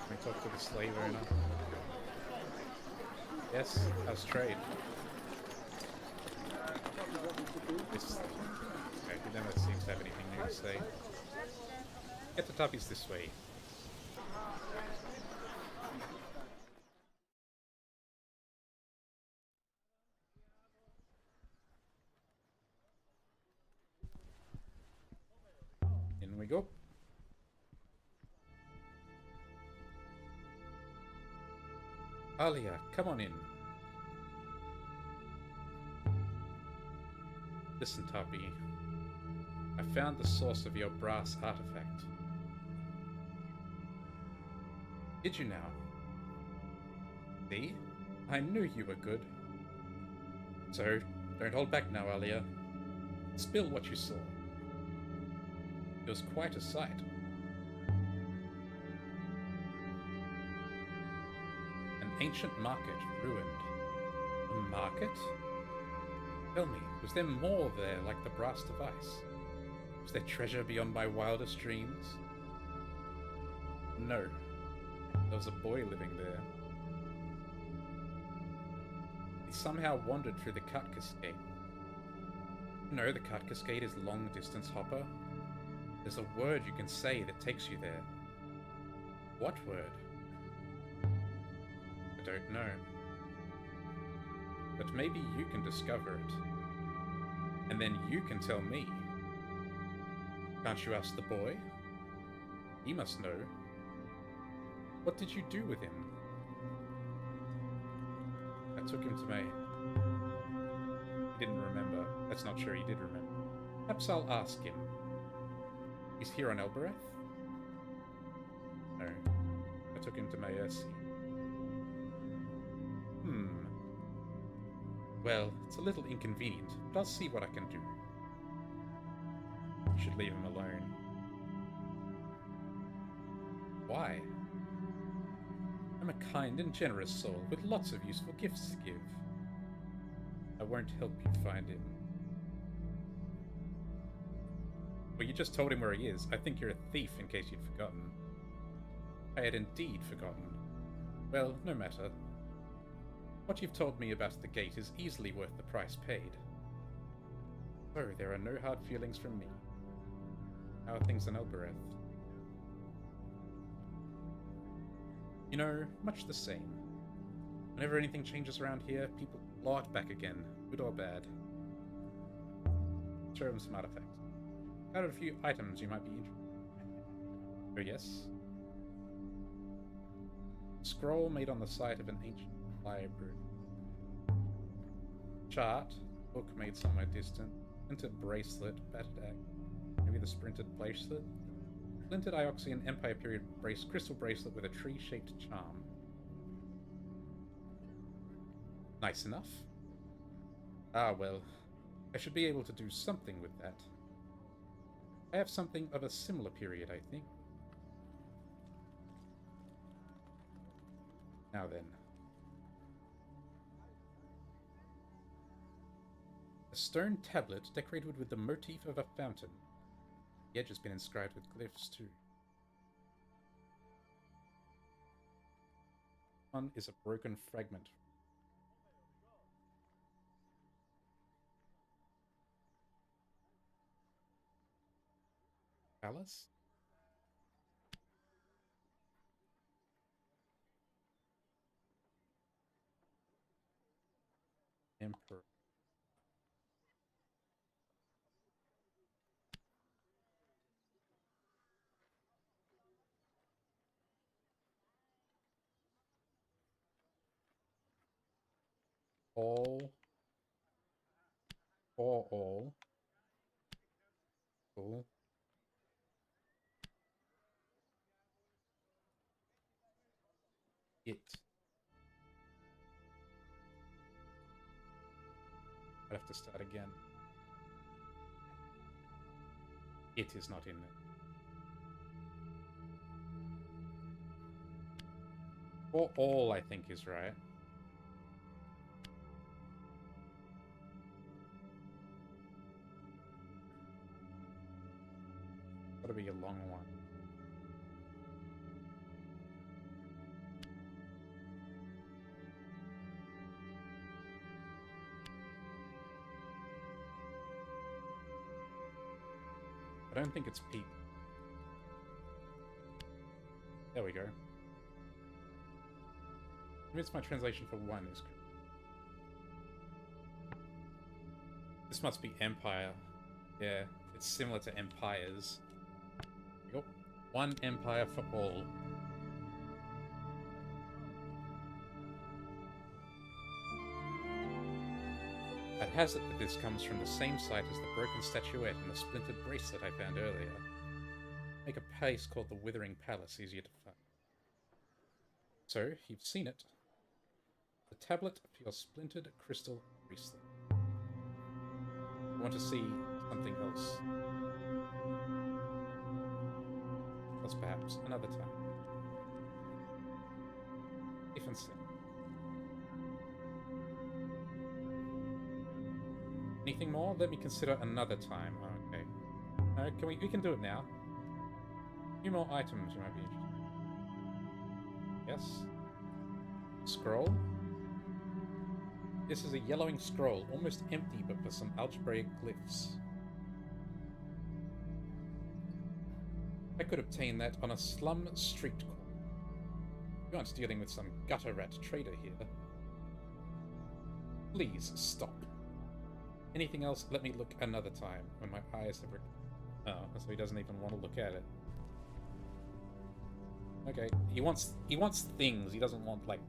Can we talk to the slave owner? Yes, how's trade? Okay, he never seems to have anything new to say. Get the Tuppies this way. In we go. Alia, come on in. Listen, Tuppy. I found the source of your brass artifact. Did you now? See? I knew you were good. So, don't hold back now, Alia. Spill what you saw. It was quite a sight. An ancient market ruined. A market? Tell me, was there more there like the brass device? Was there treasure beyond my wildest dreams? No. There was a boy living there. He somehow wandered through the cut cascade. You know, the cut cascade is long distance hopper. There's a word you can say that takes you there. What word? I don't know. But maybe you can discover it. And then you can tell me. Can't you ask the boy? He must know. What did you do with him? I took him to May. He didn't remember. That's not sure he did remember. Perhaps I'll ask him. He's here on Elbereth? No. I took him to Mayersi. Well, it's a little inconvenient, but I'll see what I can do. You should leave him alone. Why? I'm a kind and generous soul with lots of useful gifts to give. I won't help you find him. Well, you just told him where he is. I think you're a thief, in case you'd forgotten. I had indeed forgotten. Well, no matter. What you've told me about the gate is easily worth the price paid. So, there are no hard feelings from me. How are things in Elbereth? You know, much the same. Whenever anything changes around here, people flock back again, good or bad. Show them some artifacts. Got a few items you might be interested in. Oh yes? Scroll made on the site of an ancient library. Chart, book made somewhere distant. Splintered bracelet, battered egg. Maybe the splintered bracelet? Splintered Ioxian Empire period crystal bracelet with a tree-shaped charm. Nice enough. Ah well, I should be able to do something with that. I have something of a similar period, I think. Now then. A stone tablet decorated with the motif of a fountain. The edge has been inscribed with glyphs too. One is a broken fragment. Palace? Emperor. All. For all. Cool. It. I'd have to start again. It is not in there. For all, I think, is right. Gotta be a long one. I don't think it's peak. There we go. Maybe it's my translation for one is correct. This must be Empire. Yeah, it's similar to Empires. There we go. One Empire for all. I'd hazard that this comes from the same site as the broken statuette and the splintered bracelet I found earlier. Make a place called the Withering Palace easier to find. So, you've seen it. The tablet for your splintered crystal bracelet. I want to see something else. Else perhaps another time. If and so. Anything more? Let me consider another time. Oh, okay. We can do it now. A few more items you might be interested in. Yes. Scroll. This is a yellowing scroll, almost empty but with some algebraic glyphs. I could obtain that on a slum street corner. You aren't dealing with some gutter rat trader here. Please stop. Anything else, let me look another time when my eyes have... Oh, so he doesn't even want to look at it. Okay, he wants things. He doesn't want like...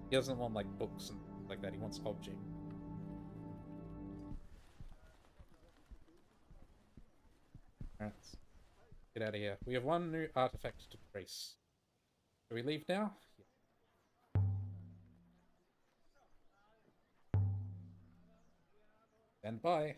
He doesn't want like books and like that. He wants object. Alright. Get out of here. We have one new artifact to trace. Do we leave now? Yeah. Stand by.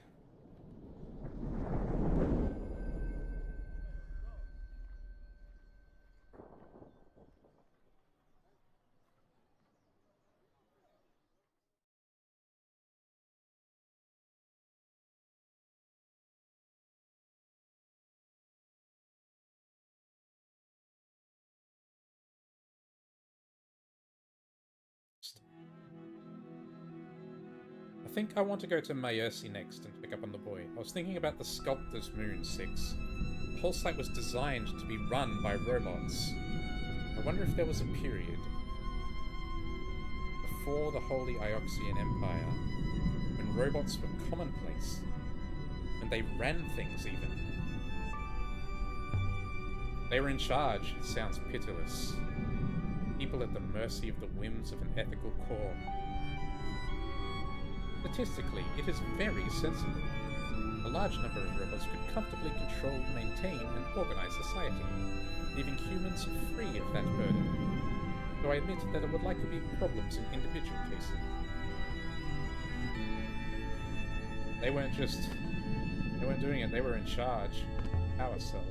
I think I want to go to Mayersi next and pick up on the boy. I was thinking about the Sculptors Moon 6. The whole site was designed to be run by robots. I wonder if there was a period before the Holy Ioxian Empire when robots were commonplace, and they ran things even. They were in charge. It sounds pitiless. People at the mercy of the whims of an ethical core. Statistically, it is very sensible. A large number of robots could comfortably control, maintain, and organize society, leaving humans free of that burden. Though I admit that it would likely be problems in individual cases. They weren't doing it, they were in charge. Power cell.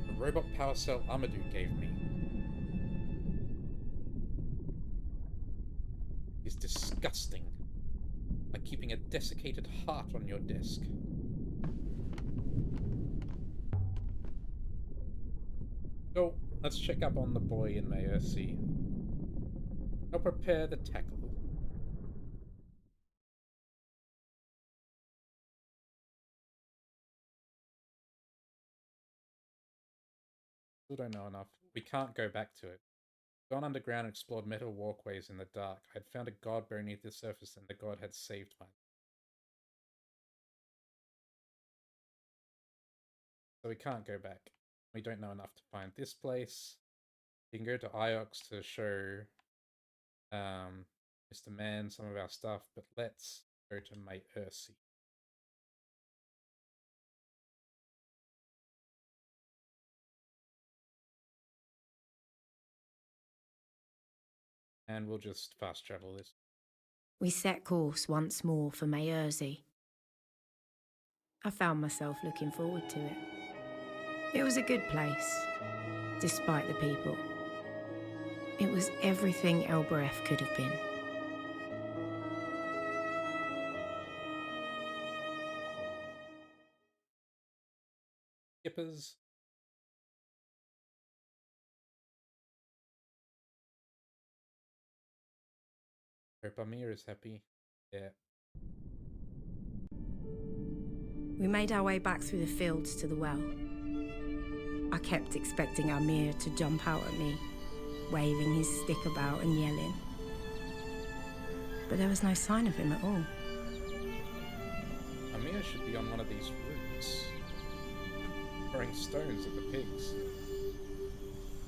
The robot power cell Amadou gave me is disgusting, like keeping a desiccated heart on your desk. So, let's check up on the boy in Mayersi. I'll prepare the tackle. Still don't know enough. We can't go back to it. Gone underground and explored metal walkways in the dark. I had found a god beneath the surface, and the god had saved my life. So we can't go back. We don't know enough to find this place. We can go to Iox to show Mr. Man some of our stuff, but let's go to Mayersi. And we'll just fast travel this. We set course once more for Mayersi. I found myself looking forward to it. It was a good place, despite the people. It was everything Elbereth could have been. Skippers. Hope Amir is happy. Yeah. We made our way back through the fields to the well. I kept expecting Amir to jump out at me, waving his stick about and yelling. But there was no sign of him at all. Amir should be on one of these roofs, throwing stones at the pigs.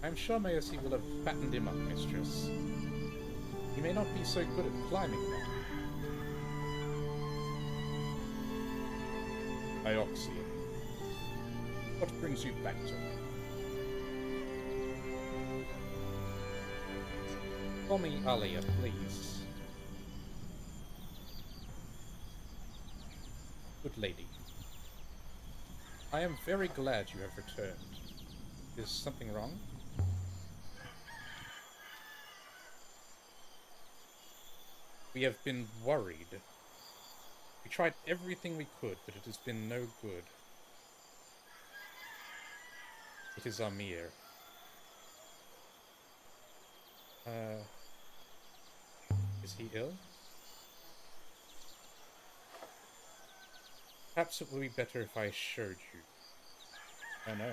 I'm sure Mayersi will have fattened him up, mistress. He may not be so good at climbing now. Ioxian. What brings you back to me? Call me Alia, please. Good lady. I am very glad you have returned. Is something wrong? We have been worried. We tried everything we could, but it has been no good. It is Amir. Is he ill? Perhaps it would be better if I showed you. Oh no.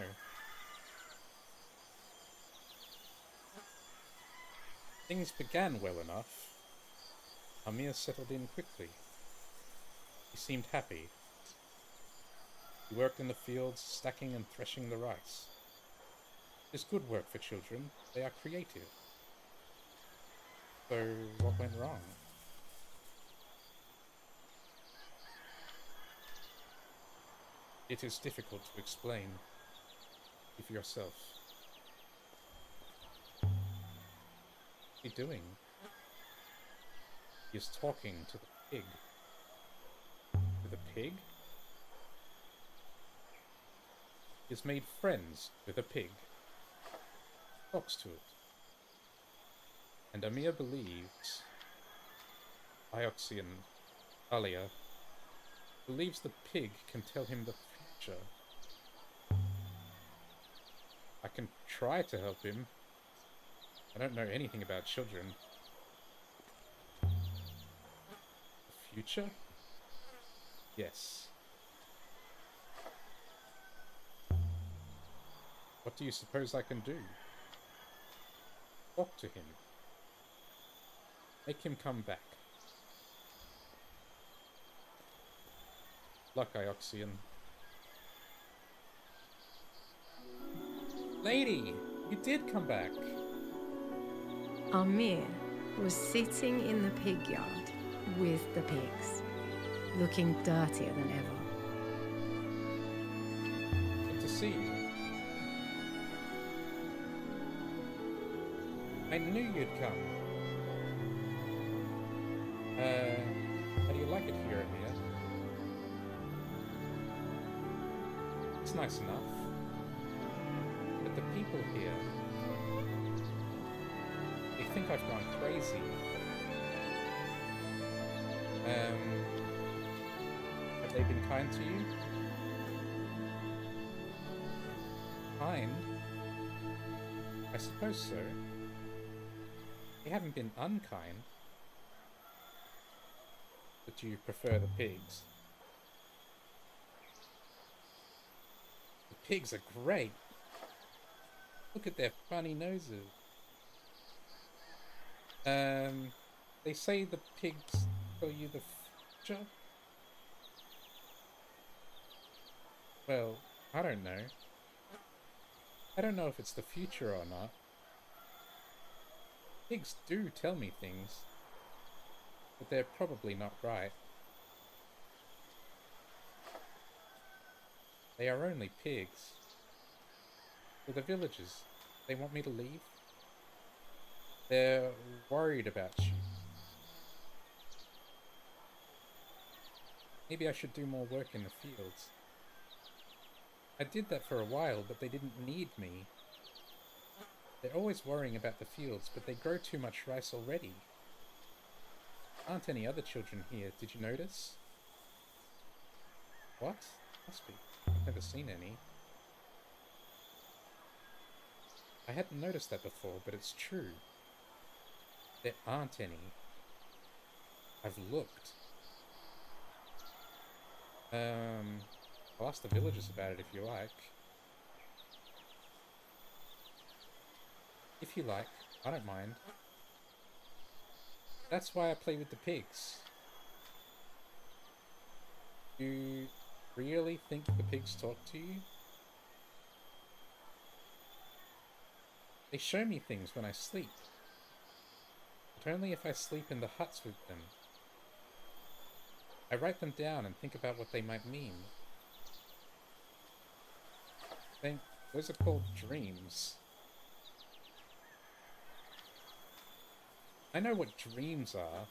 Things began well enough. Amir settled in quickly. He seemed happy. He worked in the fields, stacking and threshing the rice. It is good work for children. They are creative. So, what went wrong? It is difficult to explain. See for yourself. What is he doing? He is talking to the pig. To the pig? He has made friends with a pig. Talks to it. And Amir believes, Ioxian Alia, believes the pig can tell him the future. I can try to help him. I don't know anything about children. The future? Yes. What do you suppose I can do? Talk to him. Make him come back. Luck, Ioxian. Lady! You did come back! Amir was sitting in the pig yard with the pigs, looking dirtier than ever. Good to see you. I knew you'd come. How do you like it here, Amir? It's nice enough. But the people here, they think I've gone crazy. Have they been kind to you? Kind? I suppose so. They haven't been unkind. But you prefer the pigs. The pigs are great. Look at their funny noses. They say the pigs tell you the future? Well, I don't know. I don't know if it's the future or not. Pigs do tell me things, but they're probably not right. They are only pigs. For the villagers, they want me to leave. They're worried about you. Maybe I should do more work in the fields. I did that for a while, but they didn't need me. They're always worrying about the fields, but they grow too much rice already. Aren't any other children here, did you notice? What? Must be. I've never seen any. I hadn't noticed that before, but it's true. There aren't any. I've looked. I'll ask the villagers about it if you like. If you like, I don't mind. That's why I play with the pigs. You really think the pigs talk to you? They show me things when I sleep. But only if I sleep in the huts with them. I write them down and think about what they might mean. Those are called dreams. I know what dreams are.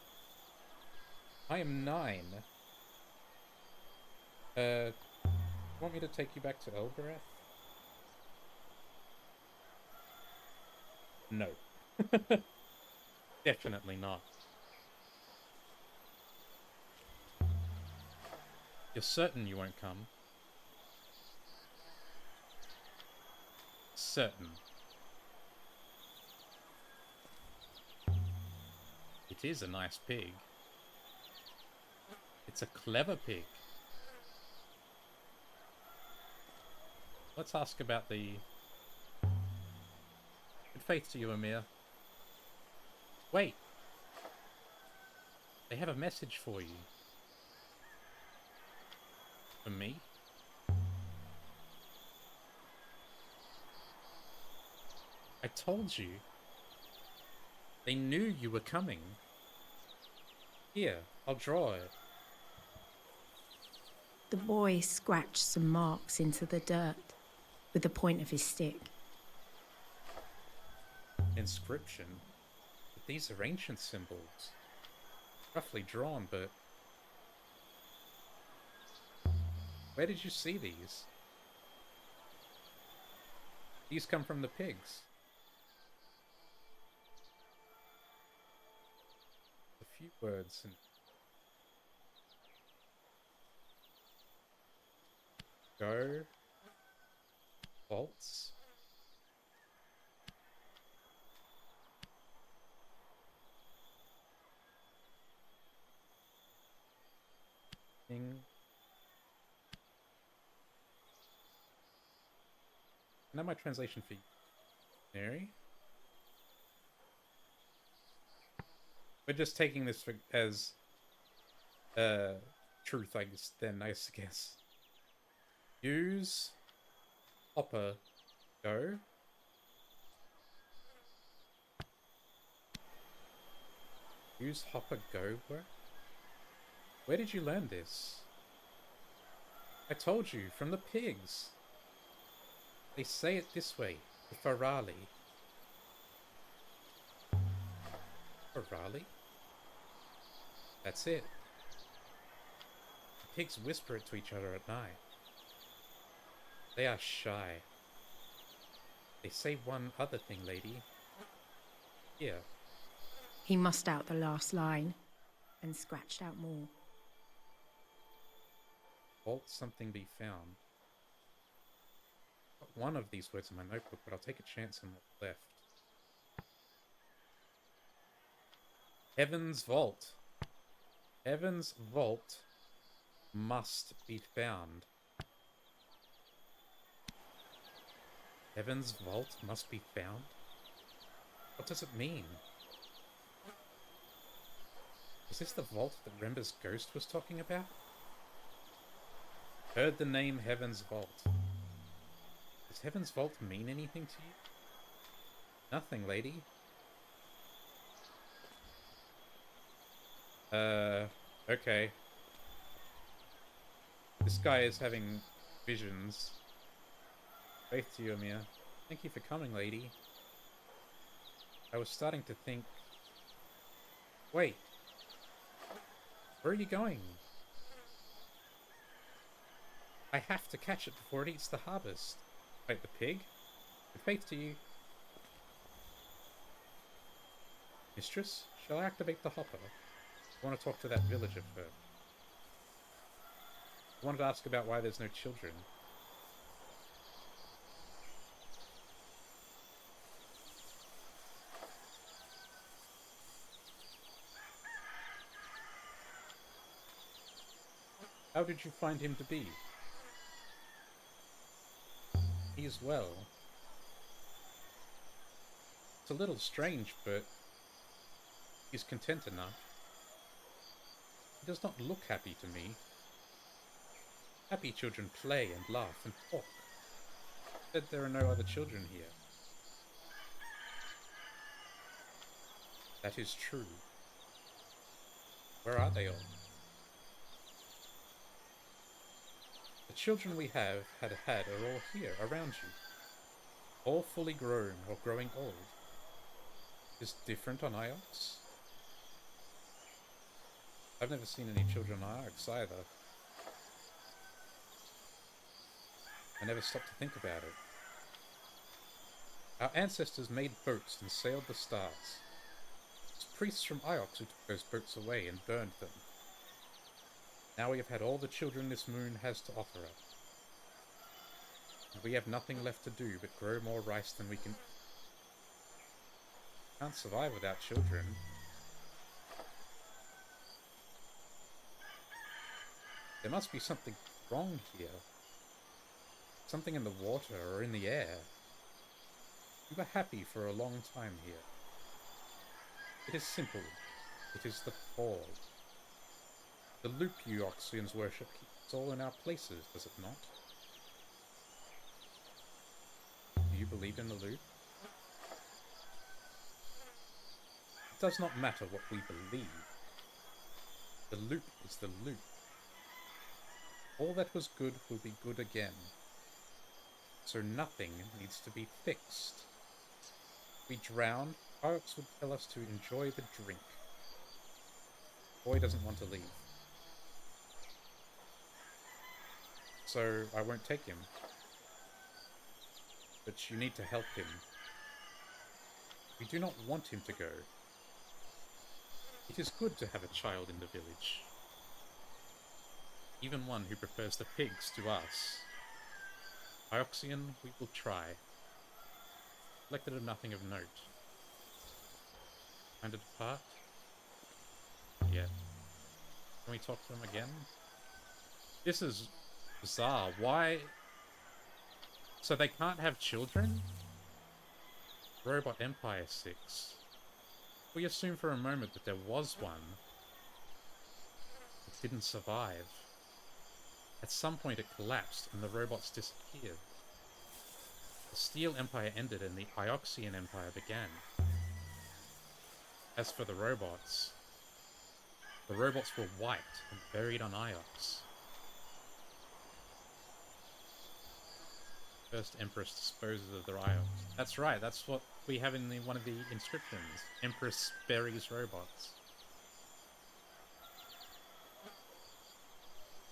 I am 9. Want me to take you back to Elbereth? No. Definitely not. You're certain you won't come? Certain. It is a nice pig. It's a clever pig. Let's ask about the... Good faith to you, Amir. Wait. They have a message for you. For me? I told you. They knew you were coming. Here, I'll draw it. The boy scratched some marks into the dirt with the point of his stick. Inscription? But these are ancient symbols. Roughly drawn, but... Where did you see these? These come from the pigs. A few words and... Go. Bolts. Thing. Now my translation for you. Mary? We're just taking this for, as truth, I guess, then, I guess. Use hopper go. Use hopper go work? Where did you learn this? I told you, from the pigs. They say it this way, the Farali. Farali? That's it. The pigs whisper it to each other at night. They are shy. They say one other thing, lady. Here. He mussed out the last line and scratched out more. Won't something be found? Got one of these words in my notebook, but I'll take a chance on what's left. Heaven's Vault. Heaven's Vault must be found. Heaven's Vault must be found? What does it mean? Is this the vault that Remba's ghost was talking about? Heard the name Heaven's Vault. Does Heaven's Vault mean anything to you? Nothing, lady. Okay. This guy is having visions. Faith to you, Amir. Thank you for coming, lady. I was starting to think... Wait. Where are you going? I have to catch it before it eats the harvest. Wait, the pig? Good faith to you. Mistress, shall I activate the hopper? I want to talk to that villager first. I wanted to ask about why there's no children. How did you find him to be? He is well. It's a little strange, but he's content enough. He does not look happy to me. Happy children play and laugh and talk. Said there are no other children here. That is true. Where are they all? The children we have had are all here, around you. All fully grown or growing old. Is different on Iox? I've never seen any children on Iox either. I never stopped to think about it. Our ancestors made boats and sailed the stars. It's priests from Iox who took those boats away and burned them. Now we have had all the children this moon has to offer us. And we have nothing left to do but grow more rice than we can. Can't survive without children. There must be something wrong here. Something in the water or in the air. We were happy for a long time here. It is simple. It is the fall. The loop you Oxians worship keeps us all in our places, does it not? Do you believe in the loop? It does not matter what we believe. The loop is the loop. All that was good will be good again. So nothing needs to be fixed. If we drowned, Oryx would tell us to enjoy the drink. Boy doesn't want to leave. So I won't take him. But you need to help him. We do not want him to go. It is good to have a child in the village. Even one who prefers the pigs to us. Ioxian, we will try. Collected of nothing of note. Time to depart? Yeah. Can we talk to him again? This is bizarre. Why? So they can't have children? Robot Empire 6. We assume for a moment that there was one. It didn't survive. At some point it collapsed and the robots disappeared. The Steel Empire ended and the Ioxian Empire began. As for the robots were wiped and buried on Iox. First Empress disposes of the Iox. That's right, that's what we have in one of the inscriptions. Empress buries robots.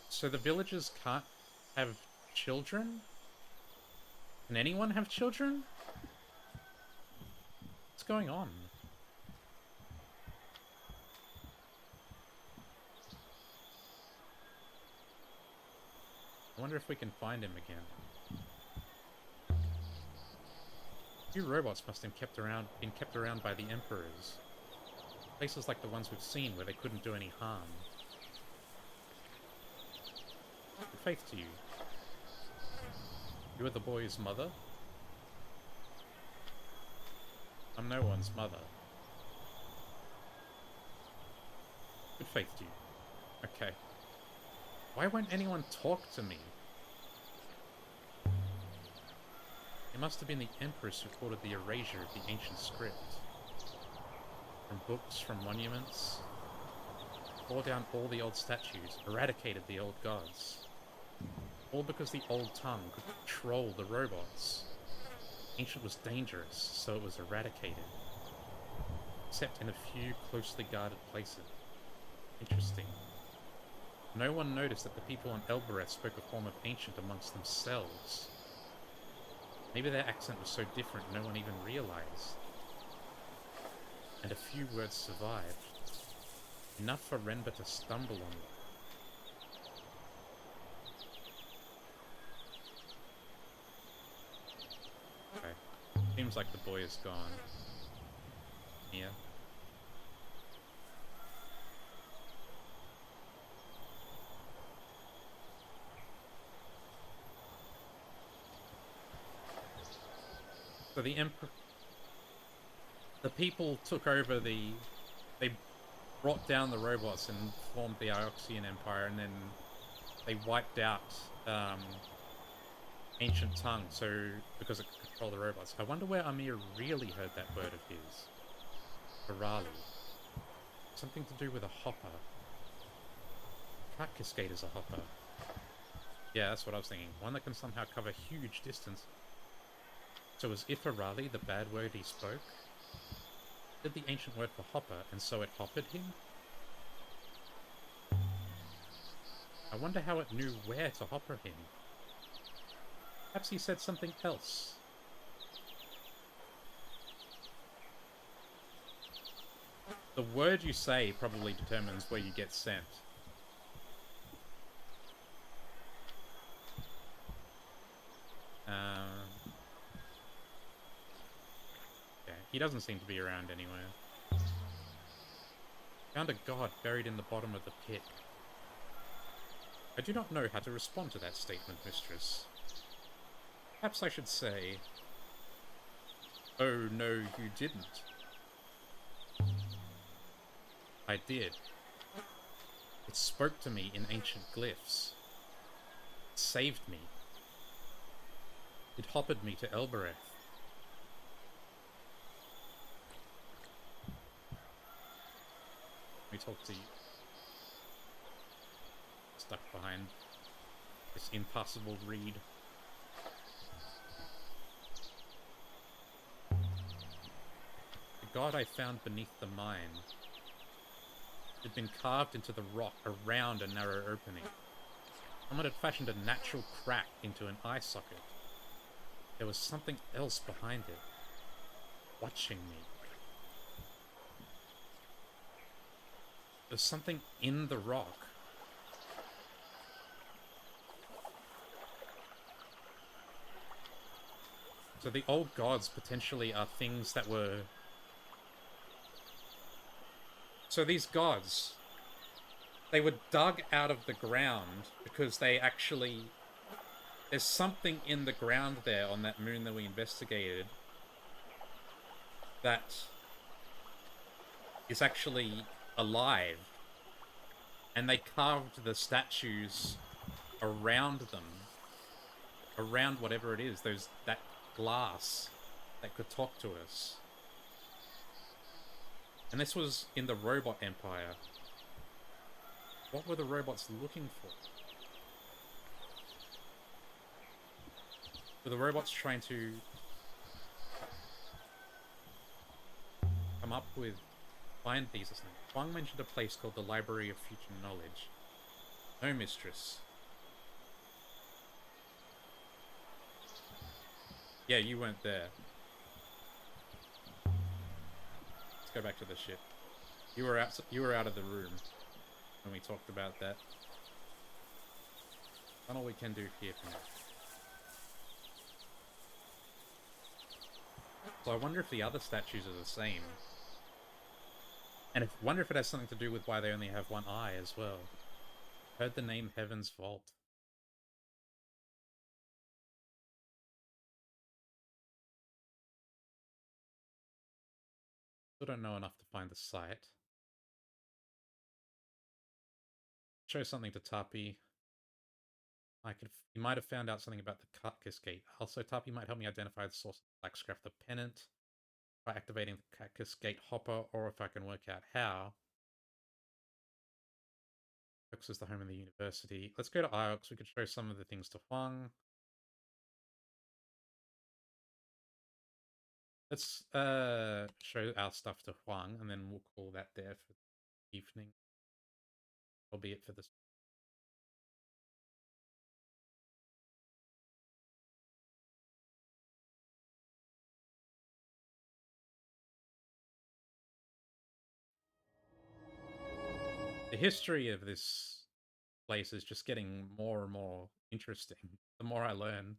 So the villagers can't have children? Can anyone have children? What's going on? I wonder if we can find him again. Few robots must have been kept around by the emperors. Places like the ones we've seen where they couldn't do any harm. Good faith to you. You are the boy's mother? I'm no one's mother. Good faith to you. Okay. Why won't anyone talk to me? It must have been the Empress who ordered the erasure of the ancient script. From books, from monuments. Tore down all the old statues, eradicated the old gods. All because the old tongue could control the robots. Ancient was dangerous, so it was eradicated. Except in a few closely guarded places. Interesting. No one noticed that the people on Elbereth spoke a form of ancient amongst themselves. Maybe their accent was so different no one even realized. And a few words survived. Enough for Renba to stumble on them. Okay. Seems like the boy is gone. Yeah. So the people took over they brought down the robots and formed the Ioxian Empire, and then they wiped out Ancient Tongue, so because it could control the robots. I wonder where Amir really heard that word of his. Ferrali. Something to do with a hopper. Kart Cascade is a hopper. Yeah, that's what I was thinking. One that can somehow cover huge distance. So was Ifarali the bad word he spoke? Did the ancient word for hopper, and so it hoppered him? I wonder how it knew where to hopper him. Perhaps he said something else. The word you say probably determines where you get sent. He doesn't seem to be around anywhere. Found a god buried in the bottom of the pit. I do not know how to respond to that statement, mistress. Perhaps I should say, oh no, you didn't. I did. It spoke to me in ancient glyphs. It saved me. It hoppered me to Elbereth. Let me talk to you. Stuck behind this impassable reed. The god I found beneath the mine had been carved into the rock around a narrow opening. Someone had fashioned a natural crack into an eye socket. There was something else behind it, watching me. There's something in the rock. So the old gods potentially are things that were... So these gods, they were dug out of the ground because they actually... There's something in the ground there on that moon that we investigated that is actually alive. And they carved the statues around them. Around whatever it is. That glass that could talk to us. And this was in the Robot Empire. What were the robots looking for? Were the robots trying to come up with, find these or something? Huang mentioned a place called the Library of Future Knowledge. No, mistress. Yeah, you weren't there. Let's go back to the ship. You were out of the room when we talked about that. That's all we can do here for now. So I wonder if the other statues are the same. And I wonder if it has something to do with why they only have one eye as well. Heard the name Heaven's Vault. Still don't know enough to find the site. Show something to Tapi. He might have found out something about the Carcass Gate. Also, Tapi might help me identify the source of the Black Scrap the Pennant by activating the Carcass Gate hopper, or if I can work out how. Iox is the home of the university. Let's go to Iox. We could show some of the things to Huang. Let's show our stuff to Huang, and then we'll call that there for the evening. That'll be it for this. The history of this place is just getting more and more interesting the more I learn.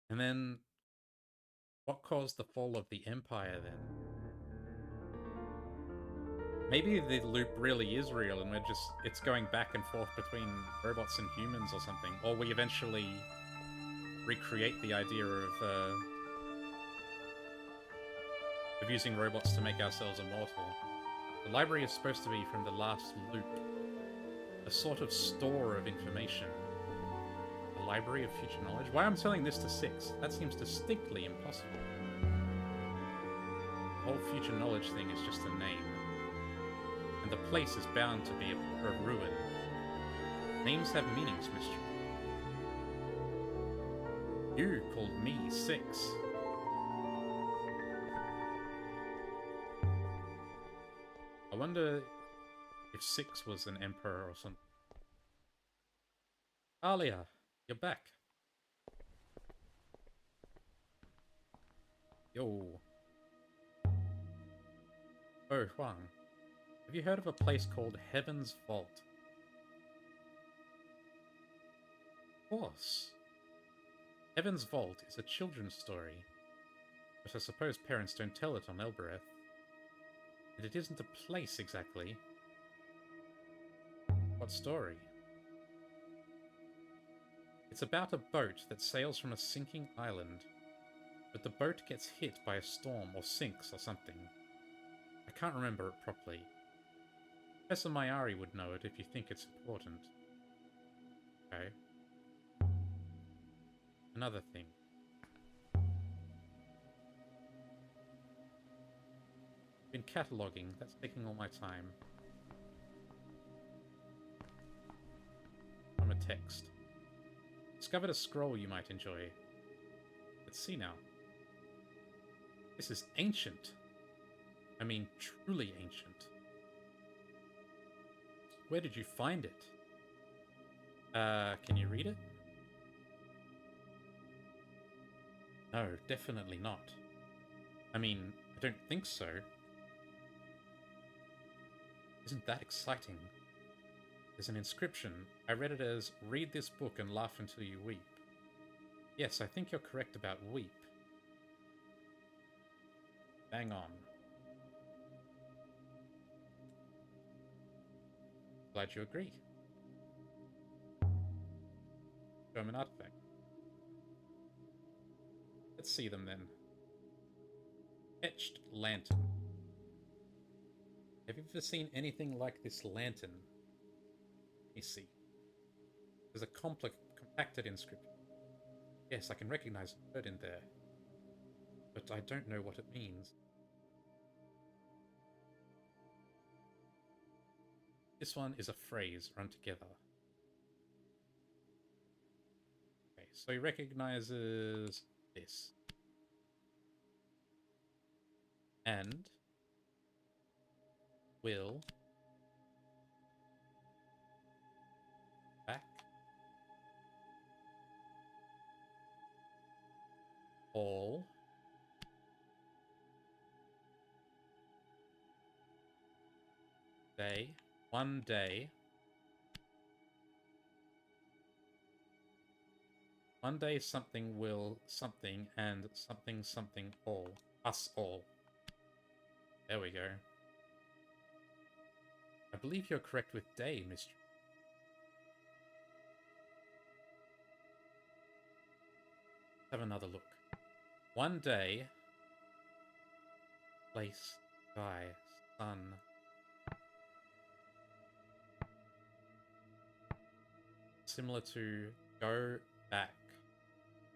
And then, what caused the fall of the Empire then? Maybe the loop really is real and it's going back and forth between robots and humans or something. Or we eventually recreate the idea of using robots to make ourselves immortal. The library is supposed to be from the last loop. A sort of store of information. The Library of Future Knowledge? Why I'm selling this to 6? That seems distinctly impossible. The whole future knowledge thing is just a name. And the place is bound to be a ruin. Names have meanings, mistress. You called me 6. I wonder if 6 was an emperor or something. Alia, you're back. Yo. Oh, Huang. Have you heard of a place called Heaven's Vault? Of course. Heaven's Vault is a children's story, but I suppose parents don't tell it on Elbereth. And it isn't a place exactly. What story? It's about a boat that sails from a sinking island, but the boat gets hit by a storm or sinks or something. I can't remember it properly. Professor Mayari would know it if you think it's important. Okay. Another thing. Been cataloguing. That's taking all my time. From a text. Discovered a scroll you might enjoy. Let's see now. This is ancient. I mean, truly ancient. Where did you find it? Can you read it? No, definitely not. I mean, I don't think so. Isn't that exciting? There's an inscription. I read it as, read this book and laugh until you weep. Yes, I think you're correct about weep. Bang on. Glad you agree. German artifact. Let's see them then. Etched lantern. Have you ever seen anything like this lantern? Let me see. There's a compacted inscription. Yes, I can recognize a word in there. But I don't know what it means. This one is a phrase run together. Okay, so he recognizes this. And will back all day, one day, something will something and something something all, us all. There we go. I believe you're correct with day, Mistress. Have another look. One day, place, sky, sun. Similar to go back.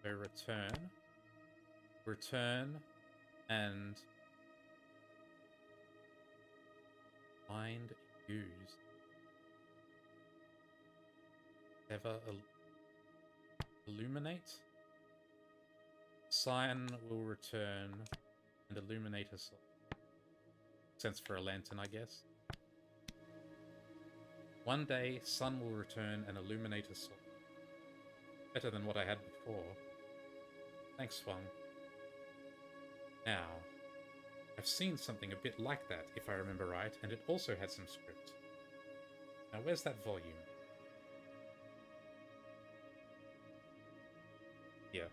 So return, and find, use. Ever illuminate. Sign will return and illuminate us. Sense for a lantern, I guess. One day, sun will return and illuminate us all. Better than what I had before. Thanks, Swung. Now, I've seen something a bit like that, if I remember right, and it also had some script. Now, where's that volume? Here.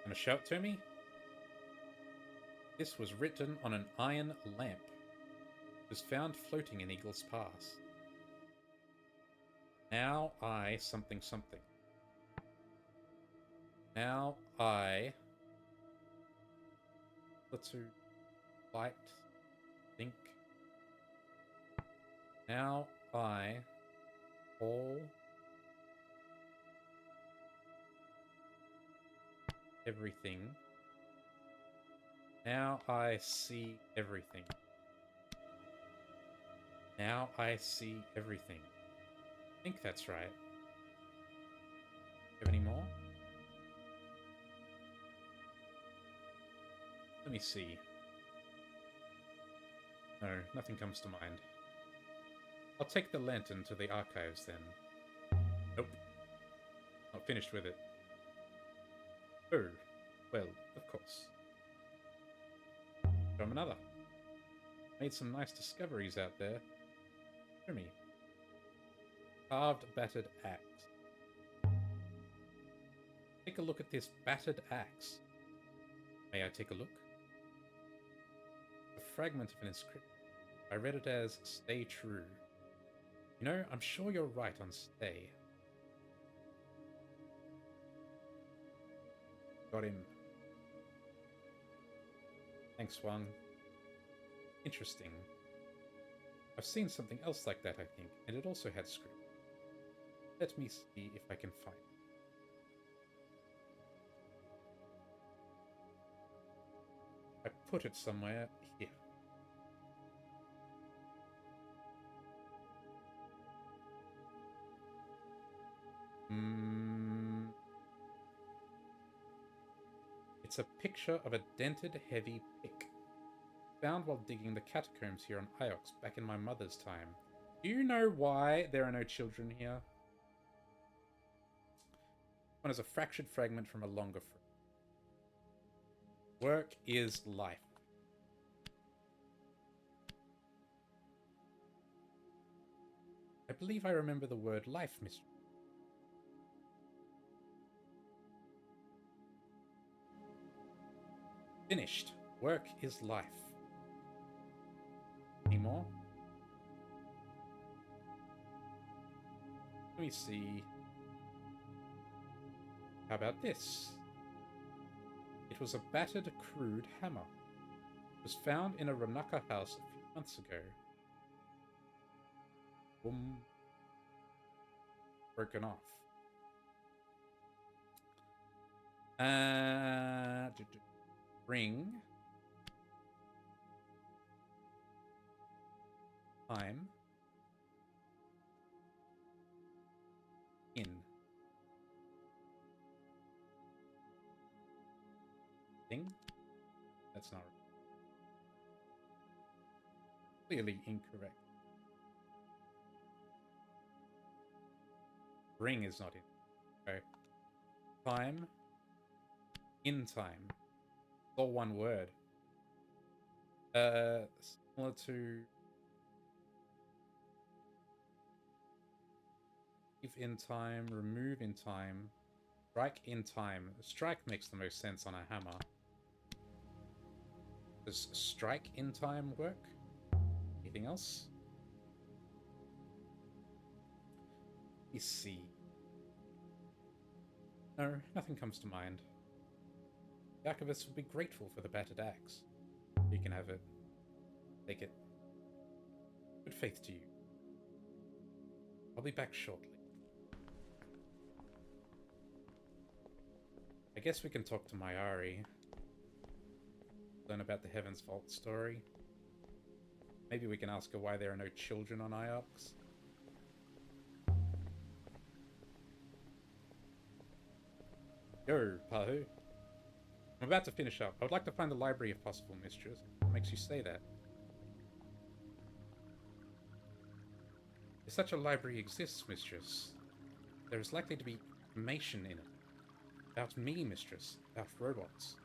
Gonna shout to me? This was written on an iron lamp. It was found floating in Eagle's Pass. Now I something something. Now I to light think. Now I all everything. Now I see everything. Now I see everything. I think that's right. Have any more? Let me see. No, nothing comes to mind. I'll take the lantern to the archives then. Nope. Not finished with it. Oh, well, of course. From another. Made some nice discoveries out there. Show me. Carved battered axe. Take a look at this battered axe. May I take a look? A fragment of an inscription. I read it as "Stay true." You know, I'm sure you're right on stay. Got him. Thanks, Wang. Interesting. I've seen something else like that, I think, and it also had script. Let me see if I can find it. I put it somewhere here. It's a picture of a dented, heavy pick. Found while digging the catacombs here on Iox back in my mother's time. Do you know why there are no children here? One is a fractured fragment from a longer fragment. Work is life. I believe I remember the word life, Miss. Finished. Work is life. Any more? Let me see. How about this? It was a battered, crude hammer. It was found in a Ranaka house a few months ago. Boom. Broken off. Ring. Time. In. Thing. That's not clearly incorrect. Ring is not in. Okay. Time. In time. It's all one word. Similar to leave in time, remove in time, strike in time. Strike makes the most sense on a hammer. Does strike in time work? Anything else? Let me see. No, nothing comes to mind. The archivist would be grateful for the battered axe. You can have it. Take it. Good faith to you. I'll be back shortly. I guess we can talk to Mayari. Learn about the Heaven's Vault story. Maybe we can ask her why there are no children on Iox. Yo, Pahu. I'm about to finish up. I would like to find the library if possible, Mistress. What makes you say that? If such a library exists, Mistress, there is likely to be information in it. About me, Mistress. About robots.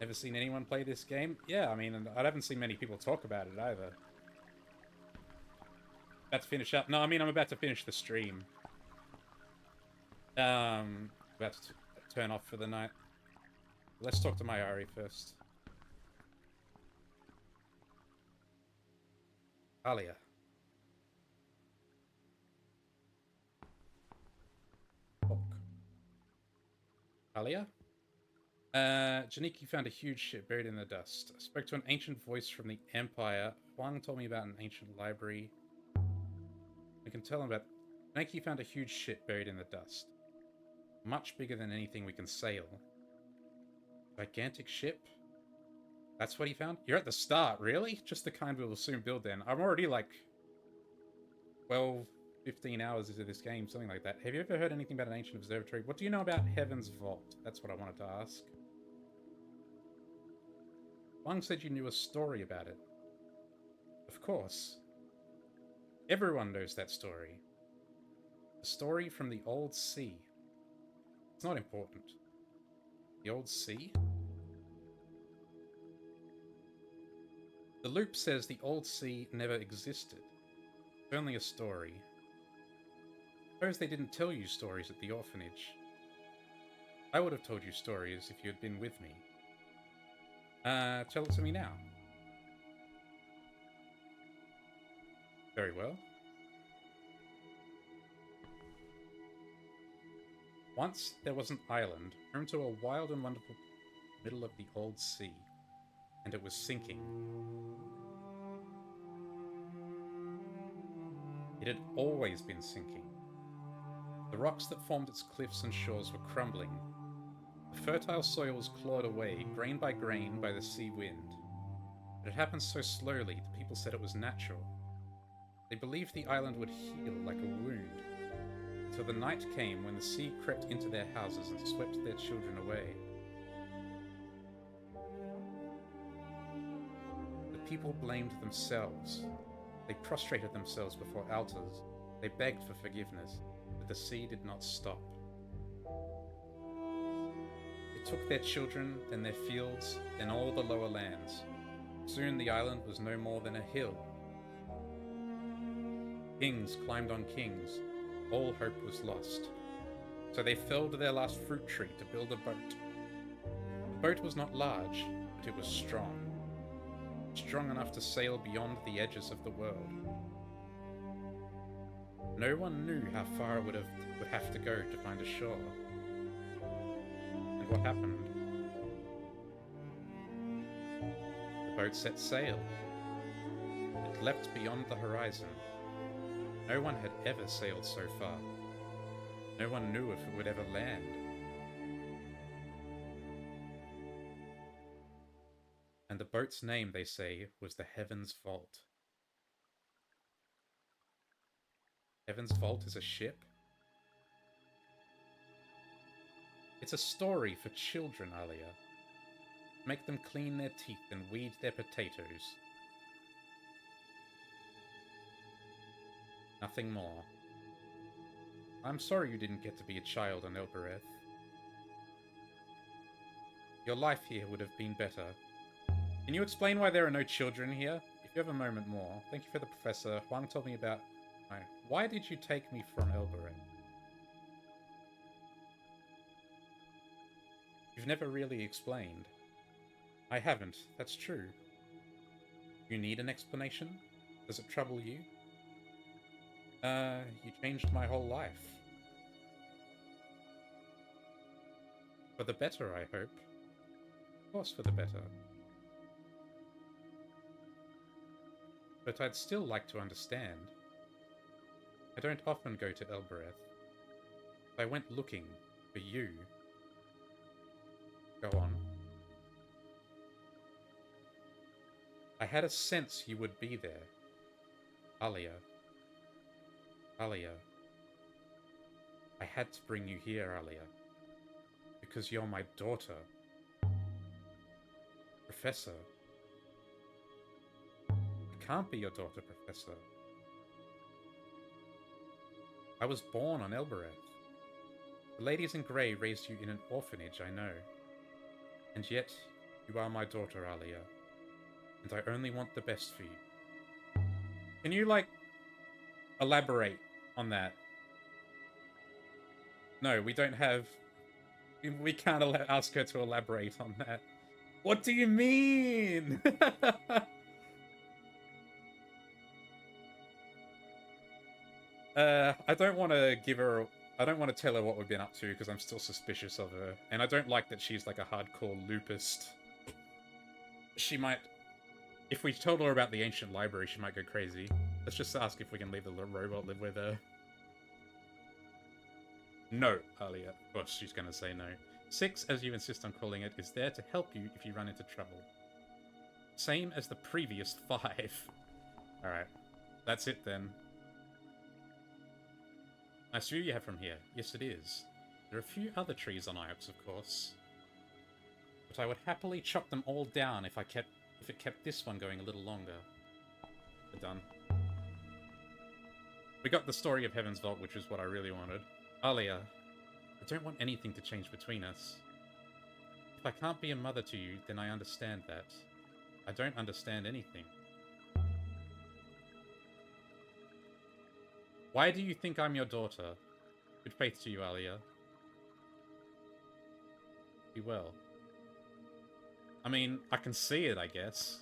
Never seen anyone play this game? Yeah, I mean, I haven't seen many people talk about it either. About to finish up. No, I mean, I'm about to finish the stream. About to turn off for the night. Let's talk to Mayari first. Alia. Talk. Alia? Janiki found a huge ship buried in the dust. I spoke to an ancient voice from the Empire. Huang told me about an ancient library. We can tell him about... Janiki found a huge ship buried in the dust. Much bigger than anything we can sail. Gigantic ship? That's what he found? You're at the start, really? Just the kind we will soon build then. I'm already like 12, 15 hours into this game, something like that. Have you ever heard anything about an ancient observatory? What do you know about Heaven's Vault? That's what I wanted to ask. Wang said you knew a story about it. Of course. Everyone knows that story. The story from the Old Sea. It's not important. The Old Sea? The loop says the old sea never existed. It's only a story. Suppose they didn't tell you stories at the orphanage. I would have told you stories if you had been with me. Tell it to me now. Very well. Once there was an island home to a wild and wonderful middle of the old sea, and it was sinking. It had always been sinking. The rocks that formed its cliffs and shores were crumbling. The fertile soil was clawed away, grain by grain, by the sea wind. But it happened so slowly that people said it was natural. They believed the island would heal like a wound, until the night came when the sea crept into their houses and swept their children away. The people blamed themselves. They prostrated themselves before altars. They begged for forgiveness, but the sea did not stop. It took their children, then their fields, then all the lower lands. Soon the island was no more than a hill. Kings climbed on kings. All hope was lost. So they felled their last fruit tree to build a boat. The boat was not large, but it was strong. Strong enough to sail beyond the edges of the world. No one knew how far it would have to go to find a shore. And what happened? The boat set sail. It leapt beyond the horizon. No one had ever sailed so far. No one knew if it would ever land. And the boat's name, they say, was the Heaven's Vault. Heaven's Vault is a ship? It's a story for children, Alia. Make them clean their teeth and weed their potatoes. Nothing more. I'm sorry you didn't get to be a child on Elbereth. Your life here would have been better. Can you explain why there are no children here? If you have a moment more. Thank you for the professor. Huang told me about... Why did you take me from Elbereth? You've never really explained. I haven't, that's true. You need an explanation? Does it trouble you? You changed my whole life. For the better, I hope. Of course for the better. But I'd still like to understand. I don't often go to Elbereth. I went looking for you. Go on. I had a sense you would be there. Alia. Alia. I had to bring you here, Alia. Because you're my daughter. Professor. I can't be your daughter, Professor. I was born on Elbereth. The ladies in grey raised you in an orphanage, I know. And yet, you are my daughter, Alia. And I only want the best for you. Can you, elaborate on that? No, we don't have... We can't ask her to elaborate on that. What do you mean? I don't want to give her... I don't want to tell her what we've been up to because I'm still suspicious of her. And I don't like that she's like a hardcore loopist. She might... If we told her about the ancient library, she might go crazy. Let's just ask if we can leave the robot live with her. No, Alia. Of course, she's going to say no. 6, as you insist on calling it, is there to help you if you run into trouble. Same as the previous 5. Alright. That's it then. Nice view you have from here. Yes, it is. There are a few other trees on Iops, of course. But I would happily chop them all down if it kept this one going a little longer. We're done. We got the story of Heaven's Vault, which is what I really wanted. Alia, I don't want anything to change between us. If I can't be a mother to you, then I understand that. I don't understand anything. Why do you think I'm your daughter? Good faith to you, Alia. Be well. I mean, I can see it, I guess.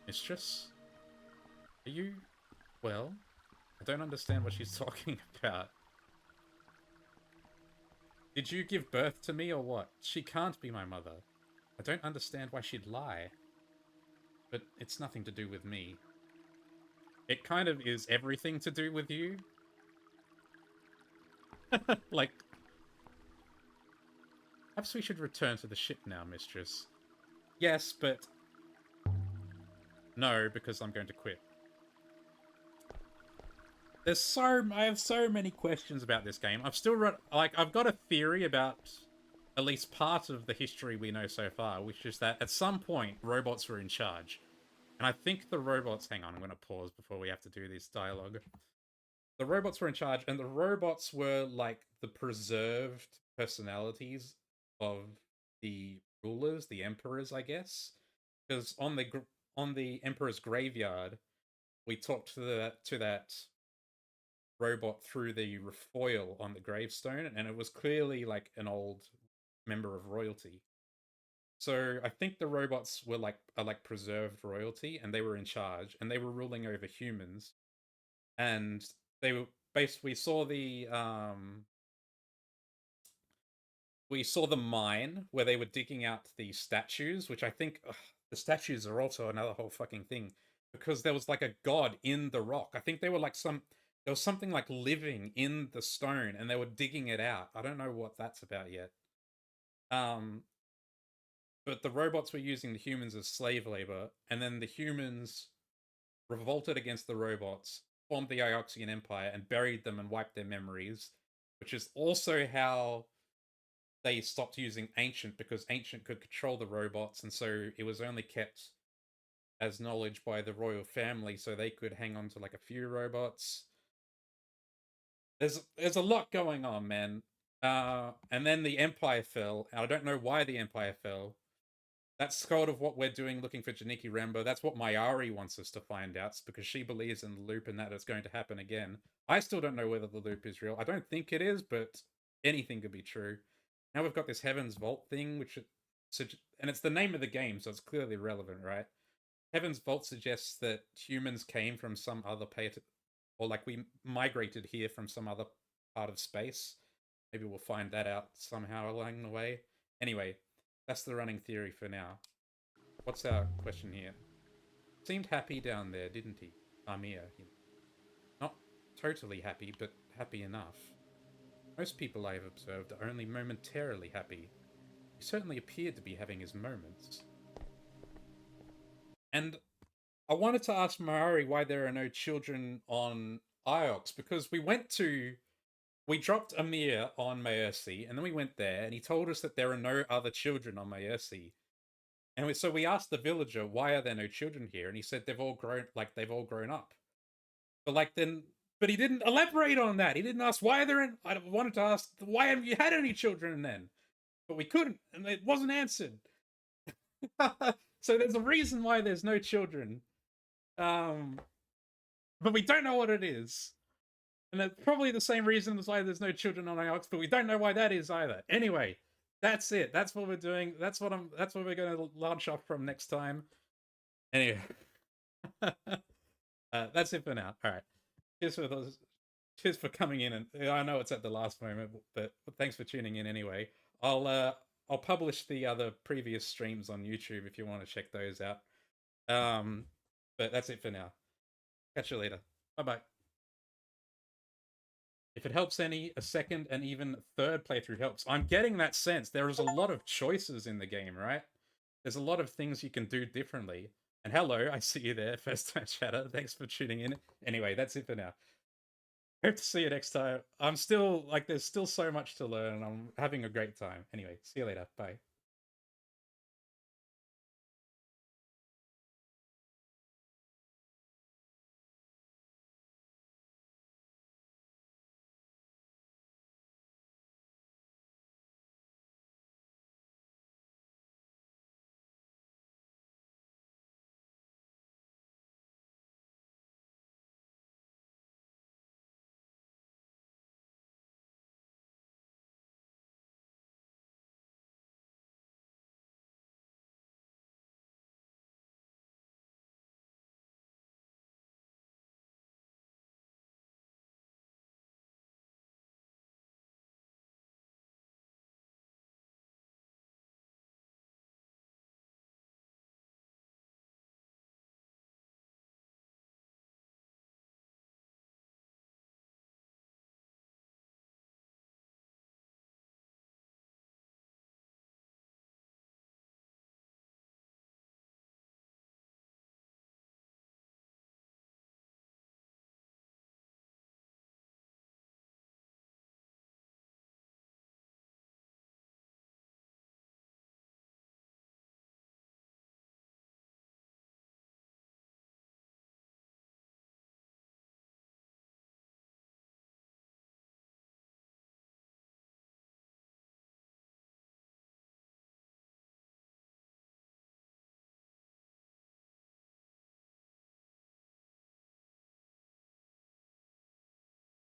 Mistress? Are you... well? I don't understand what she's talking about. Did you give birth to me or what? She can't be my mother. I don't understand why she'd lie. But it's nothing to do with me. It kind of is everything to do with you. Like... perhaps we should return to the ship now, mistress. Yes, but... no, because I'm going to quit. I have so many questions about this game. I've got a theory about at least part of the history we know so far, which is that at some point robots were in charge. And I think the robots... hang on, I'm going to pause before we have to do this dialogue. The robots were in charge, and the robots were like the preserved personalities of the rulers, the emperors, I guess. Because on the emperor's graveyard, we talked to that robot through the foil on the gravestone, and it was clearly like an old member of royalty. So I think the robots were like preserved royalty, and they were in charge, and they were ruling over humans. And they were basically... we saw the mine where they were digging out the statues, which I think the statues are also another whole fucking thing, because there was like a god in the rock. I think they were like there was something like living in the stone, and they were digging it out. I don't know what that's about yet. But the robots were using the humans as slave labor, and then the humans revolted against the robots, formed the Ioxian Empire, and buried them and wiped their memories, which is also how they stopped using Ancient, because Ancient could control the robots, and so it was only kept as knowledge by the royal family, so they could hang on to like a few robots. There's a lot going on, man. And then the Empire fell. I don't know why the Empire fell. That's sort of what we're doing, looking for Janiki Rambo. That's what Mayari wants us to find out, because she believes in the loop and that it's going to happen again. I still don't know whether the loop is real. I don't think it is, but anything could be true. Now we've got this Heaven's Vault thing, and it's the name of the game, so it's clearly relevant, right? Heaven's Vault suggests that humans came from some other or like we migrated here from some other part of space. Maybe we'll find that out somehow along the way. Anyway, that's the running theory for now. What's our question here? Seemed happy down there, didn't he? Amir. Not totally happy, but happy enough. Most people I have observed are only momentarily happy. He certainly appeared to be having his moments. And I wanted to ask Mahari why there are no children on Iox, because we dropped Amir on Maersi, and then we went there, and he told us that there are no other children on Maersi. And so we asked the villager, why are there no children here? And he said they've all grown up. But he didn't elaborate on that. He didn't ask why I wanted to ask, why haven't you had any children then? But we couldn't, and it wasn't answered. So there's a reason why there's no children. But we don't know what it is. And that's probably the same reason as why there's no children on Iox, but we don't know why that is either. Anyway, that's it. That's what we're doing. That's what we're going to launch off from next time. Anyway. That's it for now. All right. Cheers for coming in, and I know it's at the last moment, but thanks for tuning in anyway. I'll publish the other previous streams on YouTube if you want to check those out. But that's it for now. Catch you later. Bye-bye. If it helps any, a second and even third playthrough helps. I'm getting that sense. There is a lot of choices in the game, right? There's a lot of things you can do differently. And hello, I see you there, first time chatter. Thanks for tuning in. Anyway, that's it for now. Hope to see you next time. There's still so much to learn, and I'm having a great time. Anyway, see you later. Bye.